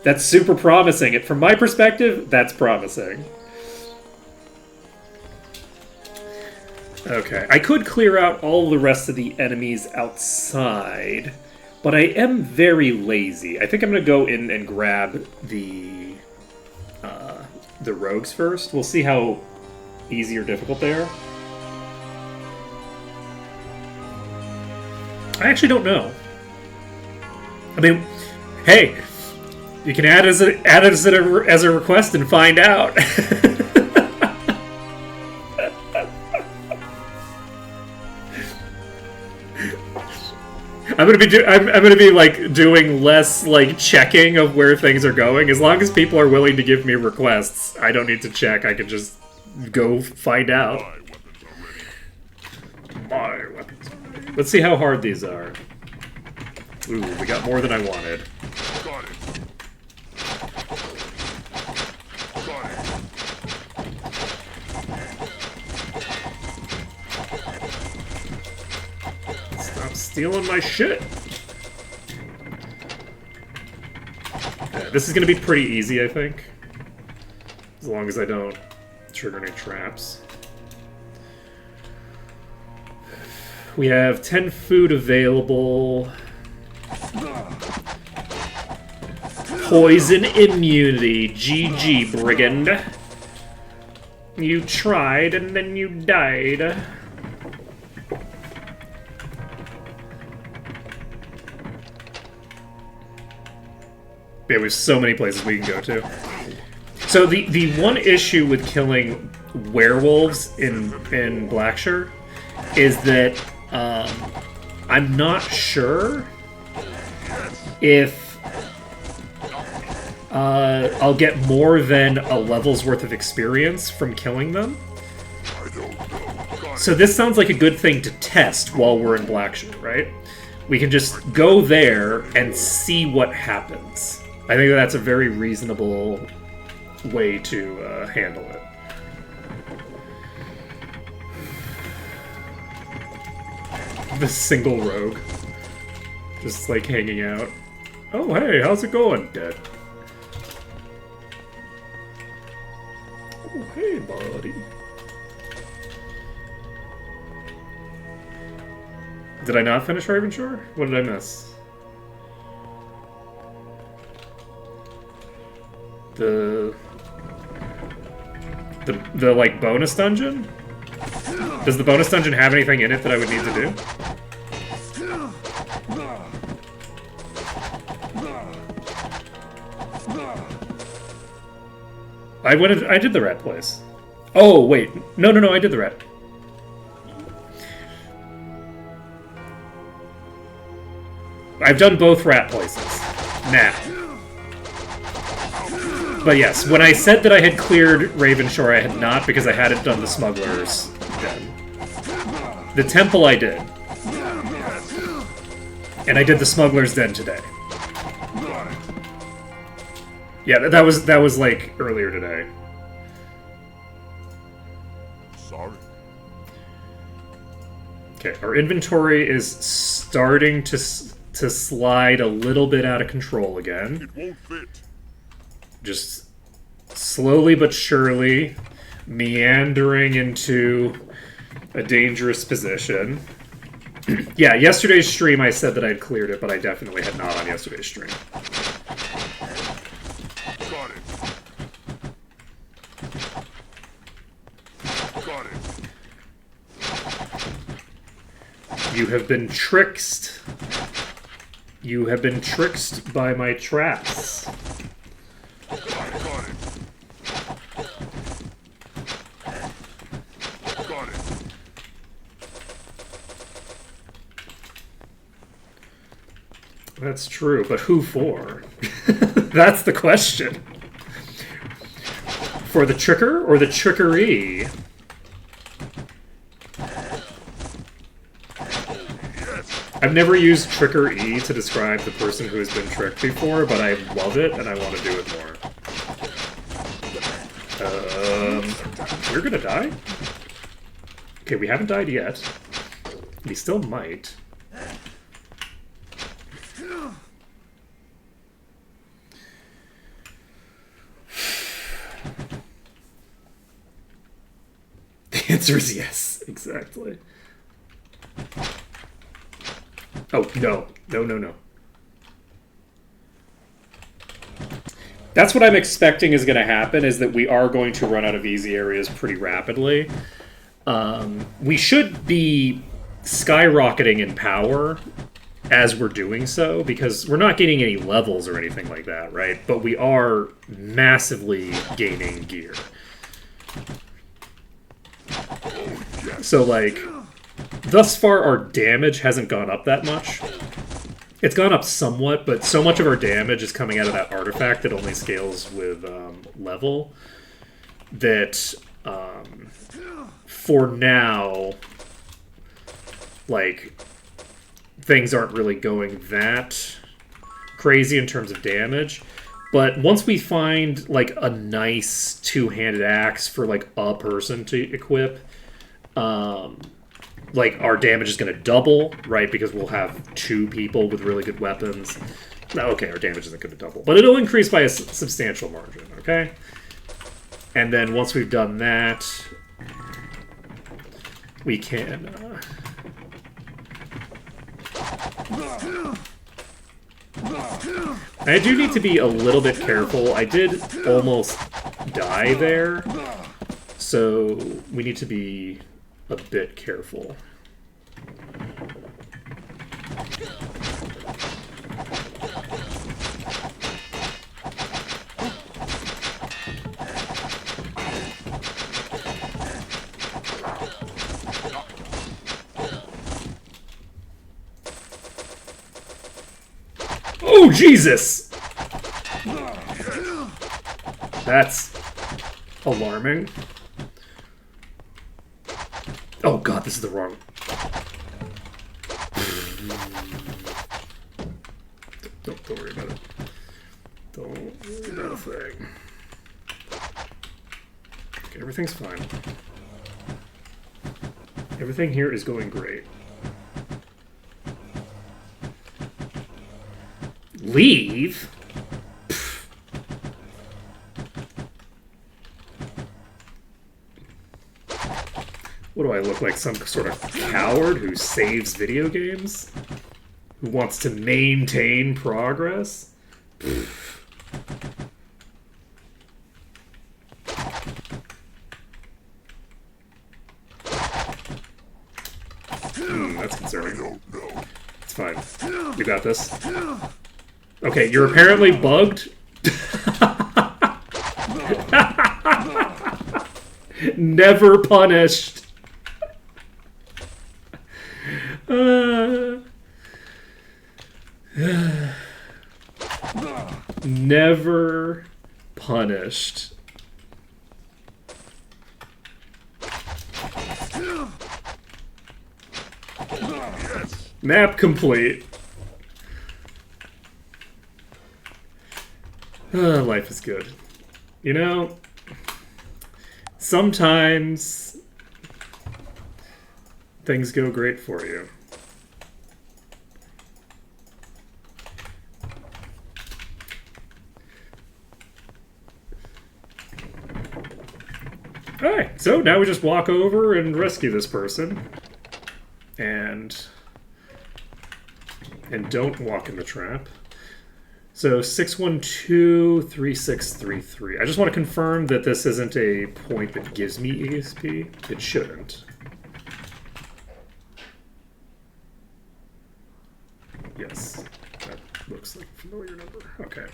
That's super promising. From my perspective, that's promising. Okay, I could clear out all the rest of the enemies outside, but I am very lazy. I think I'm gonna go in and grab the rogues first. We'll see how easy or difficult they are. I actually don't know. I mean, hey, you can add it as a request and find out. I'm gonna be like doing less like checking of where things are going. As long as people are willing to give me requests, I don't need to check. I can just go find out. My weapons. Let's see how hard these are. Ooh, we got more than I wanted. Got it. Stop stealing my shit. Yeah, this is gonna be pretty easy, I think. As long as I don't trigger any traps. We have 10 food available. Poison immunity. GG, brigand. You tried and then you died. Yeah, there's so many places we can go to. So the one issue with killing werewolves in Blackshire is that I'm not sure if I'll get more than a level's worth of experience from killing them. So this sounds like a good thing to test while we're in Blackshire, right? We can just go there and see what happens. I think that's a very reasonable way to handle it. The single rogue. Just, like, hanging out. Oh, hey, how's it going? Dead. Oh, hey, buddy. Did I not finish Ravenshore? What did I miss? The like bonus dungeon? Does the bonus dungeon have anything in it that I would need to do? I did the rat place. Oh wait, no, I did the rat. I've done both rat places. Now. But yes, when I said that I had cleared Ravenshore, I had not, because I hadn't done the Smuggler's Den. The temple I did. And I did the Smuggler's Den today. Yeah, that was like earlier today. Sorry. Okay, our inventory is starting to slide a little bit out of control again. It won't fit. Just slowly but surely meandering into a dangerous position. Yeah, yesterday's stream I said that I'd cleared it, but I definitely had not on yesterday's stream. Got it. Got it. You have been tricked. You have been tricked by my traps. Got it. Got it. That's true, but who for? That's the question. For the tricker or the trickery? I've never used tricker-y to describe the person who has been tricked before, but I love it and I want to do it more. You're gonna die? Okay, we haven't died yet. We still might. The answer is yes, exactly. Oh, no. No. That's what I'm expecting is going to happen, is that we are going to run out of easy areas pretty rapidly. We should be skyrocketing in power as we're doing so, because we're not gaining any levels or anything like that, right? But we are massively gaining gear. So, like, thus far our damage hasn't gone up that much. It's gone up somewhat, but so much of our damage is coming out of that artifact that only scales with level that for now, like, things aren't really going that crazy in terms of damage. But once we find, like, a nice two-handed axe for, like, a person to equip, like, our damage is going to double, right? Because we'll have two people with really good weapons. Okay, our damage isn't going to double. But it'll increase by a substantial margin, okay? And then once we've done that, we can... I do need to be a little bit careful. I did almost die there, so we need to be a bit careful. Oh, Jesus! That's alarming. Oh god, this is the wrong... Don't worry about it. Don't worry about a thing. Okay, everything's fine. Everything here is going great. Leave? What do I look like? Some sort of coward who saves video games? Who wants to maintain progress? That's concerning. It's fine. You got this. Okay, you're apparently bugged. Never punished. Never punished. Map complete. Life is good. You know, sometimes things go great for you. Alright, so now we just walk over and rescue this person. And don't walk in the trap. So 612-3633. I just want to confirm that this isn't a point that gives me EXP. It shouldn't. Yes, that looks like a familiar number. Okay.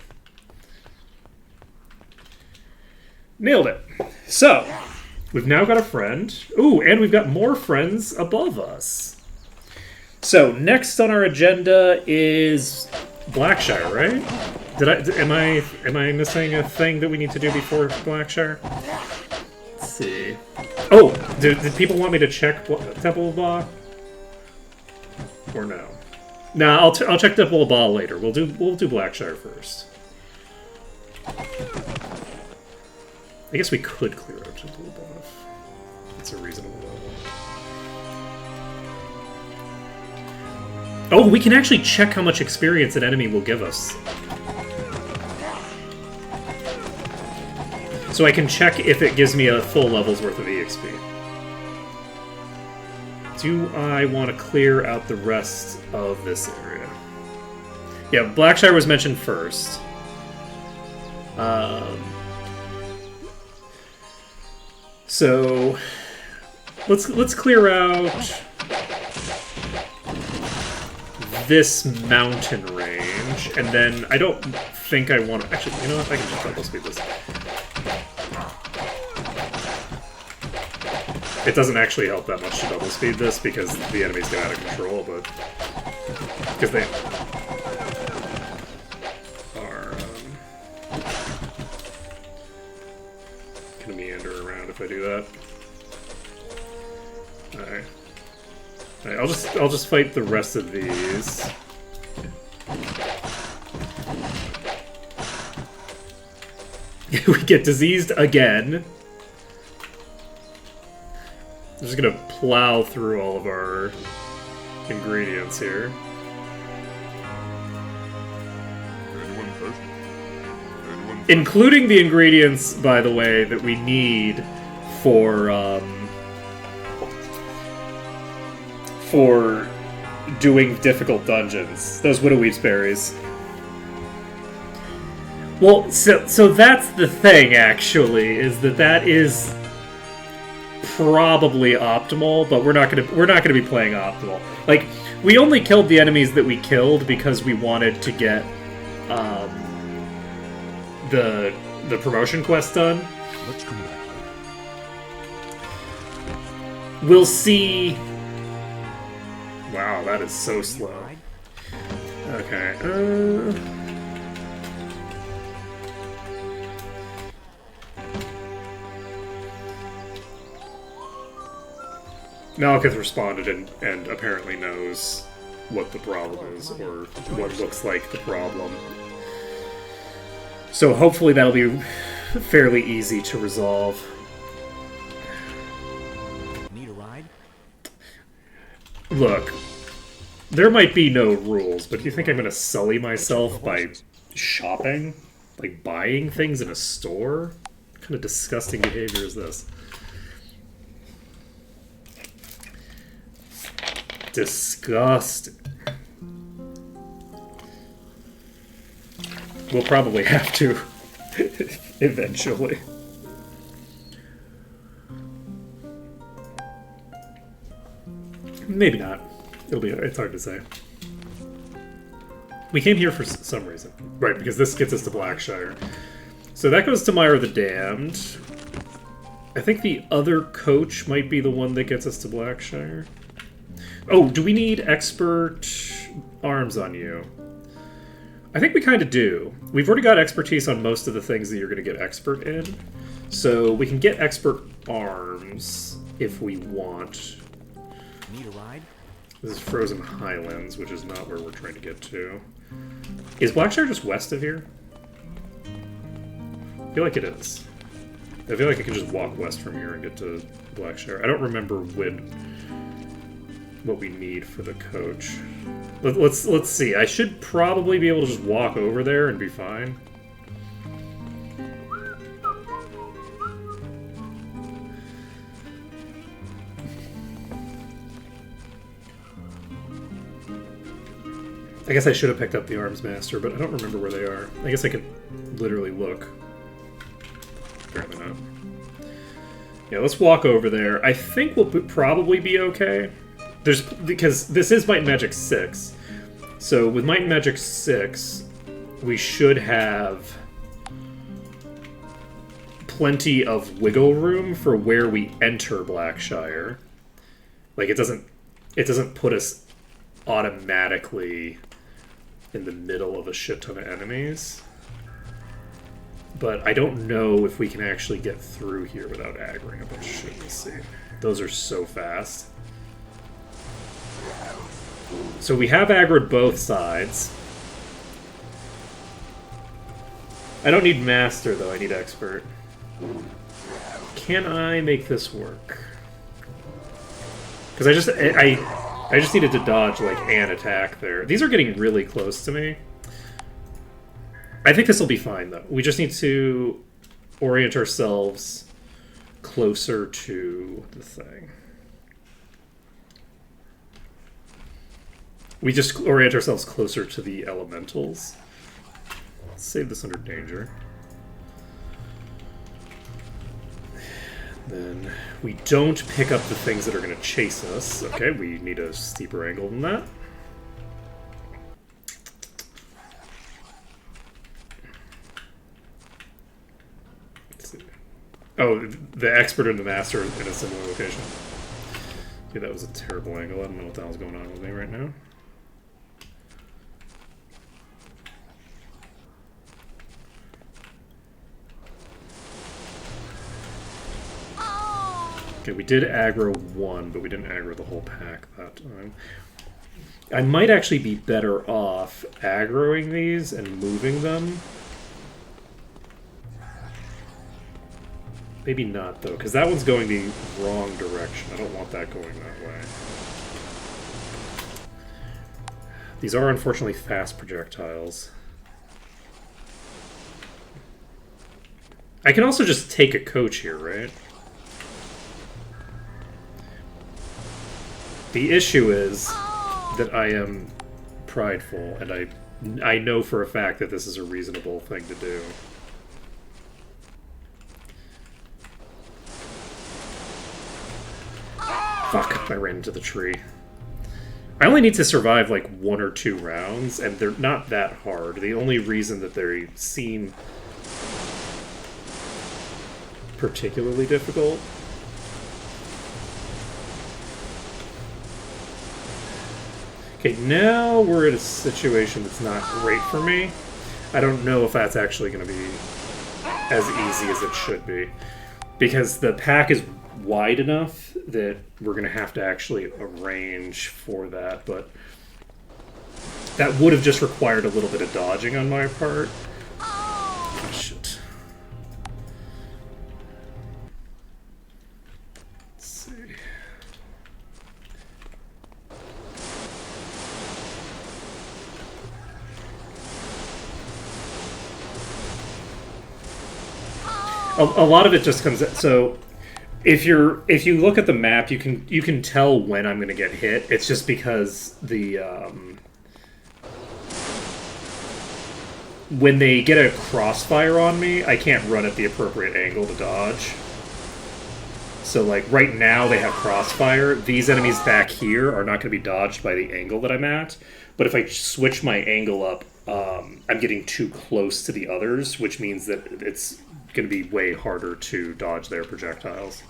Nailed it. So, we've now got a friend. Ooh, and we've got more friends above us. So, next on our agenda is Blackshire, right? Am I missing a thing that we need to do before Blackshire? Let's see. Oh, did people want me to check Temple of Ba? Or no? Nah, I'll check Temple of Ba later. We'll do Blackshire first. I guess we could clear out Temple of Ba if it's a reasonable level. Oh, we can actually check how much experience an enemy will give us. So I can check if it gives me a full level's worth of EXP. Do I want to clear out the rest of this area? Yeah, Blackshire was mentioned first. So let's clear out this mountain range, and then I don't think I want to... Actually, you know what? I can just double speed this. It doesn't actually help that much to double speed this because the enemies get out of control, but... Because they are... gonna meander around if I do that. Alright. Right, I'll just fight the rest of these. We get diseased again. I'm just gonna plow through all of our ingredients here. Anyone thirsty? Anyone Including the ingredients, by the way, that we need for doing difficult dungeons. Those Widowweep's berries. Well, so that's the thing, actually, is that is probably optimal, but we're not gonna be playing optimal. Like, we only killed the enemies that we killed because we wanted to get the promotion quest done. Let's come back. We'll see. Wow, that is so slow. Okay. Malekith responded and apparently knows what the problem is, or what looks like the problem. So hopefully that'll be fairly easy to resolve. Need a ride? Look, there might be no rules, but do you think I'm going to sully myself by shopping? Like buying things in a store? What kind of disgusting behavior is this? disgusting. We'll probably have to eventually. Maybe not. It's hard to say. We came here for some reason. Right, because this gets us to Blackshire. So that goes to Mire the Damned. I think the other coach might be the one that gets us to Blackshire. Oh, do we need expert arms on you? I think we kind of do. We've already got expertise on most of the things that you're going to get expert in. So we can get expert arms if we want. Need a ride? This is Frozen Highlands, which is not where we're trying to get to. Is Blackshire just west of here? I feel like it is. I feel like I can just walk west from here and get to Blackshire. I don't remember what we need for the coach. Let's see. I should probably be able to just walk over there and be fine. I guess I should have picked up the Arms Master, but I don't remember where they are. I guess I could literally look. Apparently not. Yeah, let's walk over there. I think we'll probably be okay. Because this is Might and Magic 6. So with Might and Magic 6, we should have plenty of wiggle room for where we enter Blackshire. Like it doesn't put us automatically in the middle of a shit ton of enemies. But I don't know if we can actually get through here without aggroing a bunch of shit. Let's see. Those are so fast. So we have aggroed both sides. I don't need Master, though. I need Expert. Can I make this work? Because I just needed to dodge, like, an attack there. These are getting really close to me. I think this will be fine, though. We just need to orient ourselves closer to the thing. We just orient ourselves closer to the elementals. Let's save this under danger. Then we don't pick up the things that are going to chase us. Okay, we need a steeper angle than that. Let's see. Oh, the Expert and the Master in a similar location. Yeah, that was a terrible angle. I don't know what the hell's going on with me right now. Okay, we did aggro one, but we didn't aggro the whole pack that time. I might actually be better off aggroing these and moving them. Maybe not, though, because that one's going the wrong direction. I don't want that going that way. These are unfortunately fast projectiles. I can also just take a coach here, right? The issue is that I am prideful, and I know for a fact that this is a reasonable thing to do. Fuck, I ran into the tree. I only need to survive like 1 or 2 rounds, and they're not that hard. The only reason that they seem particularly difficult okay, now we're in a situation that's not great for me. I don't know if that's actually going to be as easy as it should be. Because the pack is wide enough that we're going to have to actually arrange for that. But that would have just required a little bit of dodging on my part. Oh, shit. Let's see. A lot of it just comes... So, if you look at the map, you can tell when I'm going to get hit. It's just because the when they get a crossfire on me, I can't run at the appropriate angle to dodge. So, like, right now they have crossfire. These enemies back here are not going to be dodged by the angle that I'm at. But if I switch my angle up, I'm getting too close to the others, which means that it's going to be way harder to dodge their projectiles.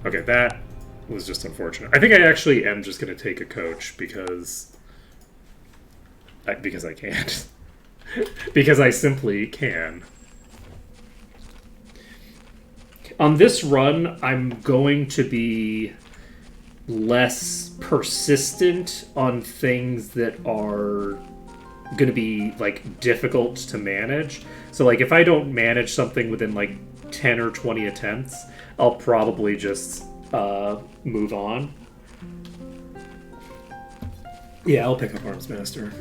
Okay, that was just unfortunate. I think I actually am just going to take a coach because I can't. Because I simply can. On this run, I'm going to be less persistent on things that are going to be, like, difficult to manage. So, like, if I don't manage something within, like, 10 or 20 attempts, I'll probably just move on. Yeah, I'll pick up Arms Master.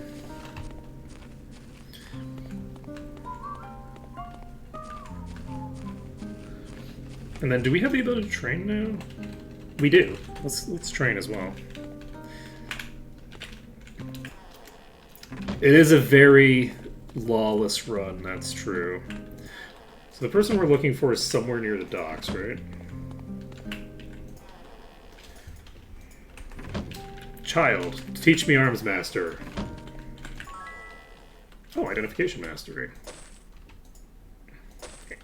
And then, do we have the ability to train now? We do. Let's train as well. It is a very lawless run, that's true. So the person we're looking for is somewhere near the docks, right? Child, teach me Arms Master. Oh, Identification Mastery.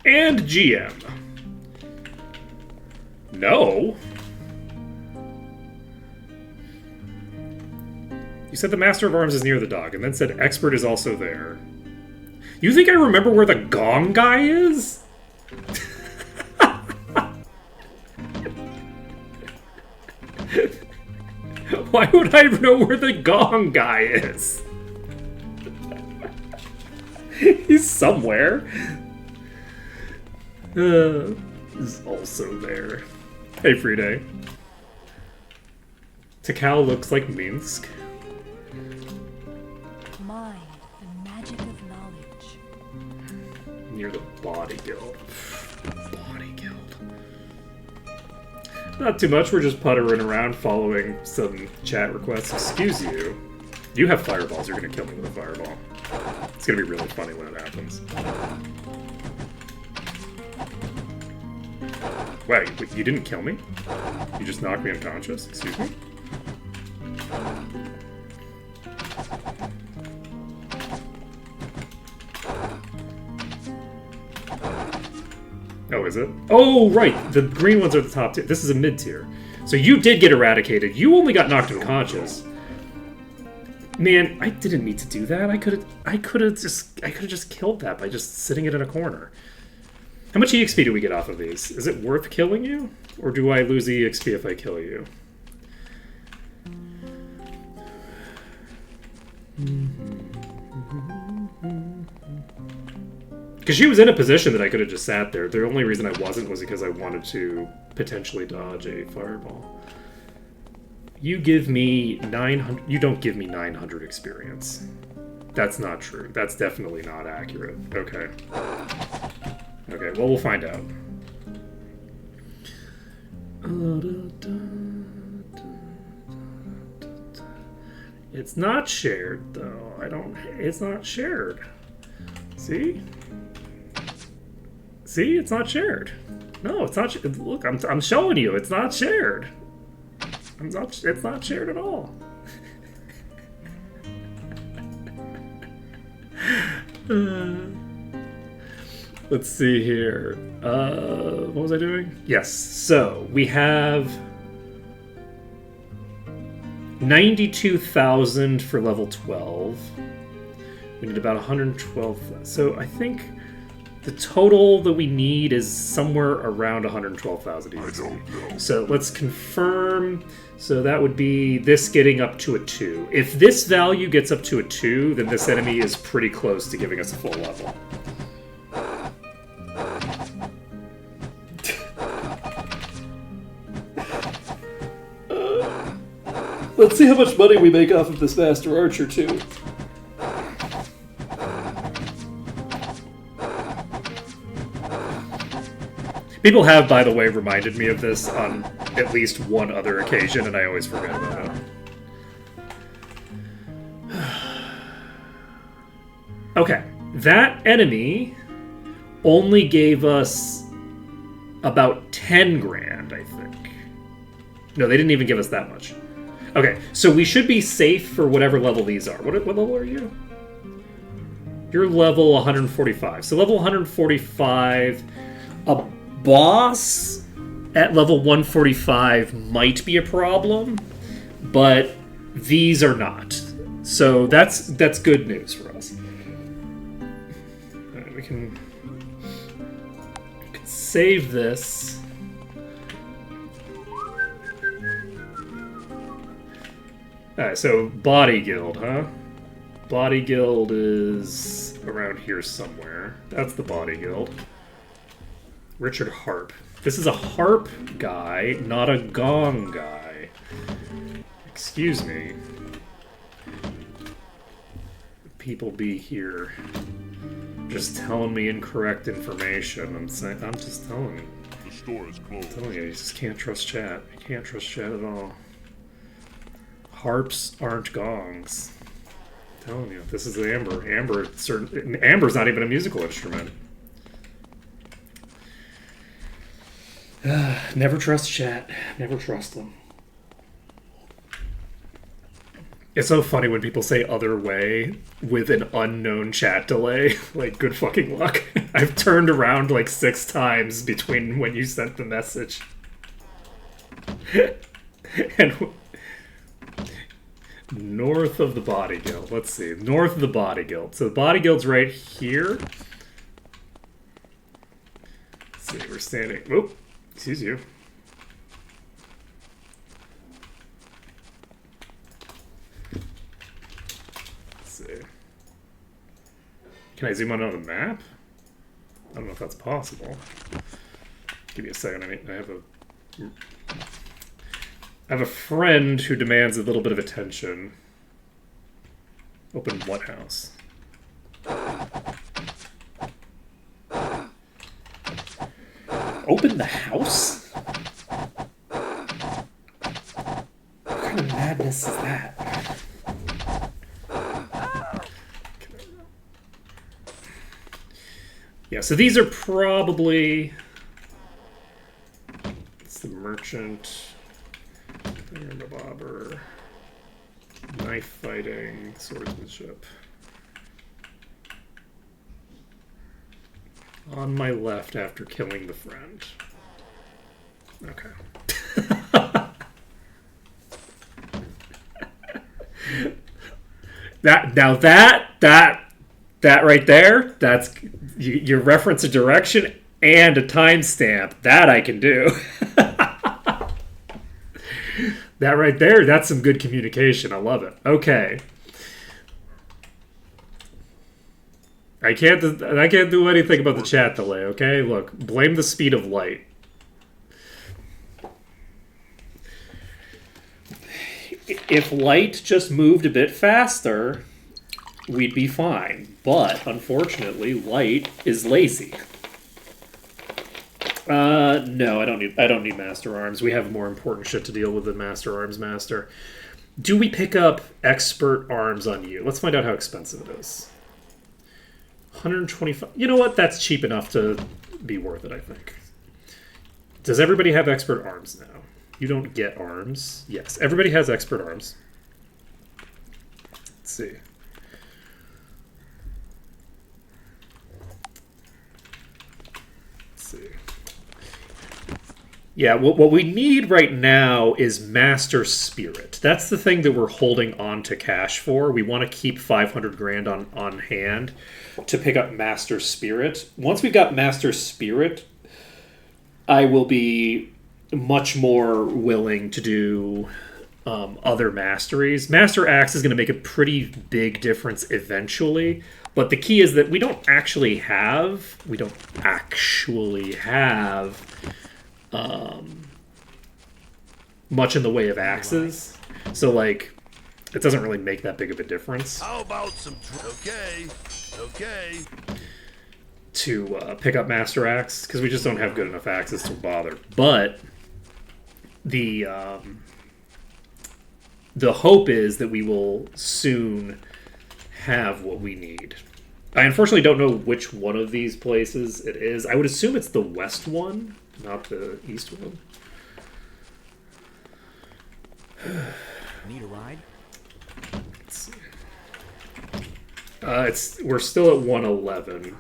And GM. No. You said the Master of Arms is near the dog, and then said Expert is also there. You think I remember where the Gong guy is? Why would I know where the Gong guy is? He's somewhere. Is also there. Hey, Friday. Tikal looks like Minsk. Mind, the magic of knowledge. Near the Body Guild. Body Guild. Not too much, we're just puttering around following some chat requests. Excuse you. You have fireballs, you're gonna kill me with a fireball. It's gonna be really funny when it happens. Wow, you didn't kill me? You just knocked me unconscious? Excuse me? Oh, is it? Oh, right! The green ones are the top tier. This is a mid-tier. So you did get eradicated. You only got knocked unconscious. Man, I didn't need to do that. I could have just killed that by just sitting it in a corner. How much EXP do we get off of these? Is it worth killing you? Or do I lose EXP if I kill you? Because she was in a position that I could have just sat there. The only reason I wasn't was because I wanted to potentially dodge a fireball. You give me 900... You don't give me 900 experience. That's not true. That's definitely not accurate. Okay. Okay, well, we'll find out. It's not shared, though. It's not shared. See? See? It's not shared. No, it's not... Look, I'm showing you. It's not shared. It's not shared at all. Let's see here. What was I doing? Yes, so we have 92,000 for level 12. We need about 112. So I think the total that we need is somewhere around 112,000 EXP. So let's confirm. So that would be this getting up to a 2. If this value gets up to a 2, then this enemy is pretty close to giving us a full level. Let's see how much money we make off of this Master Archer, too. People have, by the way, reminded me of this on at least one other occasion, and I always forget about it. Okay, that enemy only gave us about 10 grand, I think. No, they didn't even give us that much. Okay, so we should be safe for whatever level these are. What level are you? You're level 145. So level 145, a boss at level 145 might be a problem, but these are not. So that's good news for us. All right, we can save this. Alright, so Body Guild, huh? Body Guild is around here somewhere. That's the Body Guild. Richard Harp. This is a harp guy, not a gong guy. Excuse me. People be here just telling me incorrect information. I'm just telling you. The store is closed. I'm telling you, you just can't trust chat. You can't trust chat at all. Harps aren't gongs. I'm telling you, this is Amber. Amber's not even a musical instrument. Never trust chat. Never trust them. It's so funny when people say other way with an unknown chat delay. Like, good fucking luck. I've turned around like 6 times between when you sent the message. And north of the Body Guild. Let's see. North of the Body Guild. So the Body Guild's right here. Let's see. We're standing. Whoop. Excuse you. Can I zoom on the map? I don't know if that's possible. Give me a second. I have a friend who demands a little bit of attention. Open what house? Open the house? What kind of madness is that? Yeah, so these are probably... It's the merchant, the bobber, knife fighting, swordsmanship. On my left after killing the friend. Okay. That right there, that's your reference a direction and a timestamp. That I can do. That right there, that's some good communication. I love it. Okay. I can't do anything about the chat delay, okay? Look, blame the speed of light. If light just moved a bit faster, we'd be fine. But unfortunately, light is lazy. No, I don't need Master Arms. We have more important shit to deal with than Master Arms Master. Do we pick up Expert Arms on you? Let's find out how expensive it is. 125. You know what? That's cheap enough to be worth it, I think. Does everybody have Expert Arms now? You don't get arms. Yes, everybody has Expert Arms. Let's see. Yeah, what we need right now is Master Spirit. That's the thing that we're holding on to cash for. We want to keep 500 grand on hand to pick up Master Spirit. Once we've got Master Spirit, I will be much more willing to do other masteries. Master Axe is going to make a pretty big difference eventually, but the key is that we don't actually have much in the way of axes, so like it doesn't really make that big of a difference. How about some okay. pick up Master Axe, because we just don't have good enough axes to bother. But the hope is that we will soon have what we need. I unfortunately don't know which one of these places it is. I would assume it's the west one, not the east one. Need a ride? Let's see. We're still at 111.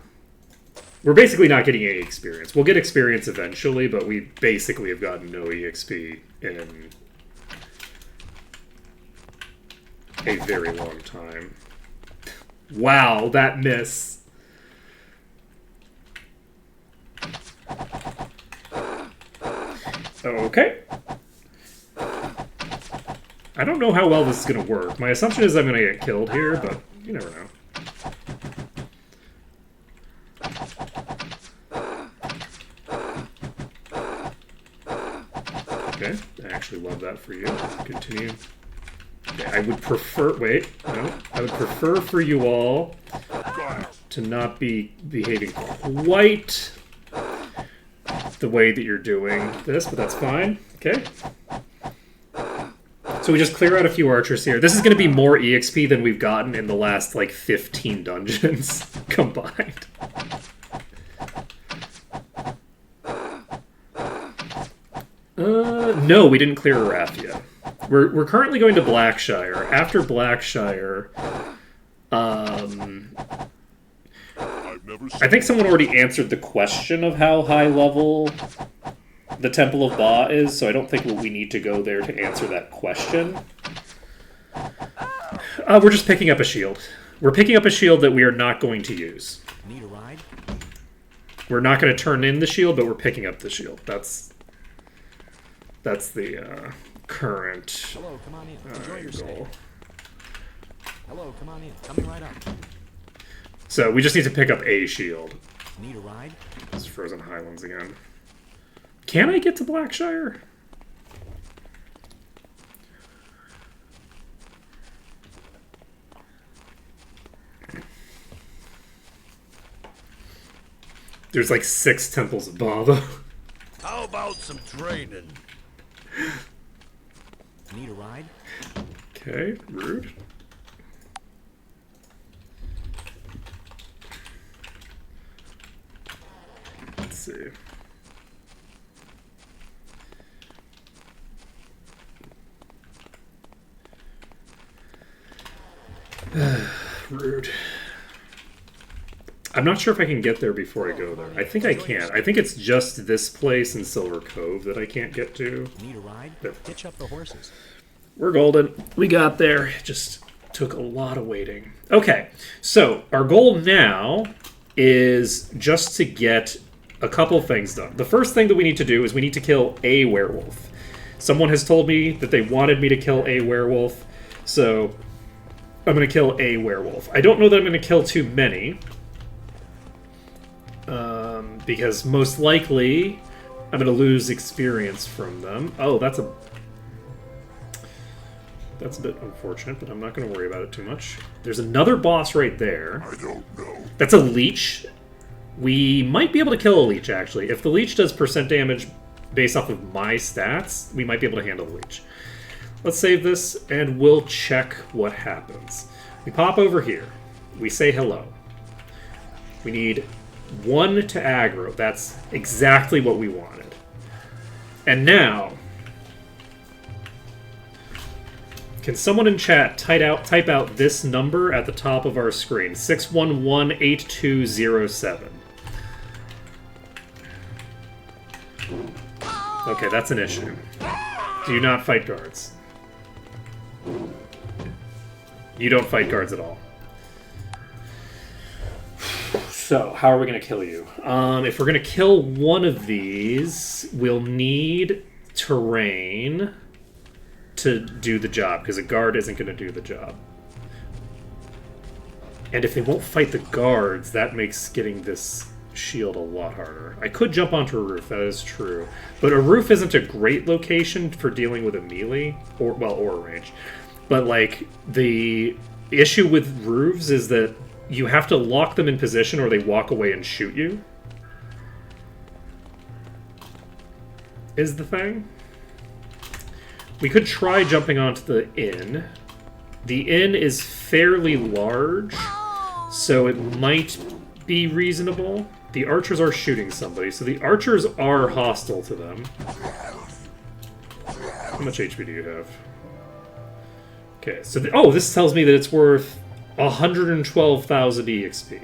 We're basically not getting any experience. We'll get experience eventually, but we basically have gotten no EXP in a very long time. Wow, that miss. Okay. I don't know how well this is going to work. My assumption is I'm going to get killed here, but you never know. Okay, I actually love that for you. Continue. Okay, I would prefer... Wait, no. I would prefer for you all to not be behaving quite the way that you're doing this, but that's fine. Okay. So we just clear out a few archers here. This is going to be more EXP than we've gotten in the last, like, 15 dungeons combined. No, we didn't clear Arathia. We're currently going to Blackshire. After Blackshire, I've never I think someone already answered the question of how high level the Temple of Ba is, so I don't think we need to go there to answer that question. We're just picking up a shield. We're picking up a shield that we are not going to use. Need a ride? We're not going to turn in the shield, but we're picking up the shield. That's the current Hello, come on in. Enjoy your stay. goal. Hello, come on in. Coming right up. So we just need to pick up a shield. Need a ride? It's Frozen Highlands again. Can I get to Blackshire? There's like 6 temples of Baba. How about some training? Need a ride? Okay, rude. Let's see. Rude. I'm not sure if I can get there before I go there. I think I can. I think it's just this place in Silver Cove that I can't get to. Need a ride? Yep. Hitch up the horses. We're golden. We got there. It just took a lot of waiting. Okay, so our goal now is just to get a couple of things done. The first thing that we need to do is we need to kill a werewolf. Someone has told me that they wanted me to kill a werewolf, so I'm going to kill a werewolf. I don't know that I'm going to kill too many, because most likely I'm going to lose experience from them. Oh, that's a bit unfortunate, but I'm not going to worry about it too much. There's another boss right there. I don't know. That's a leech. We might be able to kill a leech, actually. If the leech does % damage based off of my stats, we might be able to handle the leech. Let's save this, and we'll check what happens. We pop over here. We say hello. We need 1 to aggro. That's exactly what we wanted. And now, can someone in chat type out this number at the top of our screen? 611-8207. Okay, that's an issue. Do not fight guards. You don't fight guards at all. So, how are we going to kill you? If we're going to kill one of these, we'll need terrain to do the job, because a guard isn't going to do the job. And if they won't fight the guards, that makes getting this shield a lot harder. I could jump onto a roof, that is true. But a roof isn't a great location for dealing with a melee, or a range. But, like, the issue with roofs is that you have to lock them in position or they walk away and shoot you. Is the thing. We could try jumping onto the inn. The inn is fairly large, so it might be reasonable. The archers are shooting somebody, so the archers are hostile to them. How much HP do you have? Okay, so... oh, this tells me that it's worth 112,000 EXP.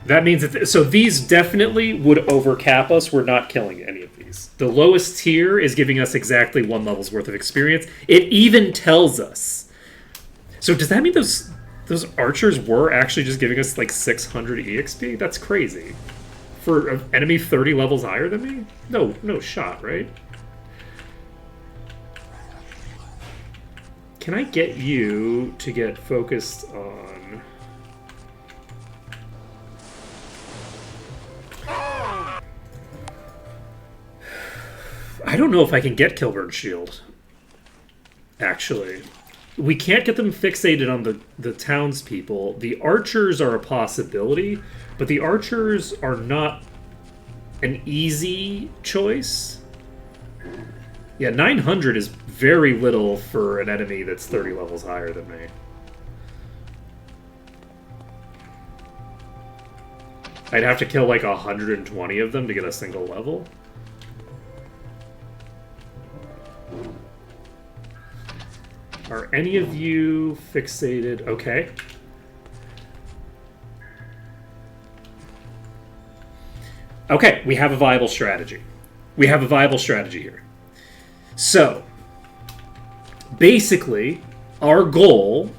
That means that... so these definitely would overcap us. We're not killing any of these. The lowest tier is giving us exactly 1 level's worth of experience. It even tells us. So does that mean those archers were actually just giving us like 600 EXP? That's crazy. For an enemy 30 levels higher than me? No shot, right? Can I get you to get focused on... I don't know if I can get Kilburn's shield. Actually. We can't get them fixated on the townspeople. The archers are a possibility, but the archers are not an easy choice. Yeah, 900 is very little for an enemy that's 30 levels higher than me. I'd have to kill like 120 of them to get a single level. Are any of you fixated? Okay. Okay, we have a viable strategy. We have a viable strategy here. So, basically, our goal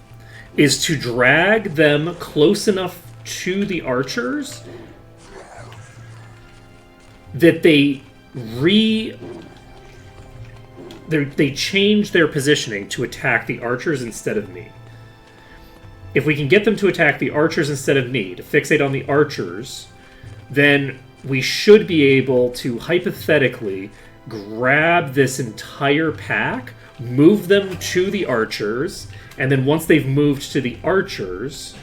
is to drag them close enough to the archers that they change their positioning to attack the archers instead of me. If we can get them to attack the archers instead of me, to fixate on the archers, then we should be able to hypothetically grab this entire pack, move them to the archers, and then once they've moved to the archers,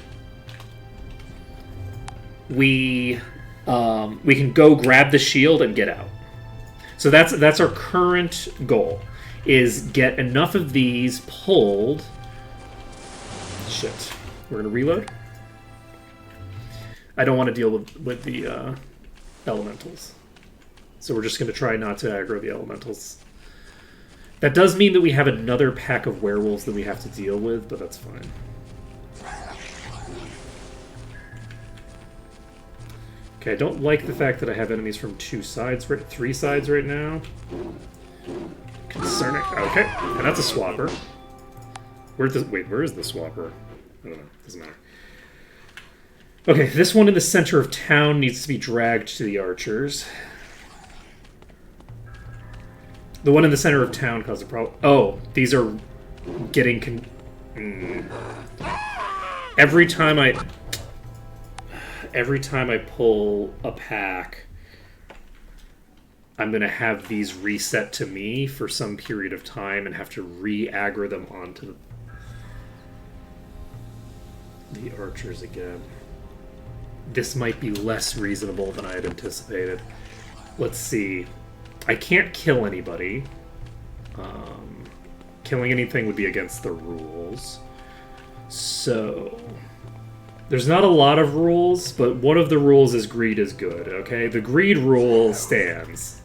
we can go grab the shield and get out. So that's our current goal, is get enough of these pulled. Shit. We're going to reload. I don't want to deal with the elementals. So we're just going to try not to aggro the elementals. That does mean that we have another pack of werewolves that we have to deal with, but that's fine. Okay, I don't like the fact that I have enemies from 3 sides right now. Concerning. Okay, and that's a swapper. Where is the swapper? I don't know. Doesn't matter. Okay, this one in the center of town needs to be dragged to the archers. The one in the center of town caused a problem. Oh, these are getting Every time I pull a pack, I'm going to have these reset to me for some period of time and have to re-aggro them onto the archers again. This might be less reasonable than I had anticipated. Let's see. I can't kill anybody. Killing anything would be against the rules. So... there's not a lot of rules, but one of the rules is greed is good, okay? The greed rule stands.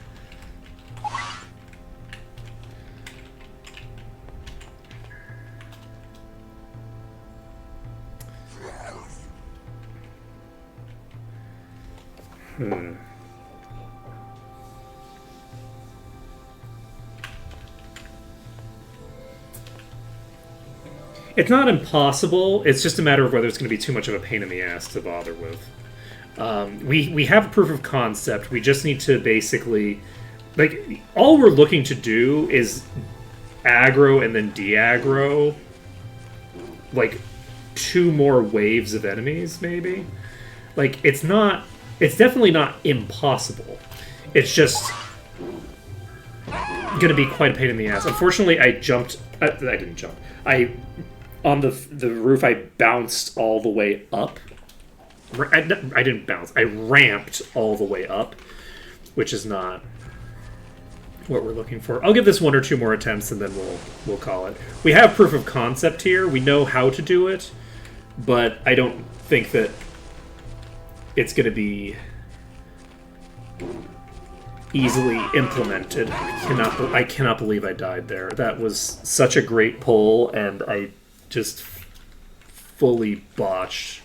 It's not impossible, it's just a matter of whether it's going to be too much of a pain in the ass to bother with. We have a proof of concept, we just need to basically... like, all we're looking to do is aggro and then de-aggro, like, 2 more waves of enemies, maybe? Like, it's definitely not impossible. It's just... gonna be quite a pain in the ass. Unfortunately, I jumped. I didn't jump. On the roof. I bounced all the way up. I didn't bounce. I ramped all the way up, which is not what we're looking for. I'll give this 1 or 2 more attempts, and then we'll call it. We have proof of concept here. We know how to do it, but I don't think that it's going to be easily implemented. I cannot believe I died there. That was such a great pull, and I just fully botched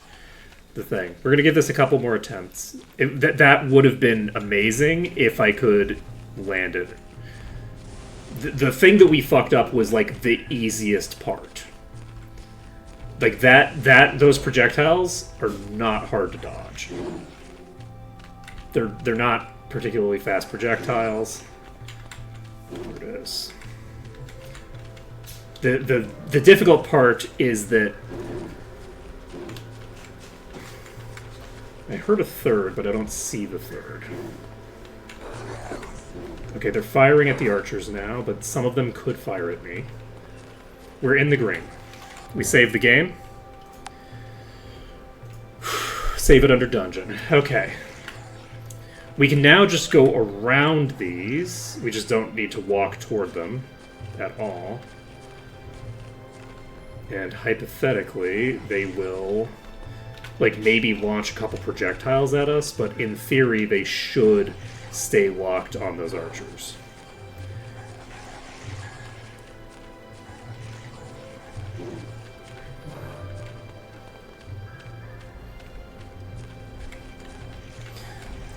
the thing. We're going to give this a couple more attempts. That would have been amazing if I could land it. The thing that we fucked up was like the easiest part. Like those projectiles are not hard to dodge. They're not particularly fast projectiles. There it is. The difficult part is that I heard a third, but I don't see the third. Okay, they're firing at the archers now, but some of them could fire at me. We're in the green. We save the game. Save it under dungeon. Okay. We can now just go around these. We just don't need to walk toward them at all. And hypothetically, they will, like, maybe launch a couple projectiles at us, but in theory, they should stay locked on those archers.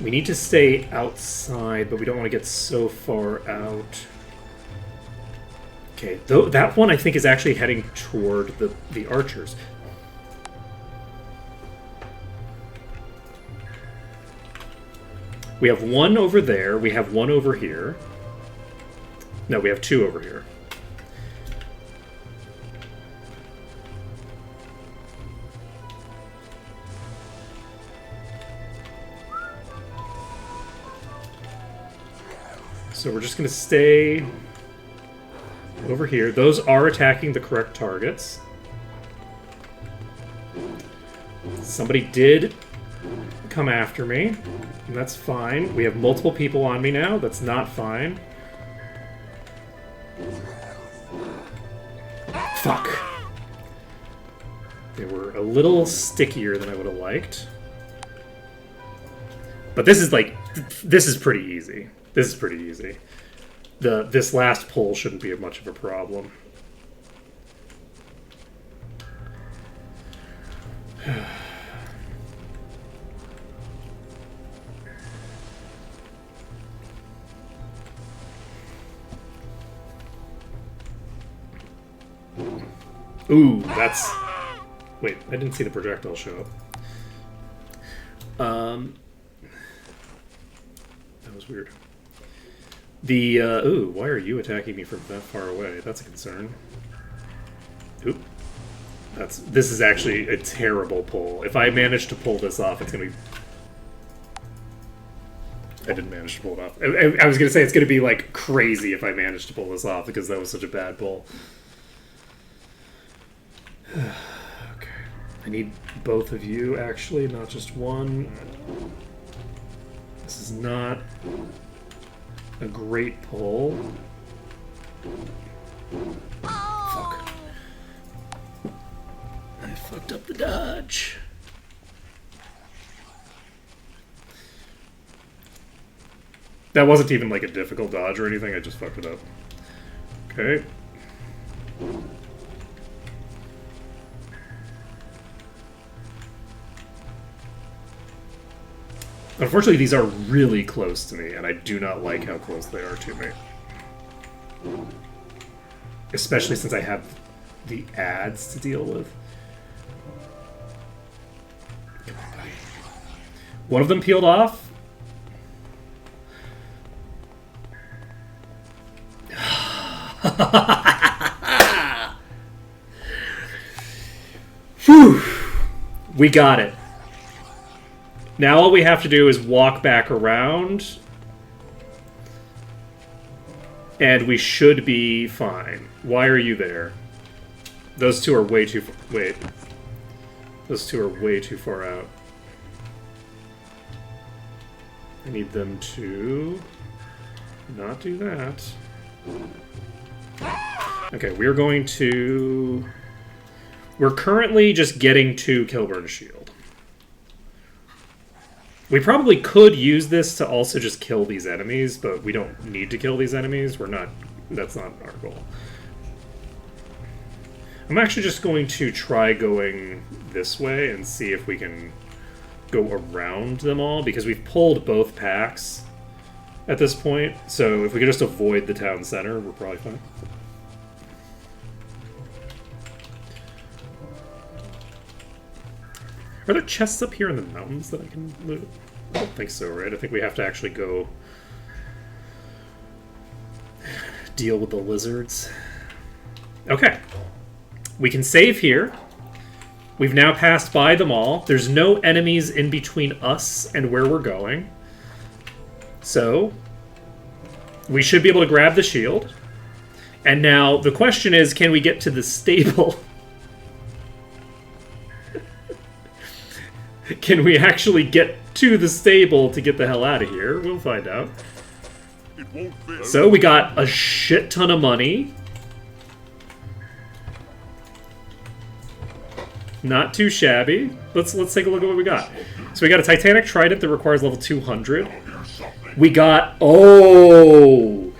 We need to stay outside, but we don't want to get so far out. Okay, though that one I think is actually heading toward the archers. We have one over there. We have one over here. No, we have two over here. So we're just going to stay over here. Those are attacking the correct targets. Somebody did come after me, and that's fine. We have multiple people on me now. That's not fine. Fuck. They were a little stickier than I would have liked. But this is like, this is pretty easy. This is pretty easy. This last pull shouldn't be much of a problem. Ooh, that's... Wait, I didn't see the projectile show up. That was weird. Ooh, why are you attacking me from that far away? That's a concern. Oop. This is actually a terrible pull. If I manage to pull this off, it's gonna be... I didn't manage to pull it off. I was gonna say it's gonna be, like, crazy if I manage to pull this off, because that was such a bad pull. Okay. I need both of you, actually, not just one. This is not a great pull. Fuck. I fucked up the dodge. That wasn't even like a difficult dodge or anything, I just fucked it up. Okay. Unfortunately, these are really close to me, and I do not like how close they are to me. Especially since I have the ads to deal with. Come on, buddy. One of them peeled off. Whew! We got it. Now all we have to do is walk back around. And we should be fine. Why are you there? Those two are way too wait. Those two are way too far out. I need them to not do that. Okay, we're going to... We're currently just getting to Kilburn's shield. We probably could use this to also just kill these enemies, but we don't need to kill these enemies. We're not... That's not our goal. I'm actually just going to try going this way and see if we can go around them all, because we've pulled both packs at this point. So if we could just avoid the town center, we're probably fine. Are there chests up here in the mountains that I can loot? I don't think so, right? I think we have to actually go deal with the lizards. Okay. We can save here. We've now passed by them all. There's no enemies in between us and where we're going. So, we should be able to grab the shield. And now, the question is, can we get to the stable? Can we actually get to the stable to get the hell out of here? We'll find out. It won't be. So, we got a shit ton of money. Not too shabby. Let's take a look at what we got. So we got a Titanic Trident that requires level 200. We got... Oh!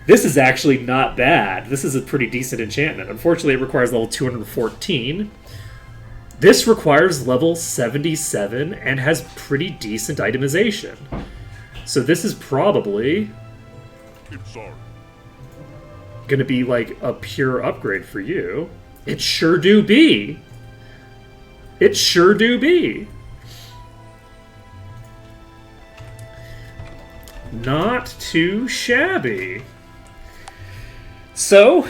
This is actually not bad. This is a pretty decent enchantment. Unfortunately, it requires level 214. This requires level 77 and has pretty decent itemization. So this is probably... I'm sorry. gonna be like a pure upgrade for you. It sure do be! It sure do be. Not too shabby. So,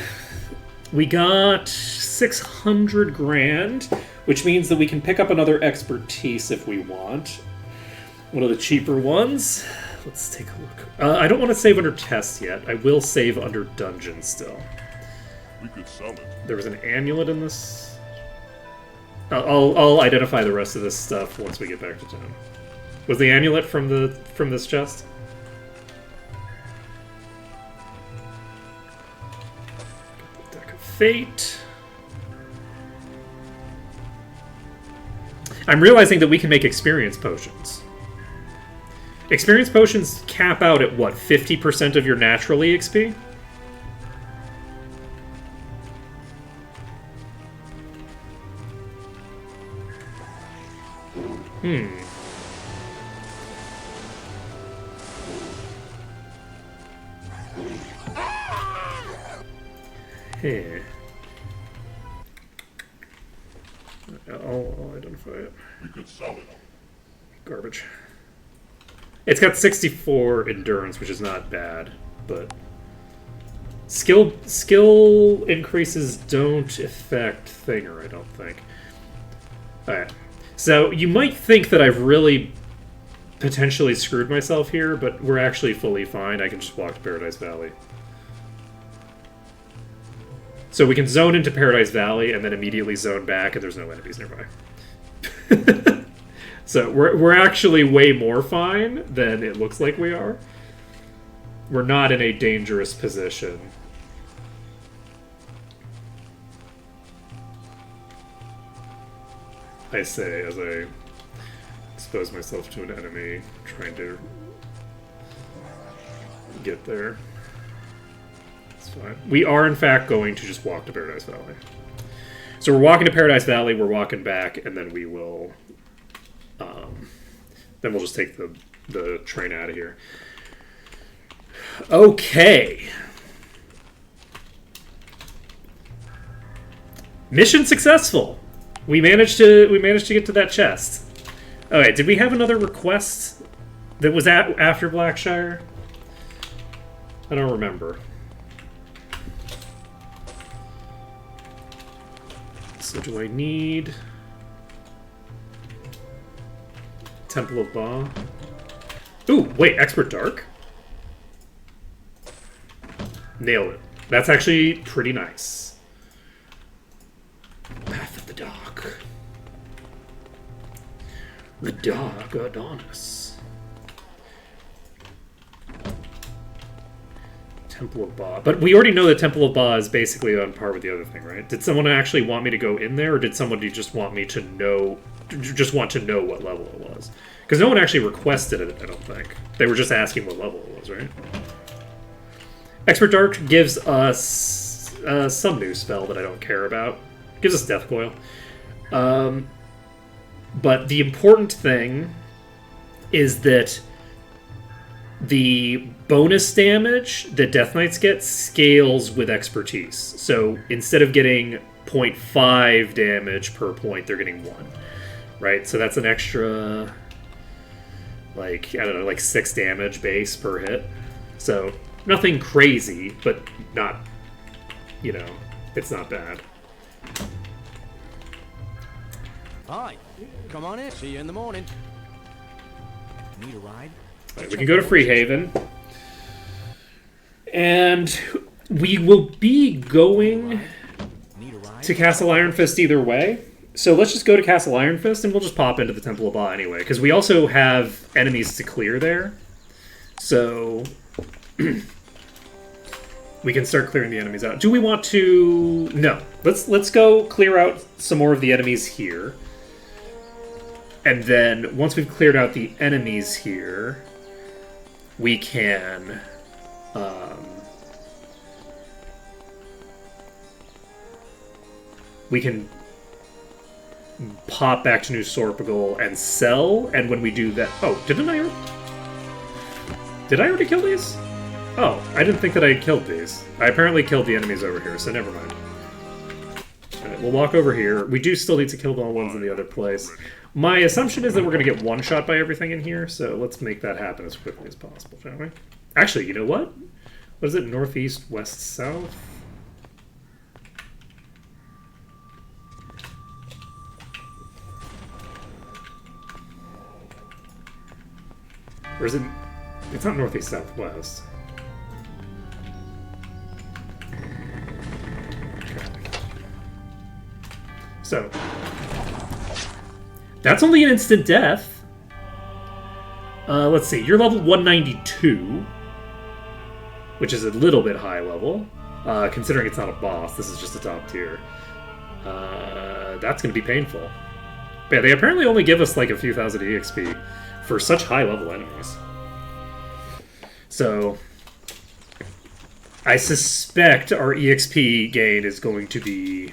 we got 600 grand, which means that we can pick up another expertise if we want. One of the cheaper ones. Let's take a look. I don't want to save under test yet. I will save under dungeon still. We could sell it. There was an amulet in this. I'll identify the rest of this stuff once we get back to town. Was the amulet from this chest? Deck of Fate. I'm realizing that we can make experience potions. Experience potions cap out at what, 50% of your natural EXP? Hey. I'll identify it. We could sell it. Garbage. It's got 64 endurance, which is not bad, but skill increases don't affect Thinger, I don't think. Alright. So you might think that I've really potentially screwed myself here, but we're actually fully fine. I can just walk to Paradise Valley. So we can zone into Paradise Valley and then immediately zone back, and there's no enemies nearby. So we're actually way more fine than it looks like we are. We're not in a dangerous position. I say as I expose myself to an enemy trying to get there. It's fine. We are, in fact, going to just walk to Paradise Valley. So we're walking to Paradise Valley, we're walking back, and then we will... then we'll just take the train out of here. Okay. Mission successful. We managed to get to that chest. Okay, did we have another request that was after Blackshire? I don't remember. So do I need Temple of Ba? Ooh, wait, Expert Dark? Nailed it. That's actually pretty nice. Path of the Dark. The Dark Adonis. Temple of Ba. But we already know that Temple of Ba is basically on par with the other thing, right? Did someone actually want me to go in there, or did somebody just want me to know, what level it was? Because no one actually requested it, I don't think. They were just asking what level it was, right? Expert Dark gives us some new spell that I don't care about. Gives us Death Coil. But the important thing is that the bonus damage that Death Knights get scales with expertise. So instead of getting 0.5 damage per point, they're getting 1. Right? So that's an extra, like, I don't know, like 6 damage base per hit. So nothing crazy, but not, you know, it's not bad. Hi. Come on in. See you in the morning. Need a ride? Right, we can go to Freehaven. And we will be going Need a ride? to Castle Iron Fist either way. So let's just go to Castle Iron Fist and we'll just pop into the Temple of Ba anyway. Because we also have enemies to clear there. So we can start clearing the enemies out. Do we want to... No. Let's go clear out some more of the enemies here. And then, once we've cleared out the enemies here, we can... we can pop back to New Sorpigal and sell, and when we do that... Oh, didn't I... Did I already kill these? Oh, I didn't think that I had killed these. I apparently killed the enemies over here, so never mind. Alright, we'll walk over here. We do still need to kill the ones in the other place. My assumption is that we're going to get one shot by everything in here, so let's make that happen as quickly as possible, shall we? Actually, you know what? What is it? Northeast, west, south? Or is it... It's not northeast, southwest. So... That's only an instant death. Let's see. You're level 192, which is a little bit high level, considering it's not a boss. This is just a top tier. That's going to be painful. But yeah, they apparently only give us like a few thousand EXP for such high level enemies. So I suspect our EXP gain is going to be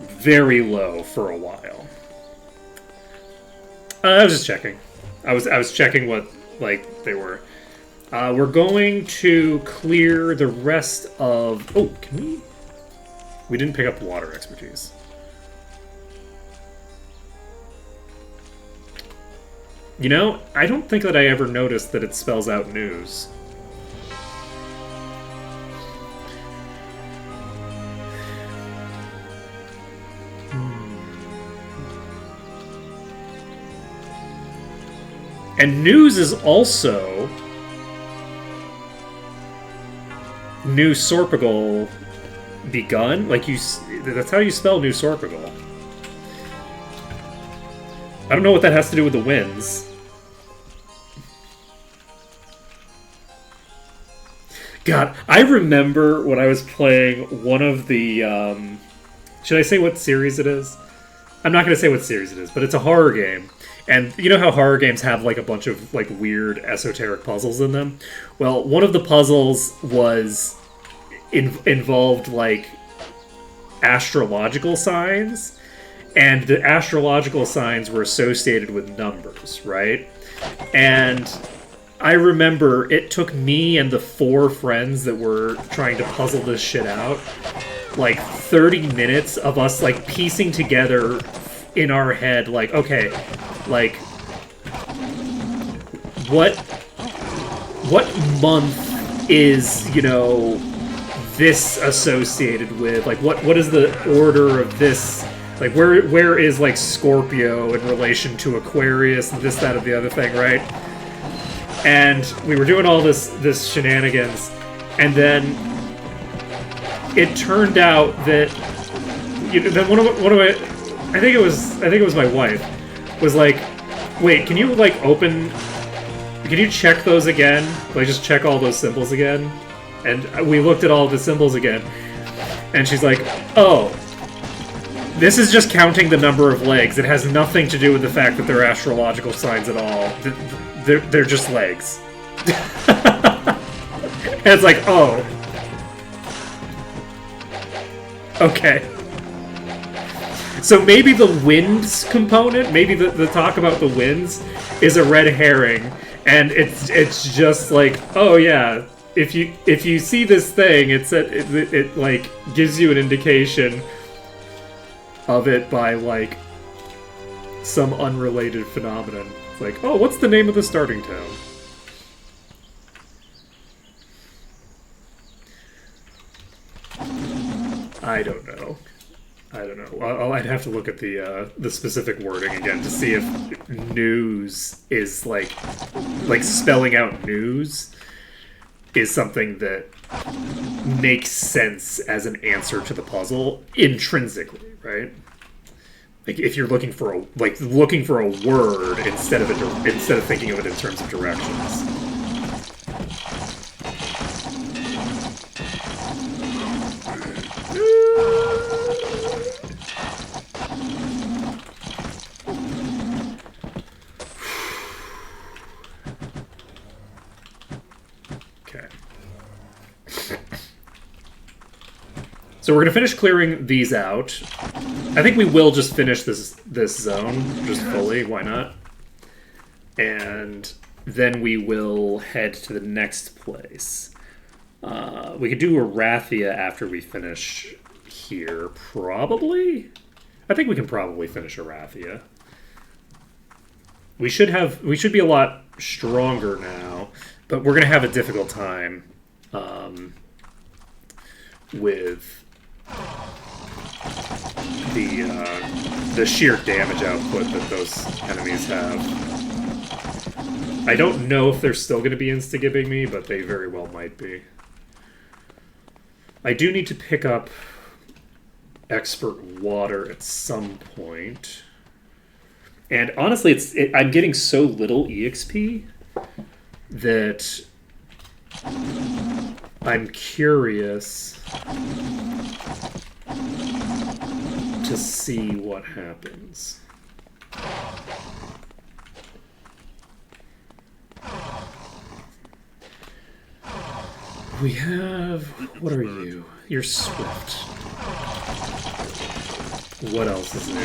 very low for a while. I was just checking. I was checking what like they were. We're going to clear the rest of. Oh, can we? We didn't pick up water expertise. You know, I don't think that I ever noticed that it spells out news. And news is also New Sorpigal begun. Like that's how you spell New Sorpigal. I don't know what that has to do with the winds. God, I remember when I was playing one of the. Should I say what series it is? I'm not going to say what series it is, but it's a horror game. And you know how horror games have like a bunch of like weird esoteric puzzles in them? Well, one of the puzzles was involved like astrological signs, and the astrological signs were associated with numbers, right? And I remember it took me and the 4 friends that were trying to puzzle this shit out like 30 minutes of us like piecing together in our head, like, okay, like, what month is, you know, this associated with? Like, what is the order of this? Like, where is, like, Scorpio in relation to Aquarius and this, that, and the other thing, right? and we were doing all this shenanigans, and then it turned out that then one of my I think it was my wife was like, wait, can you like can you check those again? Like just check all those symbols again? And we looked at all the symbols again, and she's like, oh, this is just counting the number of legs. It has nothing to do with the fact that they're astrological signs at all. They're just legs. And it's like, oh. Okay. So maybe the winds component, maybe the talk about the winds is a red herring, and it's just like, oh yeah, if you see this thing, it like gives you an indication of it by like some unrelated phenomenon. It's like, oh, what's the name of the starting town? I don't know. I'd have to look at the specific wording again to see if news is like spelling out news is something that makes sense as an answer to the puzzle intrinsically, right? Like if you're looking for a word instead of thinking of it in terms of directions. So we're gonna finish clearing these out. I think we will just finish this zone just fully. Why not? And then we will head to the next place. We could do Arathia after we finish here, probably. I think we can probably finish Arathia. We should be a lot stronger now, but we're gonna have a difficult time with the sheer damage output that those enemies have. I don't know if they're still going to be insta-gibbing me, but they very well might be. I do need to pick up Expert Water at some point. And honestly, I'm getting so little EXP that I'm curious to see what happens. We have... What are you? You're Swift. What else is new?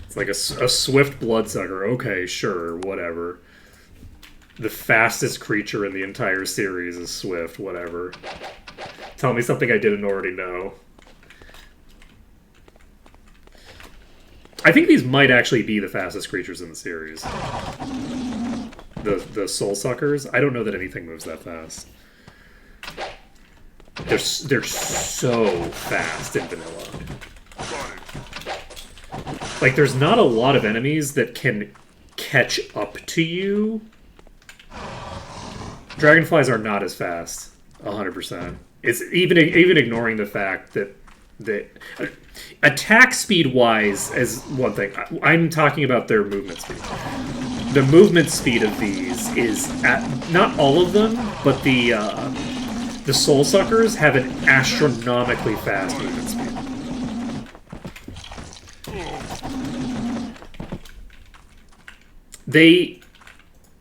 It's like a Swift Bloodsucker. Okay, sure, whatever. The fastest creature in the entire series is Swift, whatever. Tell me something I didn't already know. I think these might actually be the fastest creatures in the series. The Soul Suckers. I don't know that anything moves that fast. They're so fast in vanilla. Like, there's not a lot of enemies that can catch up to you. Dragonflies are not as fast, 100%. It's even ignoring the fact that attack speed wise is one thing. I'm talking about their movement speed. The movement speed of these is not all of them, but the Soul Suckers have an astronomically fast movement speed.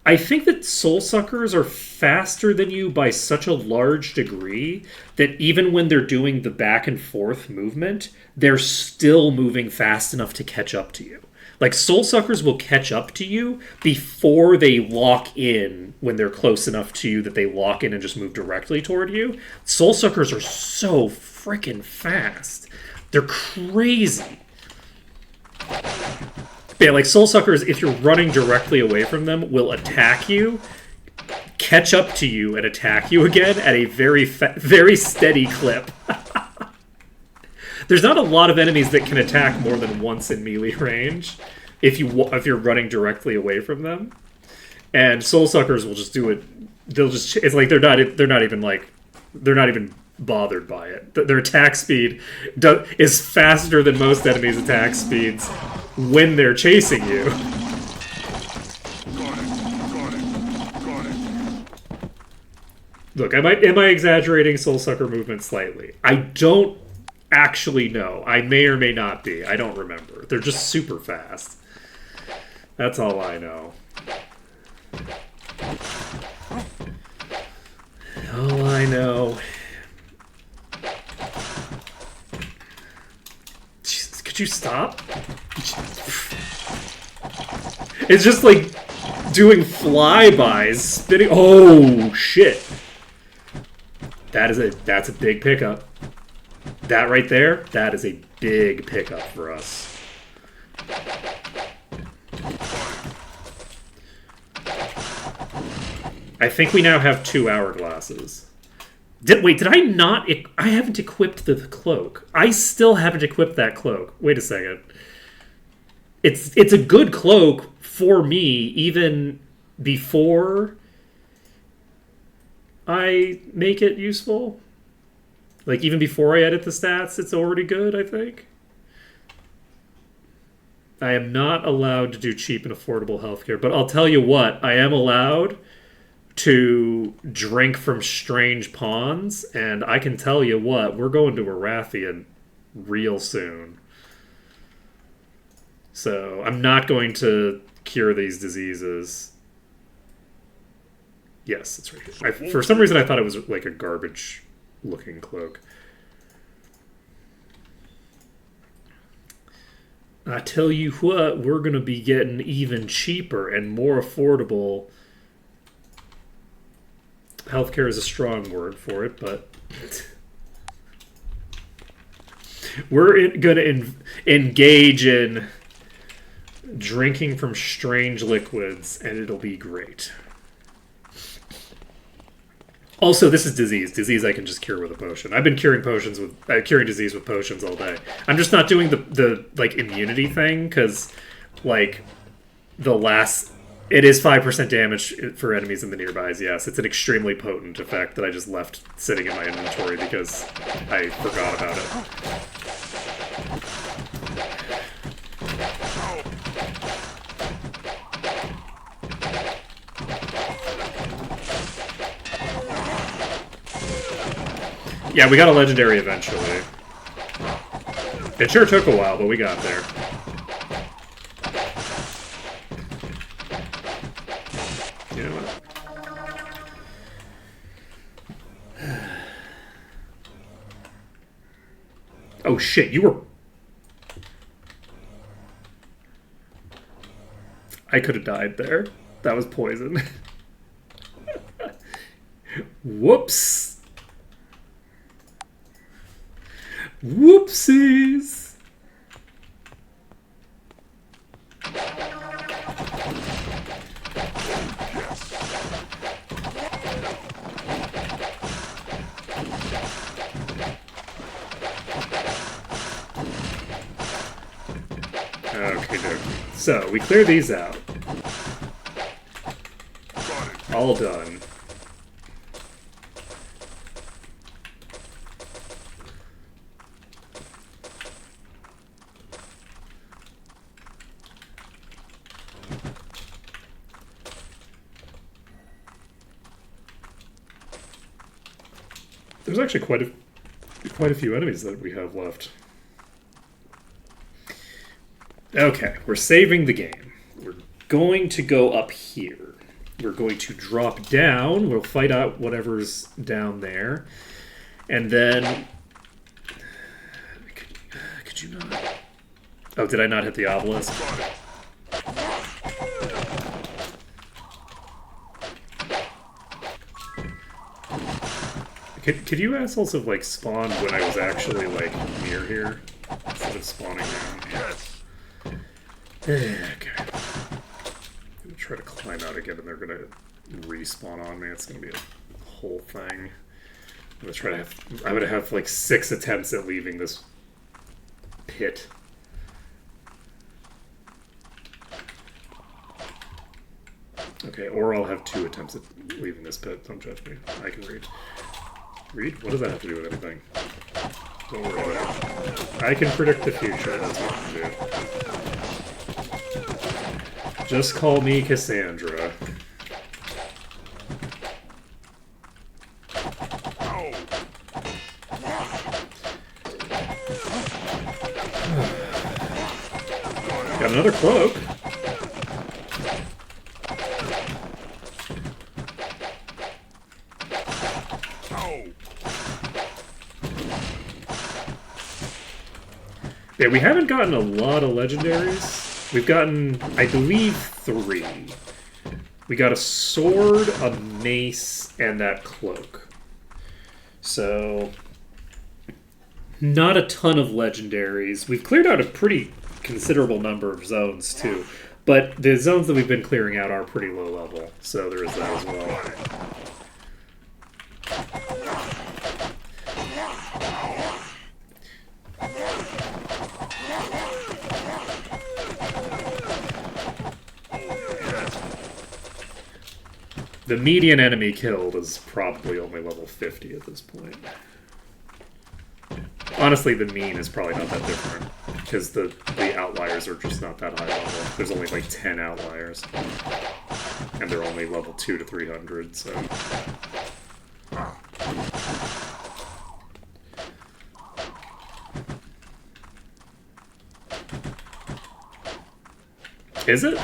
I think that Soul Suckers are faster than you by such a large degree that even when they're doing the back and forth movement, they're still moving fast enough to catch up to you. Like, Soul Suckers will catch up to you before they lock in when they're close enough to you that they lock in and just move directly toward you. Soul Suckers are so freaking fast. They're crazy. Yeah, like Soul Suckers, if you're running directly away from them, will attack you, catch up to you, and attack you again at a very steady clip. There's not a lot of enemies that can attack more than once in melee range if you're running directly away from them. And Soul Suckers will just do it. They'll just. It's like they're not even bothered by it. Their attack speed is faster than most enemies' attack speeds when they're chasing you. Look, am I exaggerating Soul Sucker movement slightly? I don't actually know. I may or may not be. I don't remember. They're just super fast. That's all I know. All I know. Jesus, could you stop? It's just like doing flybys, spinning. Oh shit! That's a big pickup. That right there, that is a big pickup for us. I think we now have 2 hourglasses. Wait, did I not? I haven't equipped the cloak. I still haven't equipped that cloak. Wait a second. It's a good cloak for me, even before I make it useful. Like, even before I edit the stats, it's already good, I think. I am not allowed to do cheap and affordable healthcare, but I'll tell you what, I am allowed to drink from strange ponds, and I can tell you what, we're going to Arathian real soon. So, I'm not going to cure these diseases. Yes, it's right here. For some reason, I thought it was like a garbage-looking cloak. I tell you what, we're going to be getting even cheaper and more affordable. Healthcare is a strong word for it, but we're going to engage in drinking from strange liquids, and it'll be great. Also, this is disease. Disease I can just cure with a potion. I've been curing disease with potions all day. I'm just not doing the like immunity thing because like it is 5% damage for enemies in the nearbys. Yes, it's an extremely potent effect that I just left sitting in my inventory because I forgot about it. Yeah, we got a legendary eventually. It sure took a while, but we got there. You know what? Oh shit, you were... I could have died there. That was poison. Whoops. Whoopsies! Okay, so we clear these out. All done. There's actually quite a few enemies that we have left. Okay, we're saving the game. We're going to go up here. We're going to drop down. We'll fight out whatever's down there. And then... Could you not... Oh, did I not hit the obelisk? Could you assholes have, like, spawned when I was actually, like, near here? Instead of spawning down? Yes. Okay. I'm gonna try to climb out again and they're gonna respawn on me. It's gonna be a whole thing. I'm gonna have like 6 attempts at leaving this hit. Okay, or I'll have 2 attempts at leaving this pit. Don't judge me. I can read. Read? What does that have to do with anything? Don't worry about it. I can predict the future. That's what I can do. Just call me Cassandra. Got another cloak. Yeah, we haven't gotten a lot of legendaries. We've gotten, I believe, 3. We got a sword, a mace, and that cloak. So, not a ton of legendaries. We've cleared out a pretty considerable number of zones, too. But the zones that we've been clearing out are pretty low level, so there is that as well. The median enemy killed is probably only level 50 at this point. Honestly, the mean is probably not that different, because the outliers are just not that high level. There's only like 10 outliers. And they're only level 2 to 300, so... Is it?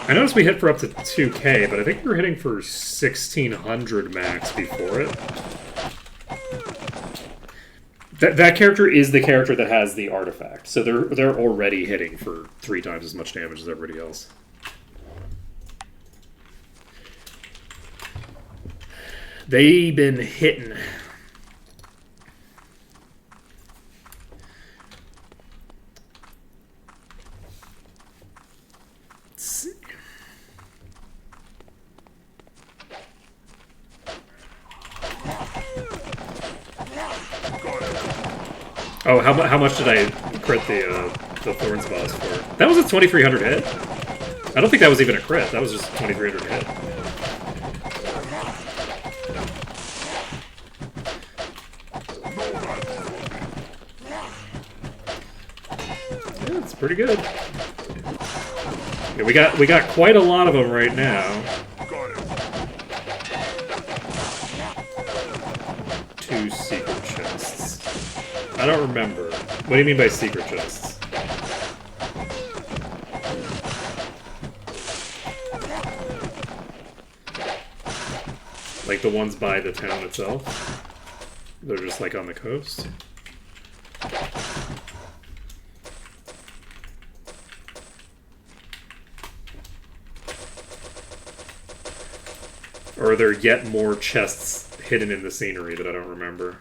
I noticed we hit for up to 2k, but I think we were hitting for 1600 max before it. That character is the character that has the artifact, so they're already hitting for 3 times as much damage as everybody else. They been hitting. Oh, how much did I crit the Thorns boss for? That was a 2300 hit. I don't think that was even a crit. That was just 2300 hit. Yeah, it's pretty good. Yeah, we got quite a lot of them right now. 2 secret chests. I don't remember. What do you mean by secret chests? Like the ones by the town itself? They're just like on the coast? Or are there yet more chests hidden in the scenery that I don't remember?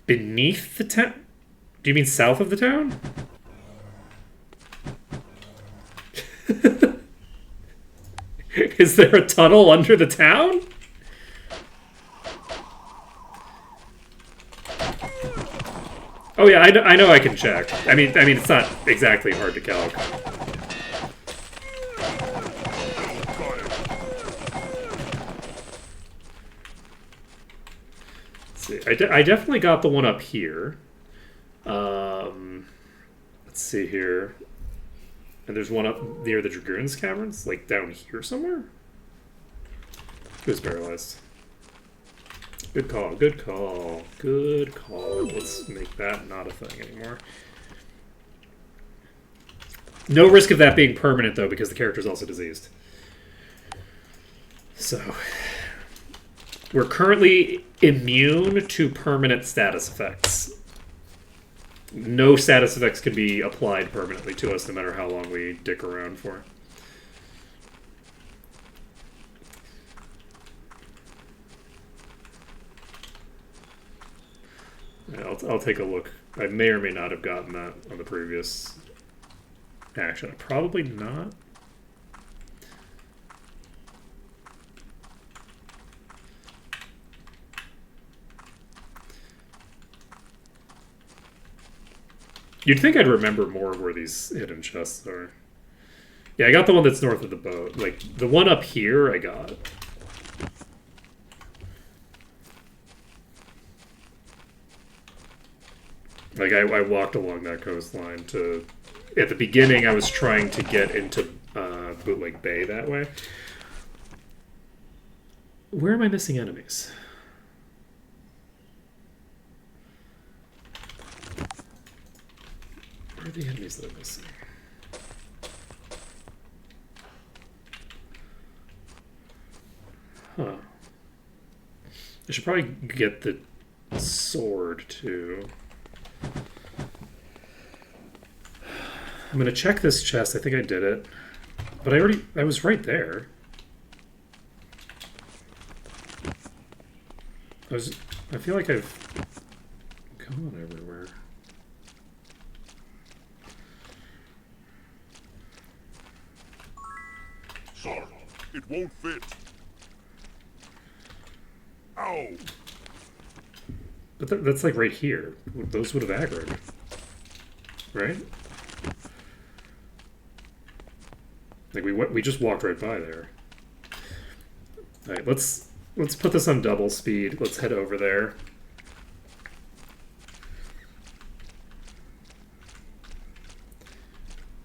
Beneath the town? Do you mean south of the town? Is there a tunnel under the town? Oh yeah, I know I can check. I mean it's not exactly hard to calc. Let's see. I definitely got the one up here. Let's see here. And there's one up near the Dragoon's Caverns, like down here somewhere? Who's paralyzed? Good call, good call, good call. Let's make that not a thing anymore. No risk of that being permanent, though, because the character's also diseased. So, we're currently immune to permanent status effects. No status effects can be applied permanently to us, no matter how long we dick around for. Yeah, I'll take a look. I may or may not have gotten that on the previous action. Probably not. You'd think I'd remember more where these hidden chests are. Yeah, I got the one that's north of the boat. Like, the one up here I got. Like, I walked along that coastline to... At the beginning, I was trying to get into Bootleg Bay that way. Where am I missing enemies? Where are the enemies that I'm missing? Huh. I should probably get the sword, too. I'm gonna check this chest. I think I did it. But I was right there. I feel like I've gone everywhere. Sorry, it won't fit. Ow! But that's like right here. Those would have aggroed. Right? Like we just walked right by there. Alright, let's put this on double speed. Let's head over there.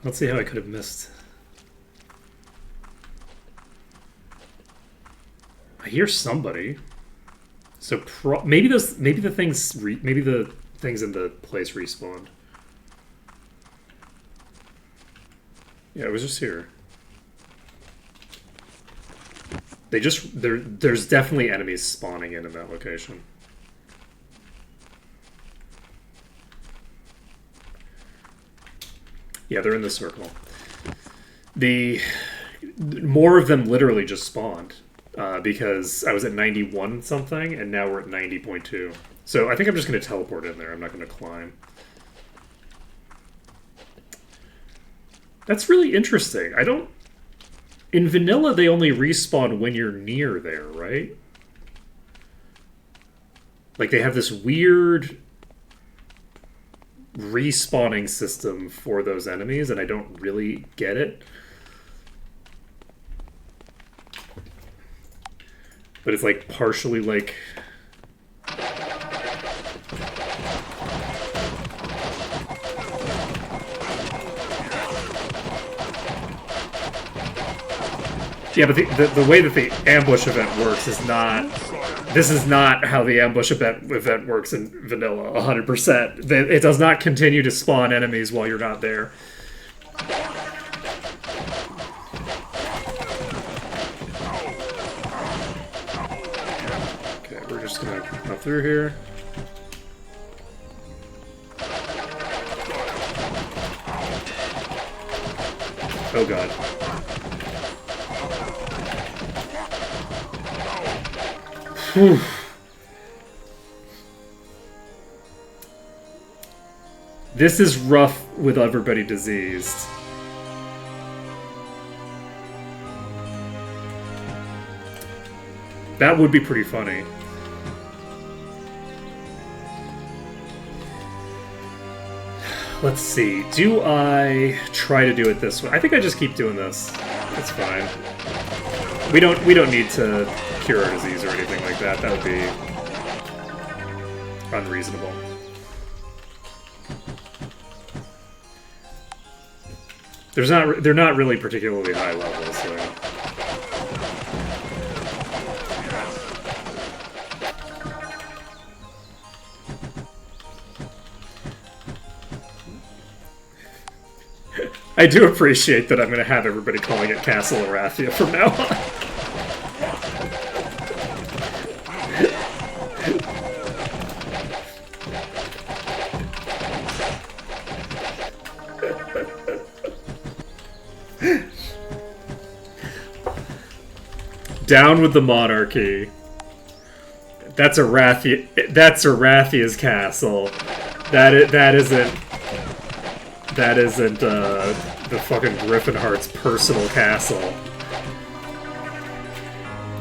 Let's see how I could have missed. I hear somebody. So maybe the things in the place respawned. Yeah, it was just here. There's definitely enemies spawning in that location. Yeah, they're in the circle. More of them literally just spawned because I was at 91 something and now we're at 90.2. So I think I'm just going to teleport in there. I'm not going to climb. That's really interesting. In vanilla, they only respawn when you're near there, right? Like, they have this weird respawning system for those enemies, and I don't really get it. But it's, like, partially, like... Yeah, but the way that the ambush event works is not... This is not how the ambush event works in vanilla, 100%. It does not continue to spawn enemies while you're not there. Okay, we're just gonna come through here. Oh god. Whew. This is rough with everybody diseased. That would be pretty funny. Let's see. Do I try to do it this way? I think I just keep doing this. It's fine. We don't need to cure our disease or anything like that. That would be unreasonable. They're not really particularly high levels, so. I do appreciate that I'm going to have everybody calling it Castle Arathia from now on. Down with the monarchy. That's Arathia's castle. That isn't the fucking Griffinheart's personal castle.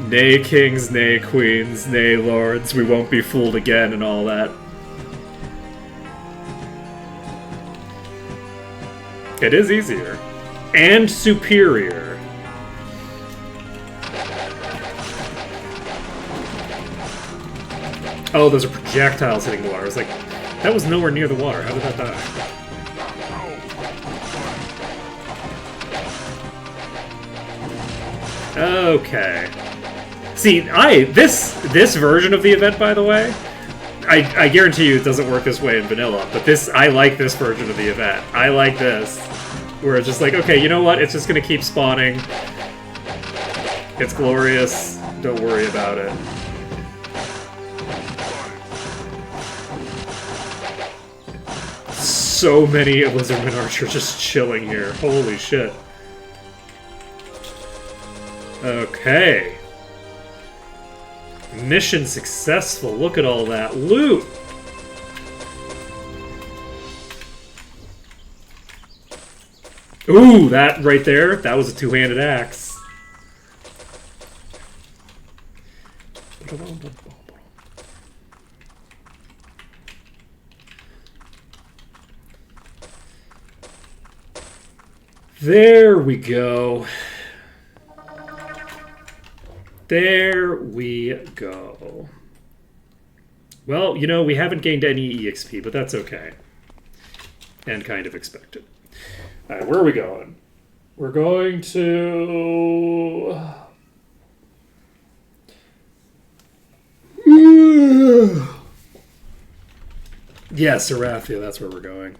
Nay kings, nay queens, nay lords, we won't be fooled again and all that. It is easier. And superior. Oh, those are projectiles hitting the water. I was like, that was nowhere near the water. How did that die? Okay. See, this version of the event, by the way, I guarantee you it doesn't work this way in vanilla, but I like this version of the event. I like this. Where it's just like, okay, you know what? It's just gonna keep spawning. It's glorious. Don't worry about it. So many Lizardman Archers just chilling here. Holy shit. Okay. Mission successful. Look at all that loot. Ooh, that right there, that was a two-handed axe. There we go. There we go. Well, you know, we haven't gained any EXP, but that's okay. And kind of expected. Alright, where are we going? We're going to... Yes, Arathia, that's where we're going.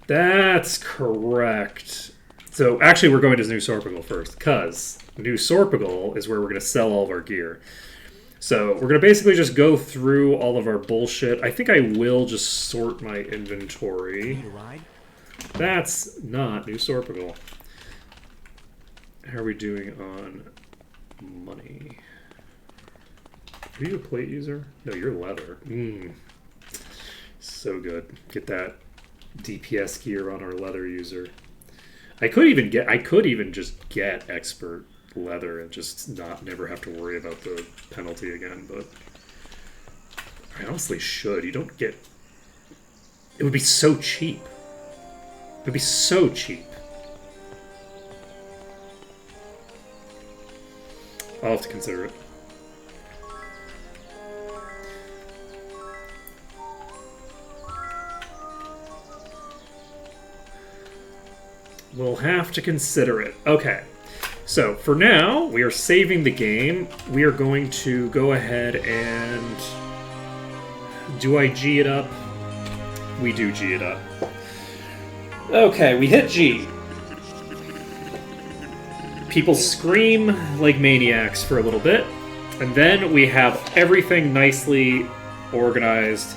That's correct. So, actually, we're going to New Sorpigal first, because New Sorpigal is where we're going to sell all of our gear. So, we're going to basically just go through all of our bullshit. I think I will just sort my inventory. Need a ride? That's not New Sorpigal. How are we doing on money? Are you a plate user? No, you're leather. So good. Get that DPS gear on our leather user. I could even just get expert leather and just never have to worry about the penalty again, but I honestly should. You don't get... It would be so cheap. It would be so cheap. I'll have to consider it. We'll have to consider it. Okay. So, for now, we are saving the game. We are going to go ahead and... Do I G it up? We do G it up. Okay, we hit G. People scream like maniacs for a little bit, and then we have everything nicely organized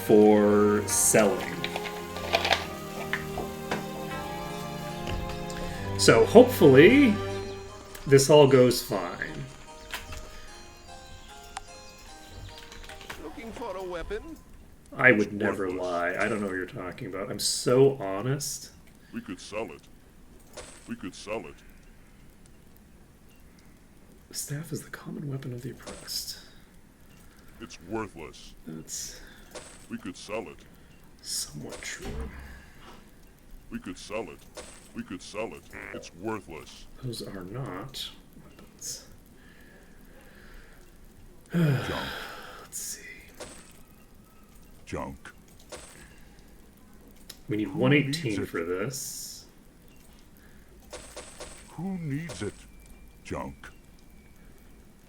for selling. So hopefully this all goes fine. Looking for a weapon? I would never lie. I don't know what you're talking about. I'm so honest. We could sell it. We could sell it. The staff is the common weapon of the oppressed. It's worthless. That's We could sell it. somewhat true. We could sell it. We could sell it. It's worthless. Those are not weapons. Junk. Let's see. Junk. We need Who 118 needs it? for this. Who needs it? Junk.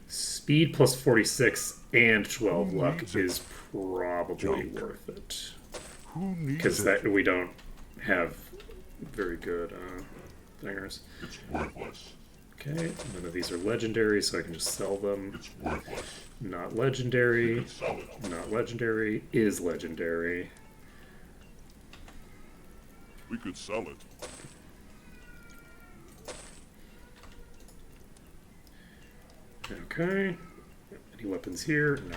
Speed plus 46 and 12 Who luck needs it? is probably Junk. worth it. Who needs Because it? we don't have very good thingers. It's worthless. Okay, none of these are legendary, so I can just sell them. It's worthless. Not We legendary. could sell it. Not legendary. Is legendary. We could sell it. Okay. Any weapons here? No.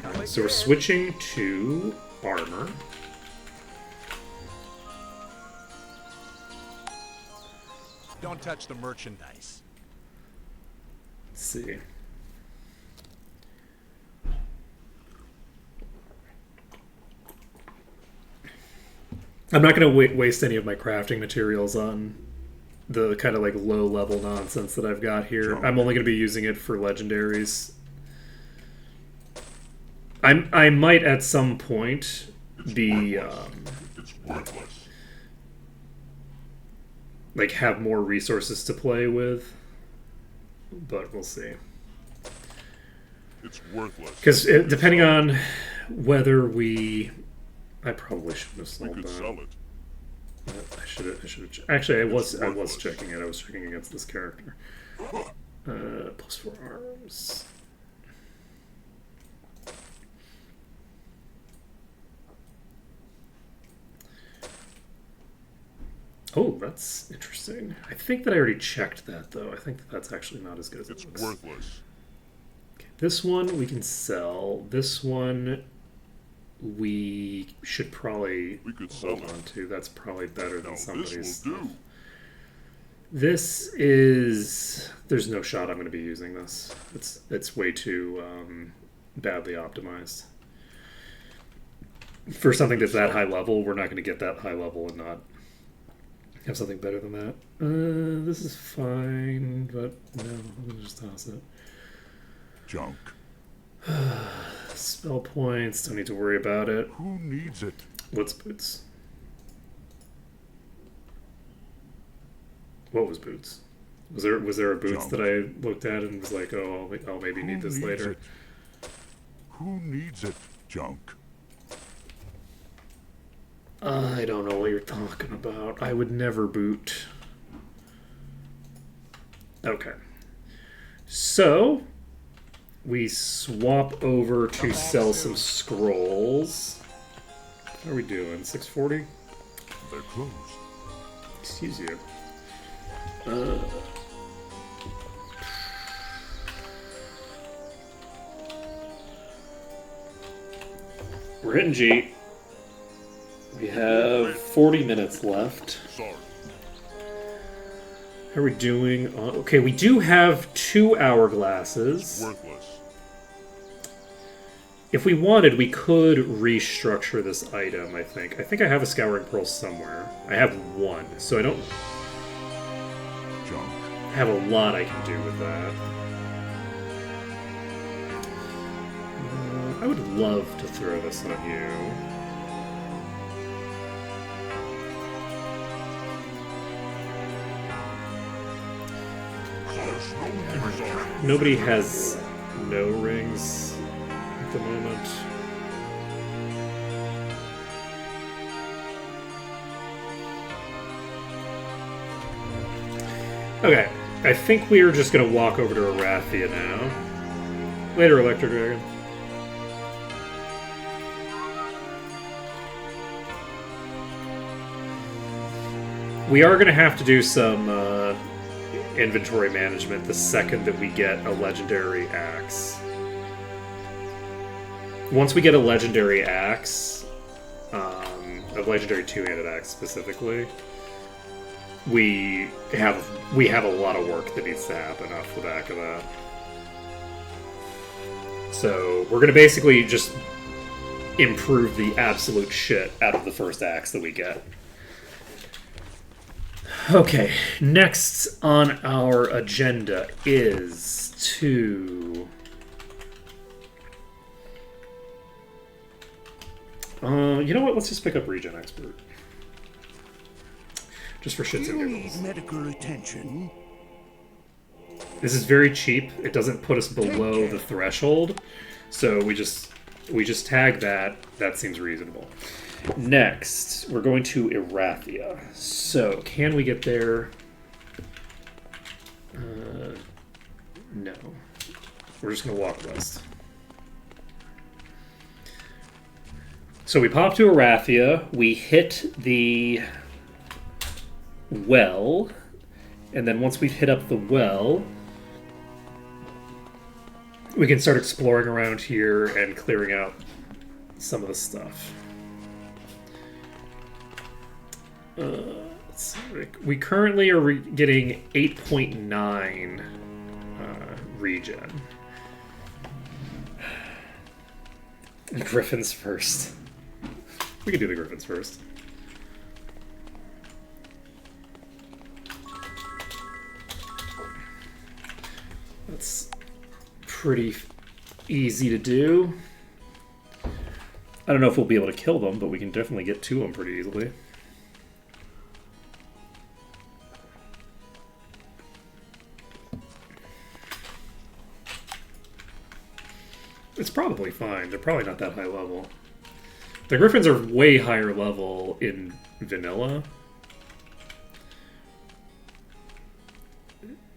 Alright, so we're switching to armor. Don't touch the merchandise. Let's see. I'm not going to waste any of my crafting materials on the kind of like low level nonsense that I've got here. Junk. I'm only going to be using it for legendaries. I might at some point be It's worthless. like have more resources to play with, but we'll see. It's worthless. Because depending on whether I probably shouldn't have We sold could that. sell it. I should have. Actually, I was worthless. checking it. I was checking against this character. +4 arms. Oh, that's interesting. I think that I already checked that, though. I think that that's actually not as good as it It's looks. worthless. Okay, this one we can sell. This one we should probably We could sell hold on it. to. That's probably better than Now somebody's. this will do. This is. There's no shot I'm going to be using this. It's way too badly optimized. For something that's that high level, we're not going to get that high level and not have something better than that. This is fine, but no, I'm going to just toss it. Junk. Spell points, don't need to worry about it. Who needs it? What's boots? What was boots? Was there a boots Junk. that I looked at and was like, oh, I'll maybe Who need this needs later? it? Who needs it? Junk. I don't know what you're talking about. I would never boot. Okay. So, we swap over to sell some scrolls. How are we doing? 640? They're closed. Excuse you. We're hitting G. We have 40 minutes left. Sorry. How are we doing? Okay, we do have 2 hourglasses. Worthless. If we wanted, we could restructure this item, I think. I think I have a Scouring Pearl somewhere. I have 1, so I don't Junk. have a lot I can do with that. I would love to throw this on you. There's no result. Nobody has no rings at the moment. Okay, I think we are just going to walk over to Arathia now. Later, Electro Dragon. We are going to have to do some inventory management the second that we get a legendary axe. Once we get a legendary axe, a legendary two-handed axe specifically, we have a lot of work that needs to happen off the back of that. So we're gonna basically just improve the absolute shit out of the first axe that we get. Okay, next on our agenda is to... you know what? Let's just pick up Regen Expert. Just for shits and giggles. Medical attention. This is very cheap. It doesn't put us below the threshold, so we just tag that. That seems reasonable. Next, we're going to Erathia. So, can we get there? No. We're just going to walk west. So we pop to Erathia, we hit the well, and then once we've hit up the well, we can start exploring around here and clearing out some of the stuff. Let's see. We currently are getting 8.9 regen. Griffins first. We can do the Griffins first. That's pretty easy to do. I don't know if we'll be able to kill them, but we can definitely get to them pretty easily. It's probably fine. They're probably not that high level. The Griffins are way higher level in vanilla.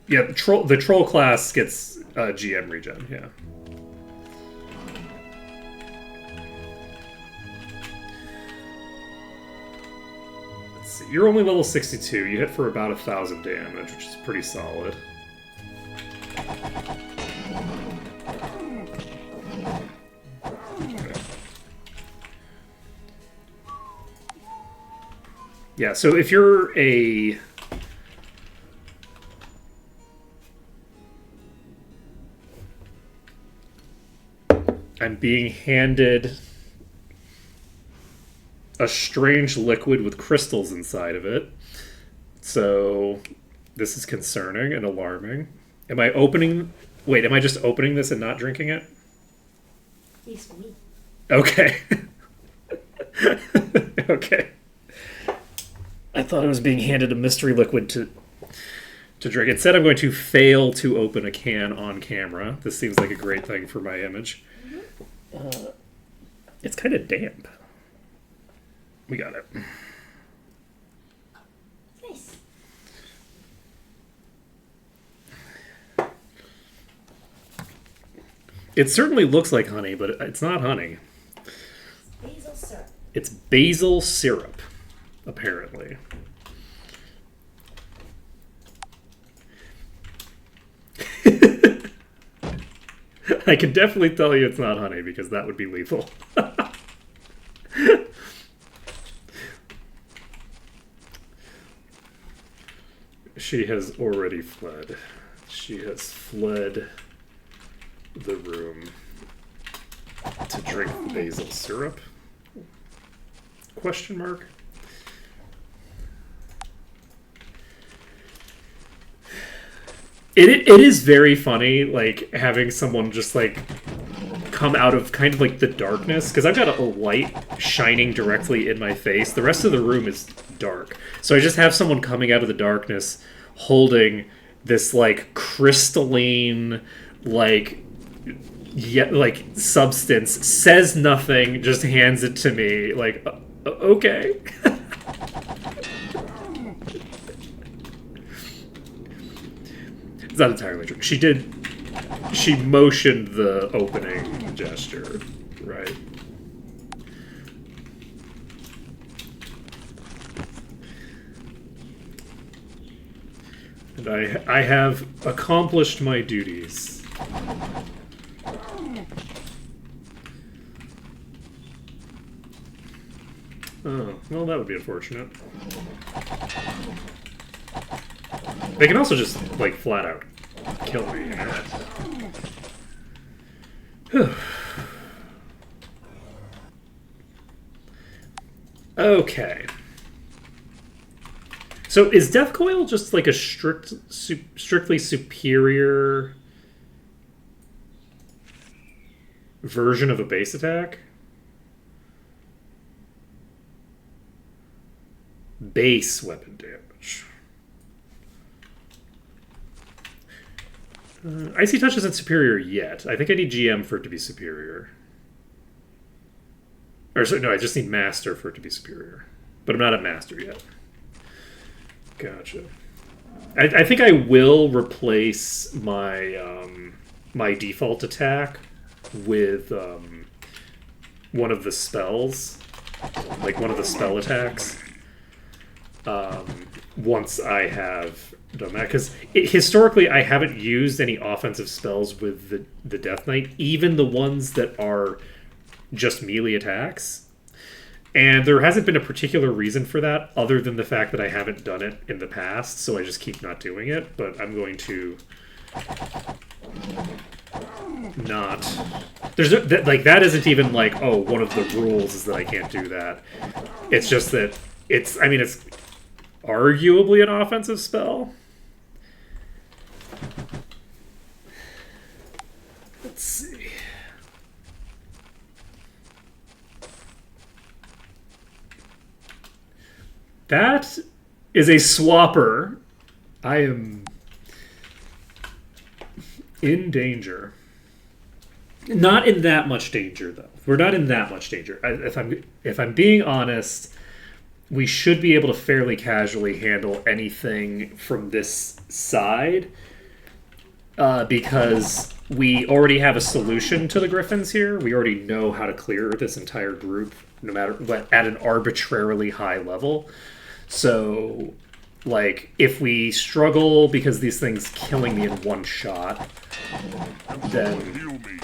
Yeah, the troll class gets GM regen, yeah. Let's see, you're only level 62. You hit for about 1,000 damage, which is pretty solid. Yeah, so if you're a... I'm being handed a strange liquid with crystals inside of it. So this is concerning and alarming. Am I opening... Wait, am I just opening this and not drinking it? At least for me. Okay. Okay. I thought I was being handed a mystery liquid to drink. It said I'm going to fail to open a can on camera. This seems like a great thing for my image. It's kind of damp. We got it. Nice. It certainly looks like honey, but it's not honey. Basil syrup. It's basil syrup, apparently. I can definitely tell you it's not honey, because that would be lethal. She has already fled. She has fled the room to drink the basil syrup? Question mark? It is very funny, like, having someone just, like, come out of kind of, like, the darkness. Because I've got a light shining directly in my face. The rest of the room is dark. So I just have someone coming out of the darkness holding this, like, crystalline, like, substance, says nothing, just hands it to me, like, okay. It's not entirely true. She motioned the opening gesture, right? And I have accomplished my duties. Oh, well, that would be unfortunate. They can also just, like, flat out kill me, you know? Whew. Okay. So is Death Coil just, like, a strictly superior version of a base attack? Base weapon damage. Icy Touch isn't superior yet. I think I need GM for it to be superior. Or so, no, I just need Master for it to be superior. But I'm not at Master yet. Gotcha. I think I will replace my my default attack with one of the spells. Like one of the spell attacks. Once I have done that, because historically I haven't used any offensive spells with the Death Knight, even the ones that are just melee attacks. And there hasn't been a particular reason for that, other than the fact that I haven't done it in the past, so I just keep not doing it. But I'm going to not. There's like that isn't even like, oh, one of the rules is that I can't do that. It's just that it's. I mean, it's arguably an offensive spell. Let's see. That is a swapper. I am in danger. Not in that much danger, though. We're not in that much danger. If I'm being honest, we should be able to fairly casually handle anything from this side, because we already have a solution to the Griffins here. We already know how to clear this entire group, no matter what, at an arbitrarily high level. So, like, if we struggle because these things killing me in one shot, then Heal me.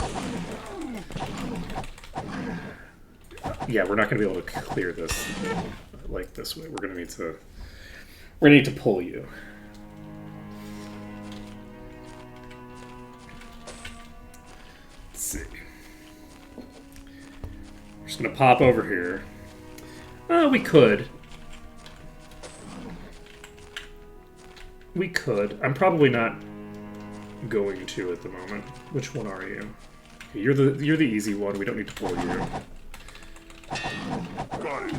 yeah, we're not going to be able to clear this like this way. We're going to need to pull you. Let's see. We're just going to pop over here. We could. We could. I'm probably not going to at the moment. Which one are you? You're the easy one. We don't need to pull you. Got it.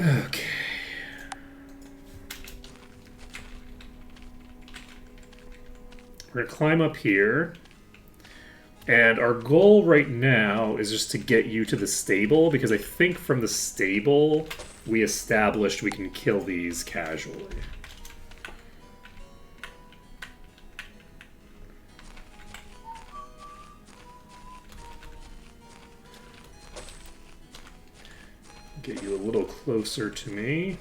Okay. We're gonna climb up here. And our goal right now is just to get you to the stable, because I think from the stable we established we can kill these casually. Get you a little closer to me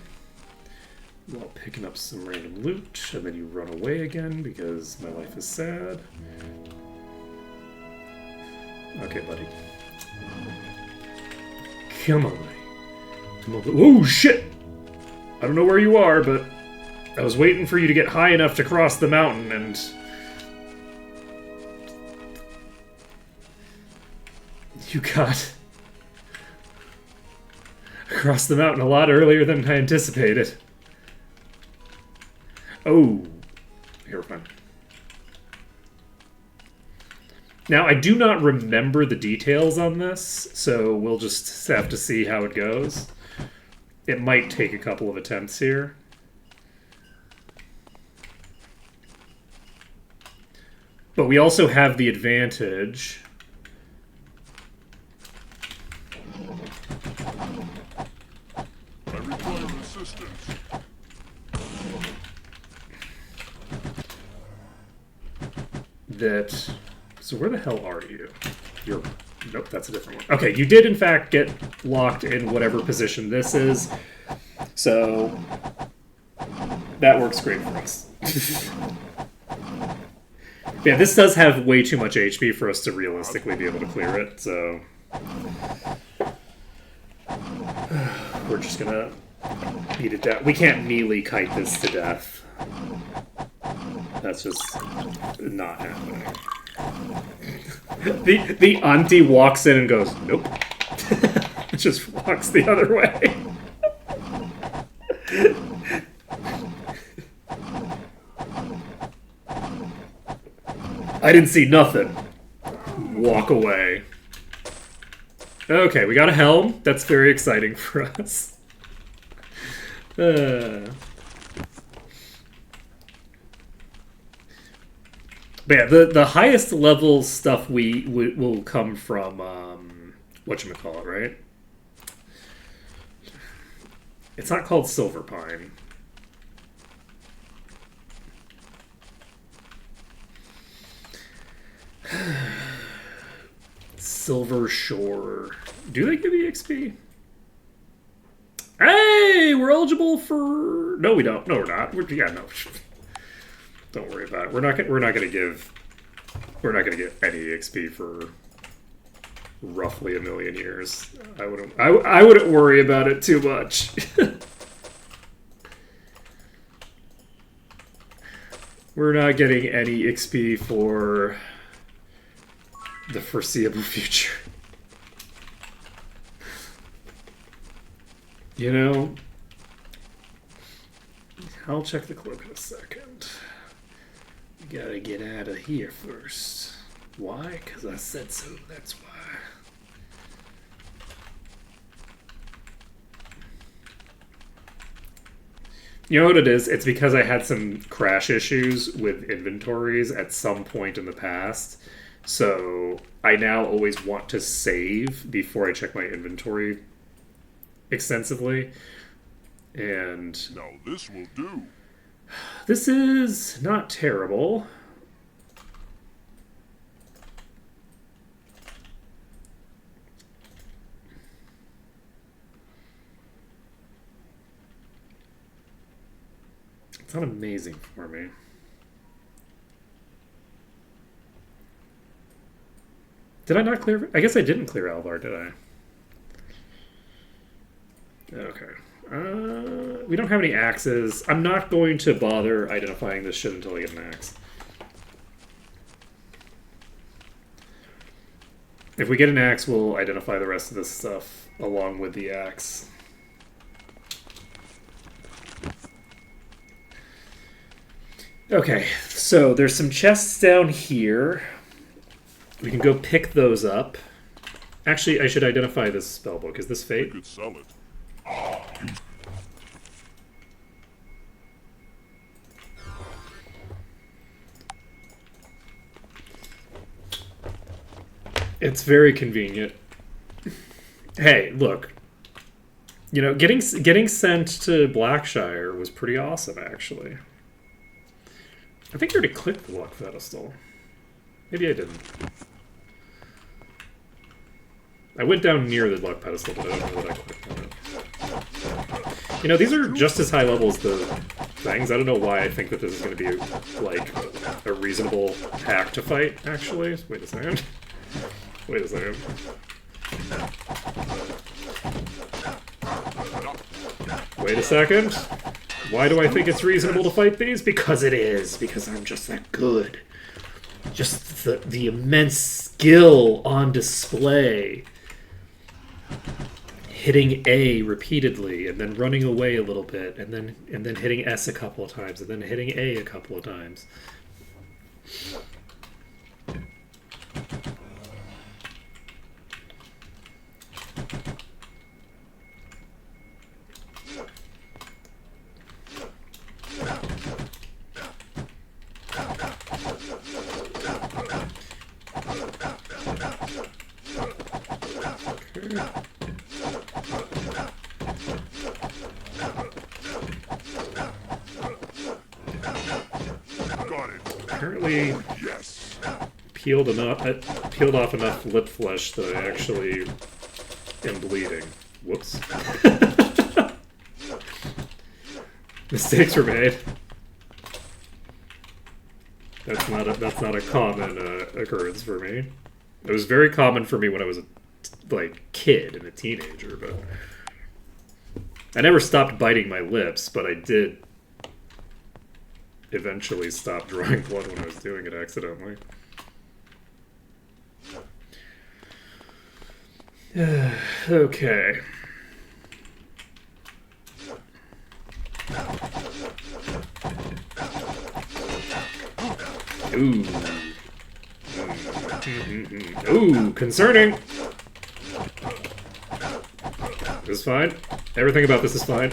while picking up some random loot, and then you run away again because my life is sad. Okay, buddy. Come on. Come on. Oh, shit! I don't know where you are, but I was waiting for you to get high enough to cross the mountain, and you got across the mountain a lot earlier than I anticipated. Oh, you're fine. Now, I do not remember the details on this, so we'll just have to see how it goes. It might take a couple of attempts here. But we also have the advantage. I require assistance. That. So where the hell are you? You're. Nope, that's a different one. Okay, you did in fact get locked in whatever position this is. So that works great for us. Yeah, this does have way too much HP for us to realistically be able to clear it, so we're just gonna beat it down. We can't melee kite this to death. That's just not happening. The auntie walks in and goes, nope. Just walks the other way. I didn't see nothing. Walk away. Okay, we got a helm. That's very exciting for us. But yeah, the highest level stuff will come from whatchamacallit, right? It's not called Silver Pine. Silver Shore. Do they give EXP? Hey, we're eligible for. No, we don't. No, we're not. Yeah, no. Don't worry about it. We're not gonna get any EXP for roughly 1,000,000 years. I wouldn't worry about it too much. We're not getting any XP for the foreseeable future. You know, I'll check the cloak in a second. Gotta get out of here first. Why? Because I said so, that's why. You know what it is? It's because I had some crash issues with inventories at some point in the past. So I now always want to save before I check my inventory extensively. And Now this will do. this is not terrible. It's not amazing for me. Did I not clear? I guess I didn't clear Alvar, did I? Okay. We don't have any axes. I'm not going to bother identifying this shit until I get an axe. If we get an axe, we'll identify the rest of this stuff along with the axe. Okay, so there's some chests down here. We can go pick those up. Actually, I should identify this spellbook. Is this We Fate? could sell it. It's very convenient. Hey, look. You know, getting sent to Blackshire was pretty awesome, actually. I think I already clicked the luck pedestal. Maybe I didn't. I went down near the luck pedestal, but I don't know that I clicked on it. You know, these are just as high level as the things. I don't know why I think that this is going to be, like, a reasonable hack to fight, actually. Wait a second. Wait a second. Wait a second. Why do I think it's reasonable to fight these? Because it is. Because I'm just that good. Just the immense skill on display. Hitting A repeatedly, and then running away a little bit, and then hitting S a couple of times, and then hitting A a couple of times. Got it. Apparently Yes. peeled off enough lip flesh that I actually am bleeding. Whoops. Mistakes were made. That's not a common occurrence for me. It was very common for me when I was a kid and a teenager, but I never stopped biting my lips, but I did eventually stop drawing blood when I was doing it accidentally. Okay. Ooh. Ooh, concerning. This is fine. Everything about this is fine.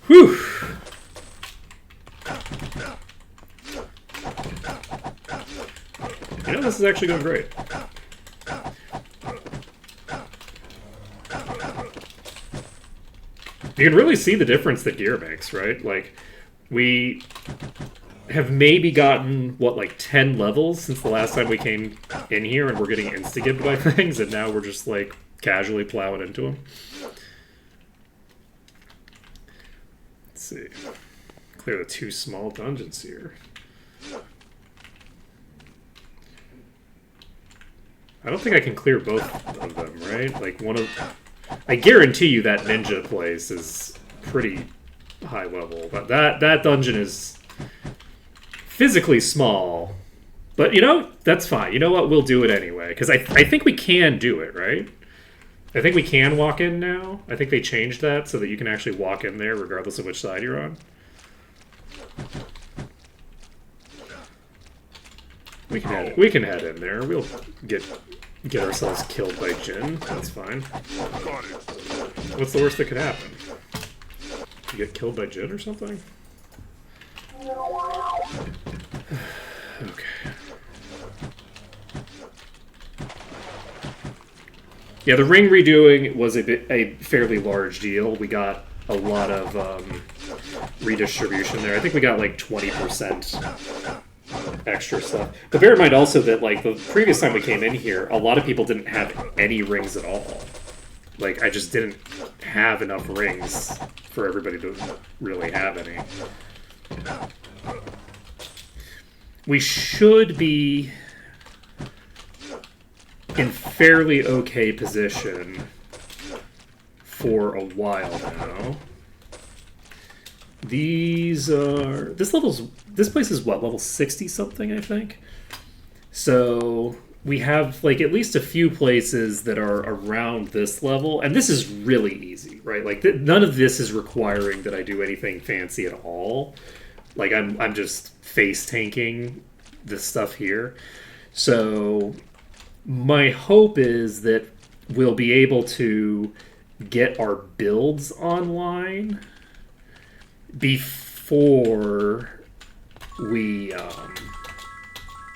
Whew. You know, this is actually going great. You can really see the difference that gear makes, right? Like, we have maybe gotten, what, like 10 levels since the last time we came in here, and we're getting insta-gibbed by things, and now we're just, like, casually plowing into them. Let's see. Clear the 2 small dungeons here. I don't think I can clear both of them, right? Like, one of... I guarantee you that ninja place is pretty high level, but that dungeon is physically small. But, you know, that's fine. You know what? We'll do it anyway, because I think we can do it, right? I think we can walk in now. I think they changed that so that you can actually walk in there regardless of which side you're on. We can head in there. We'll get ourselves killed by Jin. That's fine. Got it. What's the worst that could happen? You get killed by Jin or something? Okay. Yeah, the ring redoing was a fairly large deal. We got a lot of redistribution there. I think we got like 20% extra stuff. But bear in mind also that like the previous time we came in here, a lot of people didn't have any rings at all. Like I just didn't have enough rings for everybody to really have any. We should be in fairly okay position for a while now. These are... This place is what, level 60 something, I think? So we have like at least a few places that are around this level, and this is really easy, right? Like none of this is requiring that I do anything fancy at all. Like I'm just face tanking this stuff here. So my hope is that we'll be able to get our builds online before we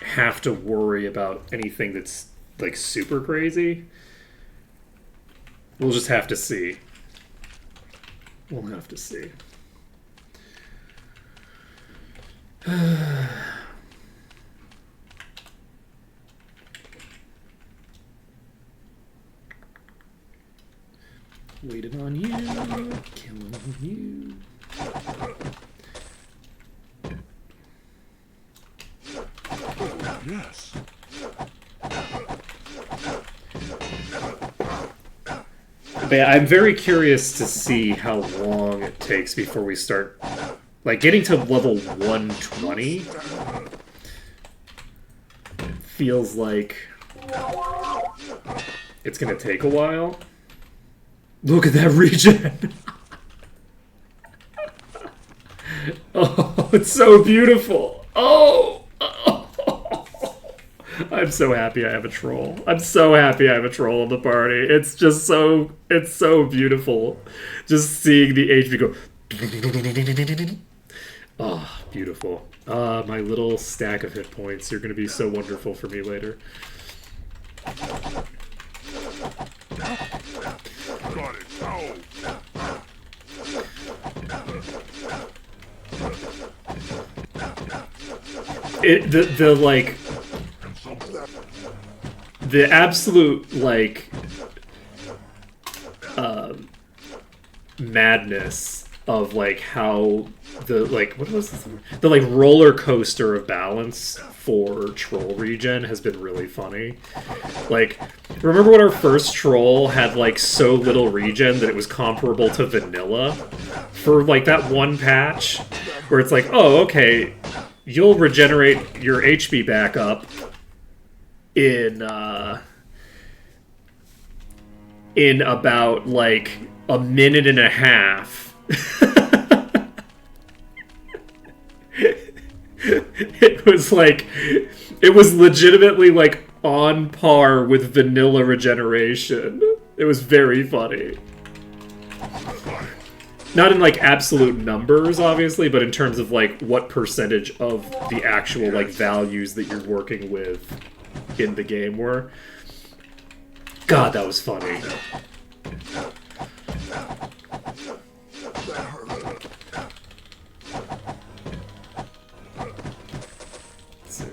have to worry about anything that's like super crazy. We'll just have to see. We'll have to see. Waiting on you, killing you. Yes. But I'm very curious to see how long it takes before we start, like, getting to level 120 feels like it's gonna take a while. Look at that regen! Oh, it's so beautiful! Oh! I'm so happy I have a troll. I'm so happy I have a troll in the party. It's just so... It's so beautiful. Just seeing the HP go... Oh, beautiful. My little stack of hit points. You're going to be so wonderful for me later. Got it. Ow. The like... The absolute, like, madness of, like, how the, like, what was this? The, like, roller coaster of balance for troll regen has been really funny. Like, remember when our first troll had, like, so little regen that it was comparable to vanilla? For, like, that one patch? Where it's like, oh, okay, you'll regenerate your HP back up in about like a minute and a half. It was like, it was legitimately like on par with vanilla regeneration. It was very funny. Not in like absolute numbers, obviously, but in terms of like what percentage of the actual like values that you're working with in the game were. God, that was funny. Let's see.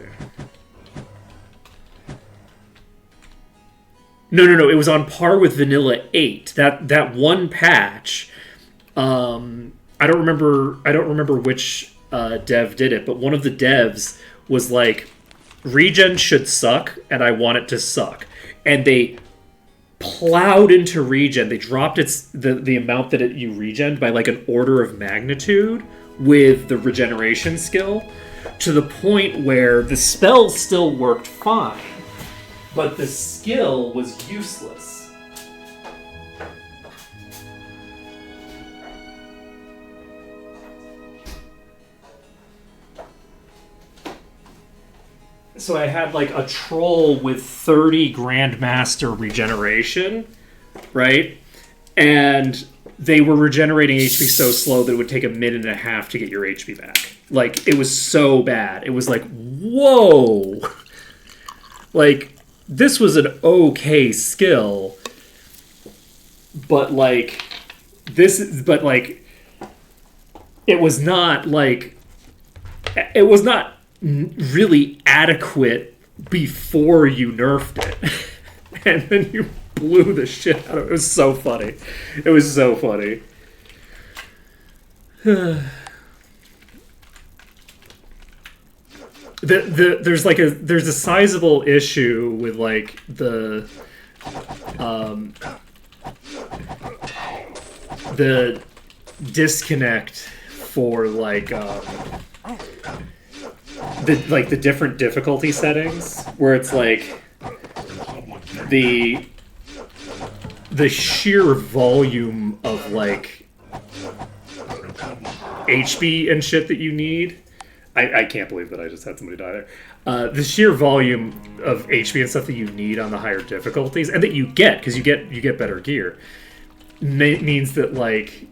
No. It was on par with Vanilla 8. That one patch. I don't remember which dev did it, but one of the devs was like, regen should suck, and I want it to suck. And they plowed into regen. They dropped the amount that you regen by like an order of magnitude with the regeneration skill, to the point where the spell still worked fine, but the skill was useless. So I had like a troll with 30 Grandmaster regeneration, right? And they were regenerating HP so slow that it would take a minute and a half to get your HP back. Like, it was so bad. It was like, whoa! Like, this was an okay skill, but like, it was not like, it was not really adequate before you nerfed it. And then you blew the shit out of it. It was so funny. It was so funny. There's a sizable issue with like the disconnect for like the different difficulty settings, where it's like the sheer volume of like HP and shit that you need. I can't believe that I just had somebody die there. The sheer volume of HP and stuff that you need on the higher difficulties, and that you get because you get better gear, means that like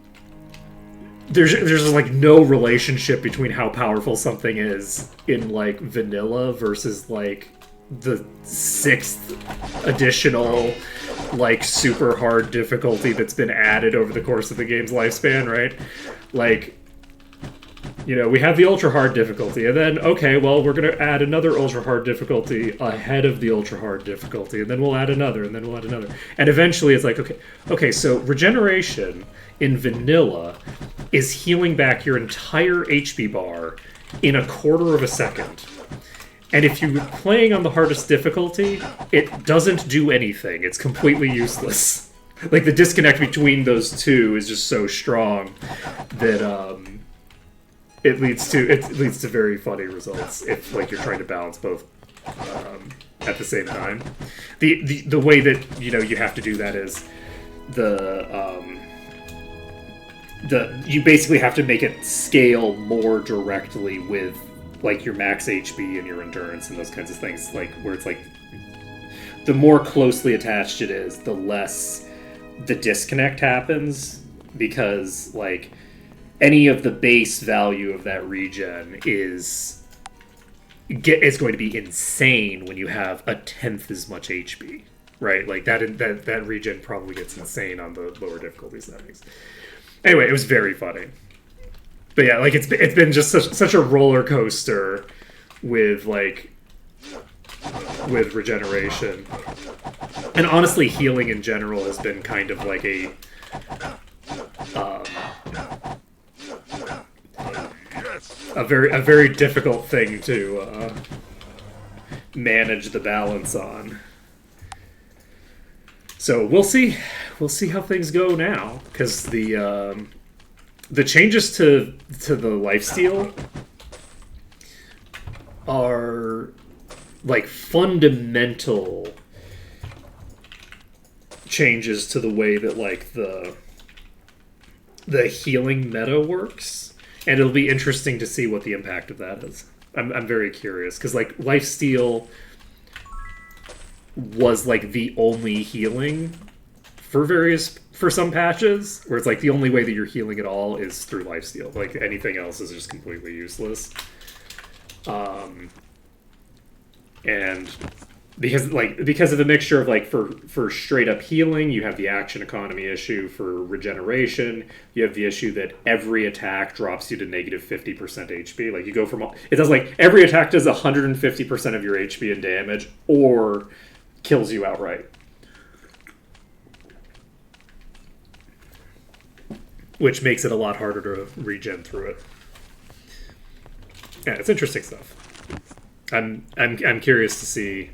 there's like no relationship between how powerful something is in like vanilla versus like the 6th additional like super hard difficulty that's been added over the course of the game's lifespan, right? Like, you know, we have the ultra hard difficulty, and then okay, well, we're gonna add another ultra hard difficulty ahead of the ultra hard difficulty, and then we'll add another, and then we'll add another, and eventually it's like, okay, so regeneration in vanilla is healing back your entire HP bar in a quarter of a second. And if you're playing on the hardest difficulty, it doesn't do anything. It's completely useless. Like, the disconnect between those two is just so strong that it leads to very funny results if like you're trying to balance both at the same time. The way that you have to do that is you basically have to make it scale more directly with like your max HP and your endurance and those kinds of things, like where it's like the more closely attached it is, the less the disconnect happens, because like any of the base value of that regen is going to be insane when you have a 10th as much HP, right? Like that regen probably gets insane on the lower difficulty settings. Anyway, it was very funny. But yeah, like it's been just such a roller coaster with regeneration. And honestly, healing in general has been kind of like a very difficult thing to manage the balance on. So we'll see how things go now, because the changes to the lifesteal are like fundamental changes to the way that like the healing meta works, and it'll be interesting to see what the impact of that is. I'm very curious, because like lifesteal was like the only healing for some patches, where it's like the only way that you're healing at all is through lifesteal. Like anything else is just completely useless. And because of the mixture of like for straight up healing, you have the action economy issue. For regeneration, you have the issue that every attack drops you to negative 50% HP. Like you go from it does like every attack does 150% of your HP and damage, or kills you outright. Which makes it a lot harder to regen through it. Yeah, it's interesting stuff. I'm curious to see,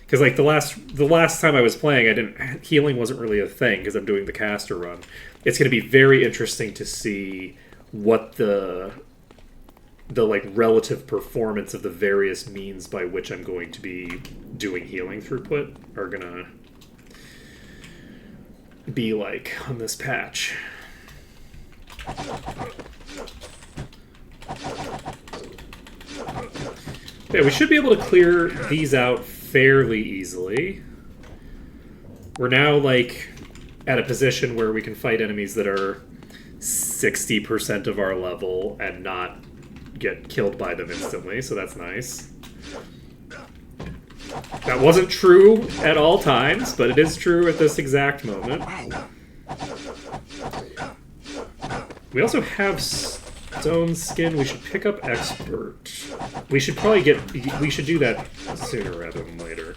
because like the last time I was playing, healing wasn't really a thing because I'm doing the caster run. It's going to be very interesting to see what the like relative performance of the various means by which I'm going to be doing healing throughput are gonna be like on this patch. Yeah, we should be able to clear these out fairly easily. We're now, like, at a position where we can fight enemies that are 60% of our level and not get killed by them instantly, so that's nice. That wasn't true at all times, but it is true at this exact moment. We also have stone skin. We should pick up expert. We should probably we should do that sooner rather than later.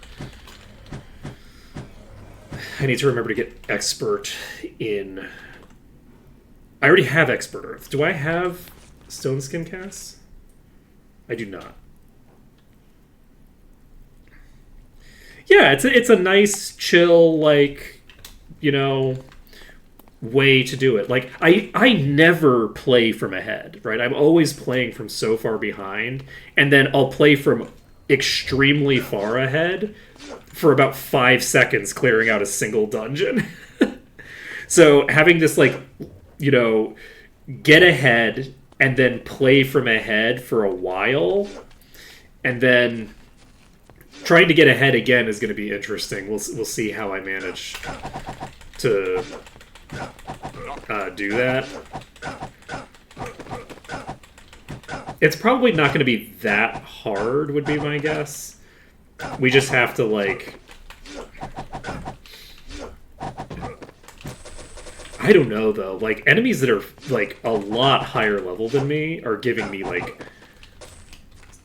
I need to remember to get expert in... I already have expert earth. Do I have stone skin casts? I do not. Yeah, it's a nice, chill, like, you know, way to do it. Like, I never play from ahead, right? I'm always playing from so far behind, and then I'll play from extremely far ahead for about 5 seconds, clearing out a single dungeon. So having this, like, you know, get ahead and then play from ahead for a while, and then trying to get ahead again is going to be interesting. We'll see how I manage to do that. It's probably not going to be that hard, would be my guess. We just have to, like... I don't know, though. Like, enemies that are, like, a lot higher level than me are giving me, like,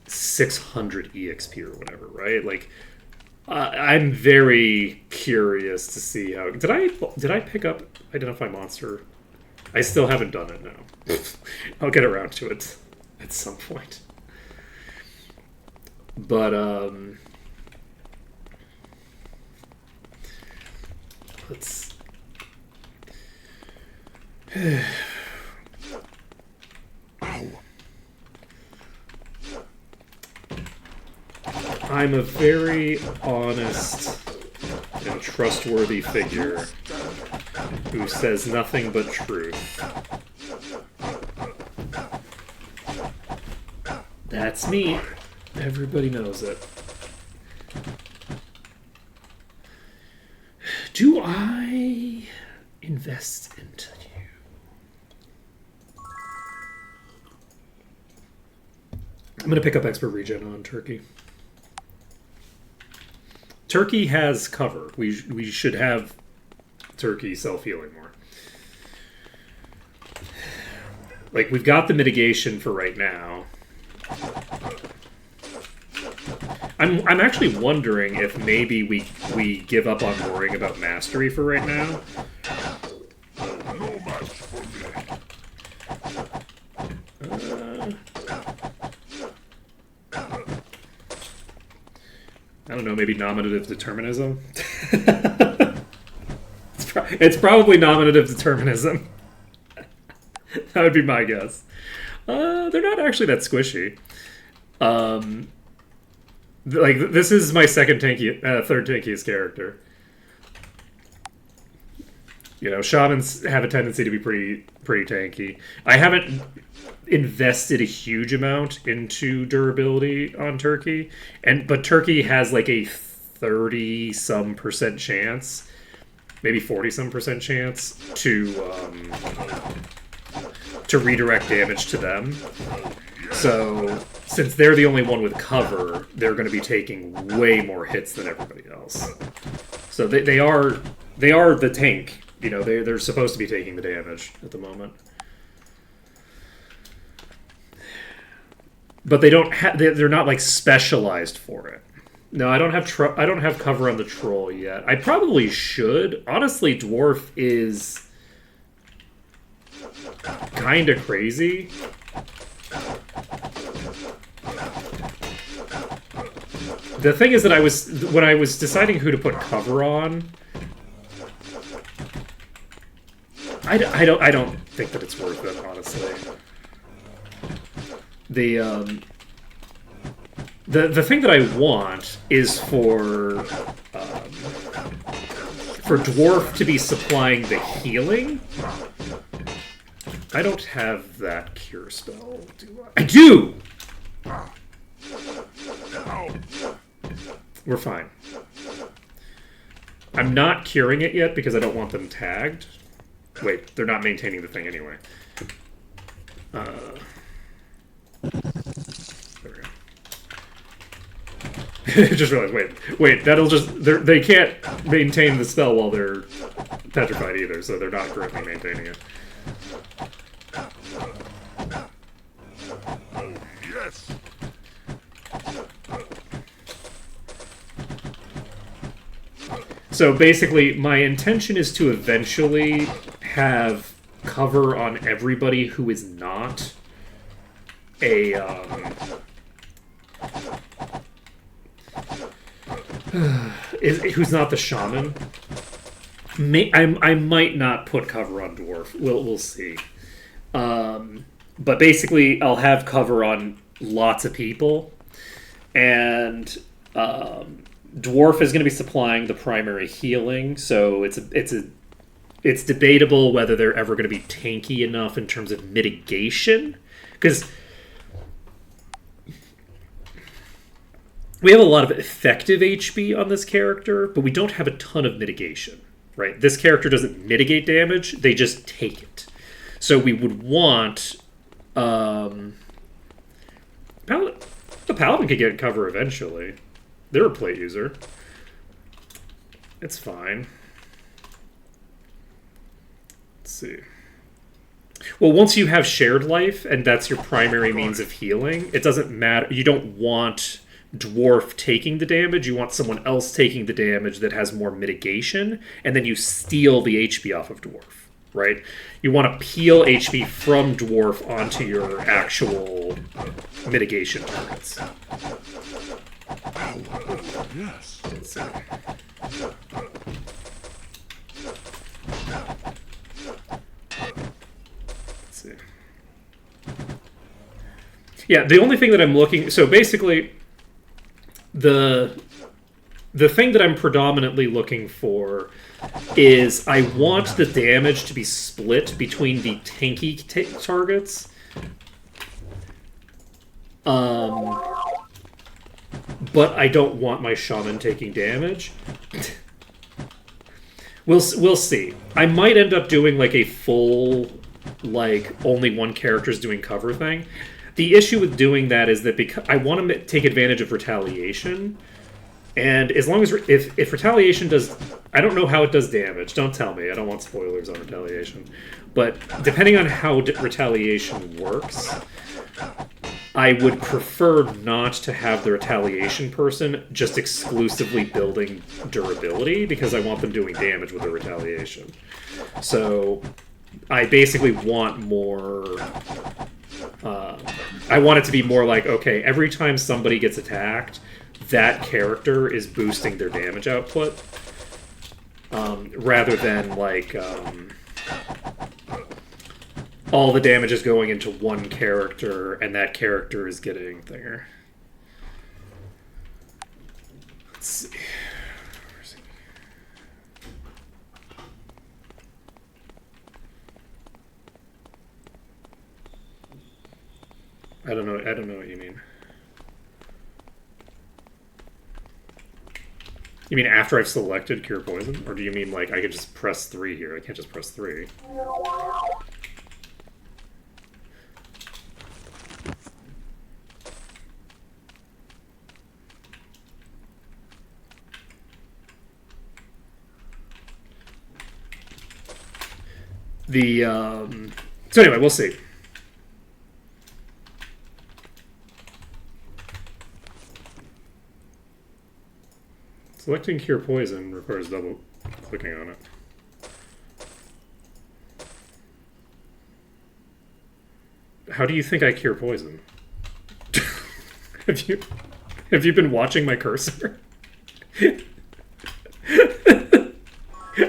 600 EXP or whatever, right? Like, I'm very curious to see how... Did I pick up Identify Monster? I still haven't done it now. I'll get around to it at some point. But, let's... I'm a very honest and trustworthy figure who says nothing but truth. That's me. Everybody knows it. Do I invest into you? I'm going to pick up expert regen on Turkey. Turkey has cover. We should have Turkey self-healing more. Like, we've got the mitigation for right now. I'm actually wondering if maybe we give up on worrying about mastery for right now. No match for me. I don't know, maybe nominative determinism? It's probably nominative determinism. That would be my guess. They're not actually that squishy. Like, this is my third tankiest character. You know, shamans have a tendency to be pretty tanky. I haven't invested a huge amount into durability on Turkey, but Turkey has like a 30-some% chance, maybe 40-some% chance to redirect damage to them. So since they're the only one with cover, they're going to be taking way more hits than everybody else. So they are the tank. You know, they're supposed to be taking the damage at the moment. But they don't they're not like specialized for it. No, I don't have cover on the troll yet. I probably should. Honestly, dwarf is kind of crazy. The thing is that when I was deciding who to put cover on, I don't think that it's worth it, honestly. The thing that I want is for dwarf to be supplying the healing. I don't have that cure spell, do I? I do! We're fine. I'm not curing it yet because I don't want them tagged. Wait, they're not maintaining the thing anyway. There we go. Just realized, wait, that'll just... They can't maintain the spell while they're petrified either, so they're not currently maintaining it. Yes. So basically, my intention is to eventually have cover on everybody who is not a who's not the shaman. I might not put cover on dwarf. We'll see. But basically, I'll have cover on lots of people, and dwarf is going to be supplying the primary healing. So it's debatable whether they're ever going to be tanky enough in terms of mitigation, because we have a lot of effective HP on this character, but we don't have a ton of mitigation, right? This character doesn't mitigate damage, they just take it. So we would want... the Paladin could get cover eventually. They're a plate user. It's fine. Let's see. Well, once you have shared life, and that's your primary means of healing, it doesn't matter. You don't want dwarf taking the damage. You want someone else taking the damage that has more mitigation, and then you steal the HP off of dwarf, right? You want to peel HP from dwarf onto your actual mitigation targets. Yes. Let's see. Yeah, the only thing that I'm looking... So basically, the thing that I'm predominantly looking for is I want the damage to be split between the tanky targets. But I don't want my shaman taking damage. We'll see. I might end up doing like a full, like, only one character's doing cover thing. The issue with doing that is that because I want to take advantage of retaliation, and as long as if retaliation does, I don't know how it does damage. Don't tell me. I don't want spoilers on retaliation. But depending on how retaliation works, I would prefer not to have the retaliation person just exclusively building durability, because I want them doing damage with the retaliation. So I basically want more... I want it to be more like, okay, every time somebody gets attacked, that character is boosting their damage output, rather than like all the damage is going into one character and that character is getting there. Let's see. I don't know what you mean. You mean after I've selected Cure Poison? Or do you mean like I could just press 3 here? I can't just press 3. So anyway, we'll see. Selecting Cure Poison requires double clicking on it. How do you think I cure poison? Have you been watching my cursor?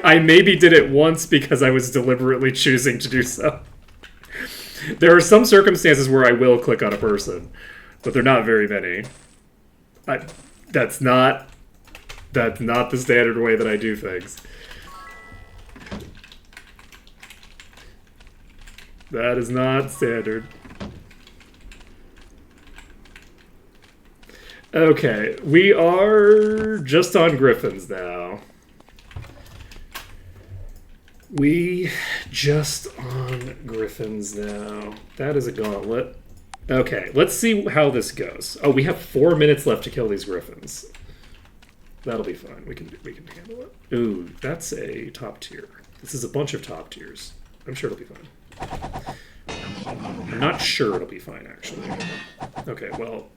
I maybe did it once because I was deliberately choosing to do so. There are some circumstances where I will click on a person, but they're not very many. That's not the standard way that I do things. That is not standard. Okay, we are just on Griffins now. We just on Griffins now. That is a gauntlet. Okay, let's see how this goes. Oh, we have 4 minutes left to kill these Griffins. That'll be fine. We can handle it. Ooh, that's a top tier. This is a bunch of top tiers. I'm sure it'll be fine. I'm not sure it'll be fine, actually. Okay, well,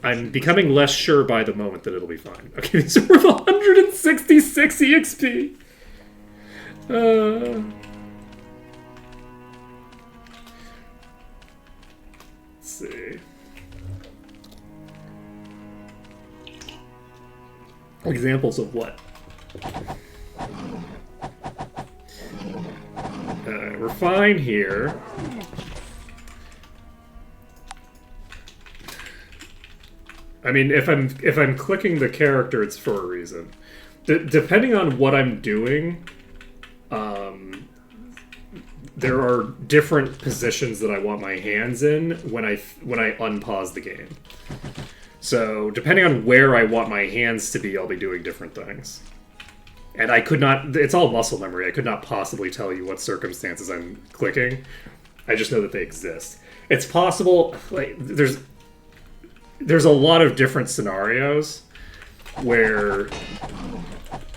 I'm becoming less sure by the moment that it'll be fine. Okay, these are worth 166 EXP. Let's see. Examples of what? We're fine here. I mean, if I'm clicking the character, it's for a reason. Depending on what I'm doing, there are different positions that I want my hands in when I unpause the game. So depending on where I want my hands to be, I'll be doing different things. And I could not, it's all muscle memory. I could not possibly tell you what circumstances I'm clicking. I just know that they exist. It's possible, like, there's a lot of different scenarios where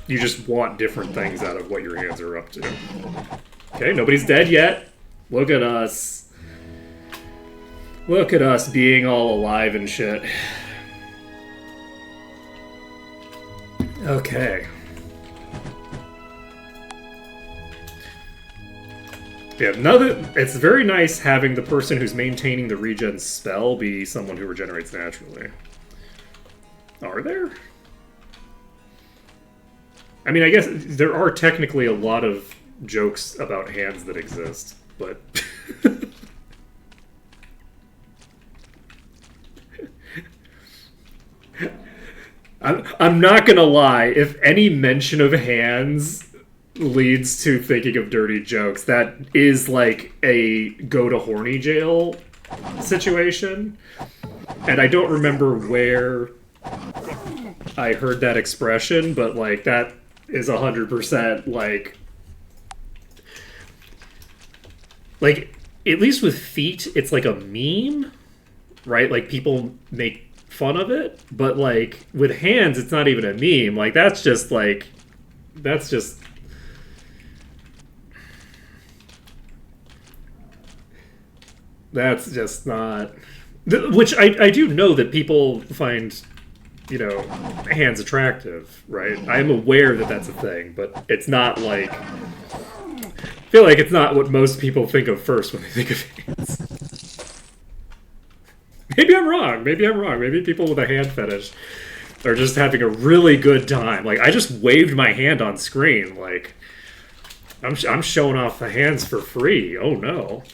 you just want different things out of what your hands are up to. Okay, nobody's dead yet. Look at us. Look at us being all alive and shit. Okay. Yeah, it's very nice having the person who's maintaining the regen spell be someone who regenerates naturally. Are there? I mean, I guess there are technically a lot of jokes about hands that exist, but... I'm not gonna lie, if any mention of hands leads to thinking of dirty jokes, that is like a go to horny jail situation. And I don't remember where I heard that expression, but like that is 100% like at least with feet, it's like a meme, right? Like people make fun of it, but like with hands, it's not even a meme. Like that's just not... Which I do know that people find, you know, hands attractive, right? I'm aware that that's a thing, but it's not like... I feel like it's not what most people think of first when they think of hands. Maybe I'm wrong. Maybe people with a hand fetish are just having a really good time. Like, I just waved my hand on screen. Like, I'm showing off the hands for free. Oh, no.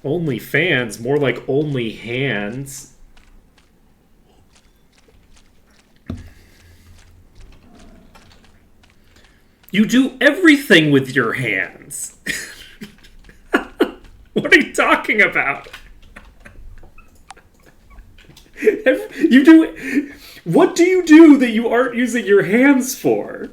Only fans, more like only hands. You do everything with your hands. What are you talking about? You do... What do you do that you aren't using your hands for?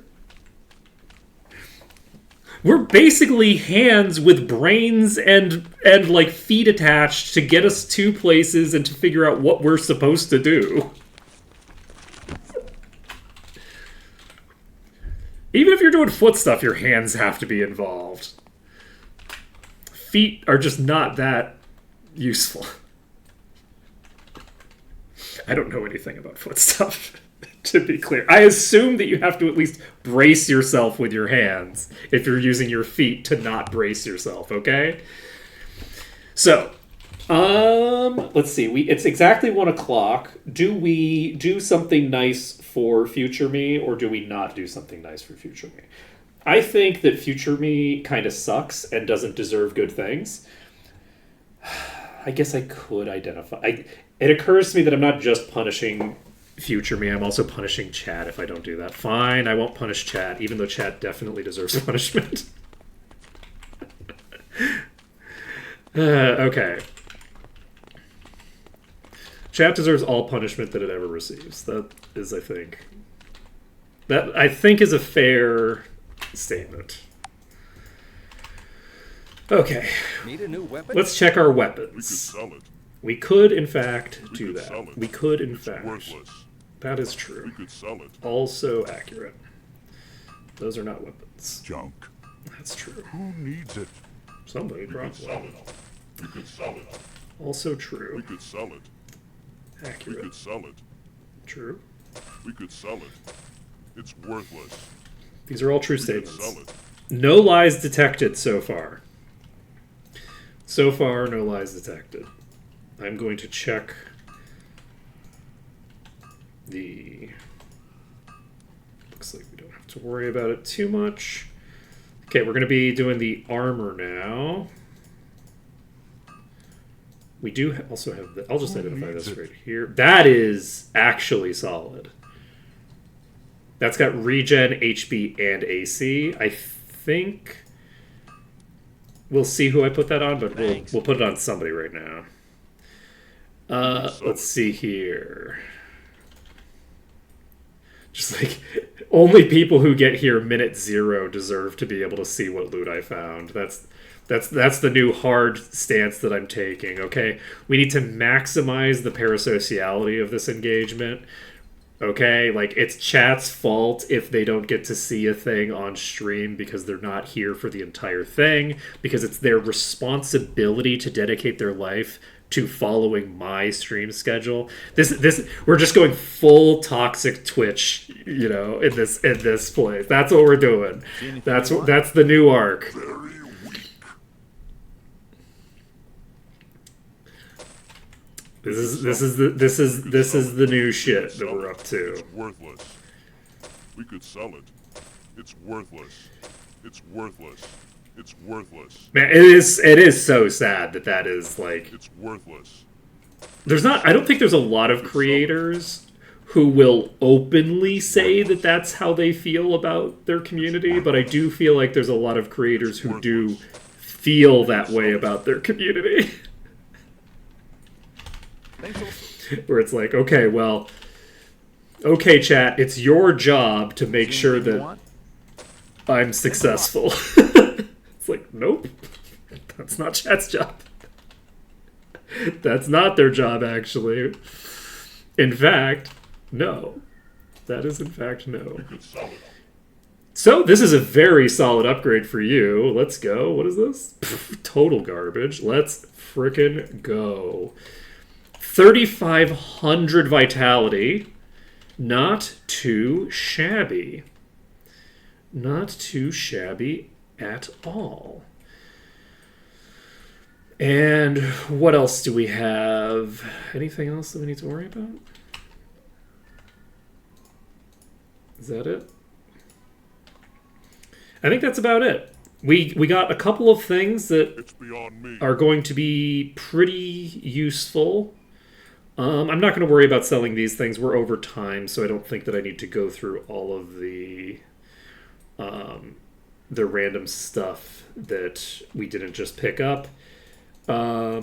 We're basically hands with brains and like feet attached to get us to places and to figure out what we're supposed to do. Even if you're doing foot stuff, your hands have to be involved. Feet are just not that useful. I don't know anything about foot stuff, to be clear. I assume that you have to at least brace yourself with your hands if you're using your feet to not brace yourself, okay? So, let's see. It's exactly 1 o'clock. Do we do something nice for future me, or do we not do something nice for future me? I think that future me kind of sucks and doesn't deserve good things. I guess I could identify... It occurs to me that I'm not just punishing future me, I'm also punishing chat if I don't do that. Fine, I won't punish chat, even though chat definitely deserves punishment. Okay. Chat deserves all punishment that it ever receives. That is, I think is a fair statement. Okay, Need a new weapon? let's check our We could weapons. sell it. We could, in fact, We do could sell that. it. We could, in It's fact. worthless. That is We true. could sell it. Also accurate. Those are not weapons. Junk. That's true. Who needs it? Somebody We could probably. sell it. We could sell it. Also We true. could sell it. We Accurate. could sell it. True. We could sell it. It's worthless. These are all true We could statements. sell it. No lies detected so far. So far, no lies detected. I'm going to check the... Looks like we don't have to worry about it too much. Okay, we're going to be doing the armor now. We do also have the... I'll just identify this right here. That is actually solid. That's got regen, HP, and AC. I think we'll see who I put that on, but Thanks. we'll put it on somebody right now. Let's see here. Just like only people who get here minute 0 deserve to be able to see what loot I found. That's the new hard stance that I'm taking. Okay, we need to maximize the parasociality of this engagement. Okay, like it's chat's fault if they don't get to see a thing on stream because they're not here for the entire thing, because it's their responsibility to dedicate their life to following my stream schedule. This we're just going full toxic Twitch, you know, in this place. That's what we're doing. That's the new arc. Very weak. This is the new shit that we're up to. It's worthless. We could sell it. It's worthless. It's worthless. It's worthless. Man, it is so sad that is like It's worthless. I don't think there's a lot of creators who will openly say that that's how they feel about their community, but I do feel like there's a lot of creators who do feel that way about their community. Where it's like, okay, well, okay, chat, it's your job to make sure that I'm successful. It's like, nope, that's not chat's job. That's not their job, actually. In fact, no. That is, in fact, no. We could sell it. So, this is a very solid upgrade for you. Let's go. What is this? Pff, total garbage. Let's frickin' go. 3,500 vitality. Not too shabby. Not too shabby at all. And what else do we have? Anything else that we need to worry about? Is that it? I think that's about it. We got a couple of things that It's beyond me. are going to be pretty useful. I'm not going to worry about selling these things. We're over time, so I don't think that I need to go through all of the random stuff that we didn't just pick up. Or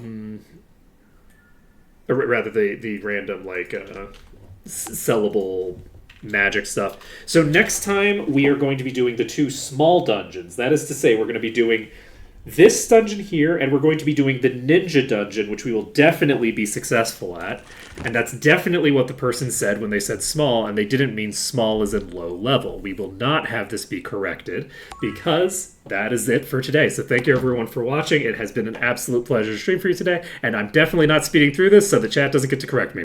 rather, the random sellable magic stuff. So next time we are going to be doing the 2 small dungeons. That is to say, we're going to be doing this dungeon here, and we're going to be doing the ninja dungeon, which we will definitely be successful at. And that's definitely what the person said when they said small, and they didn't mean small as in low level. We will not have this be corrected, because that is it for today. So thank you everyone for watching. It has been an absolute pleasure to stream for you today, and I'm definitely not speeding through this, so the chat doesn't get to correct me.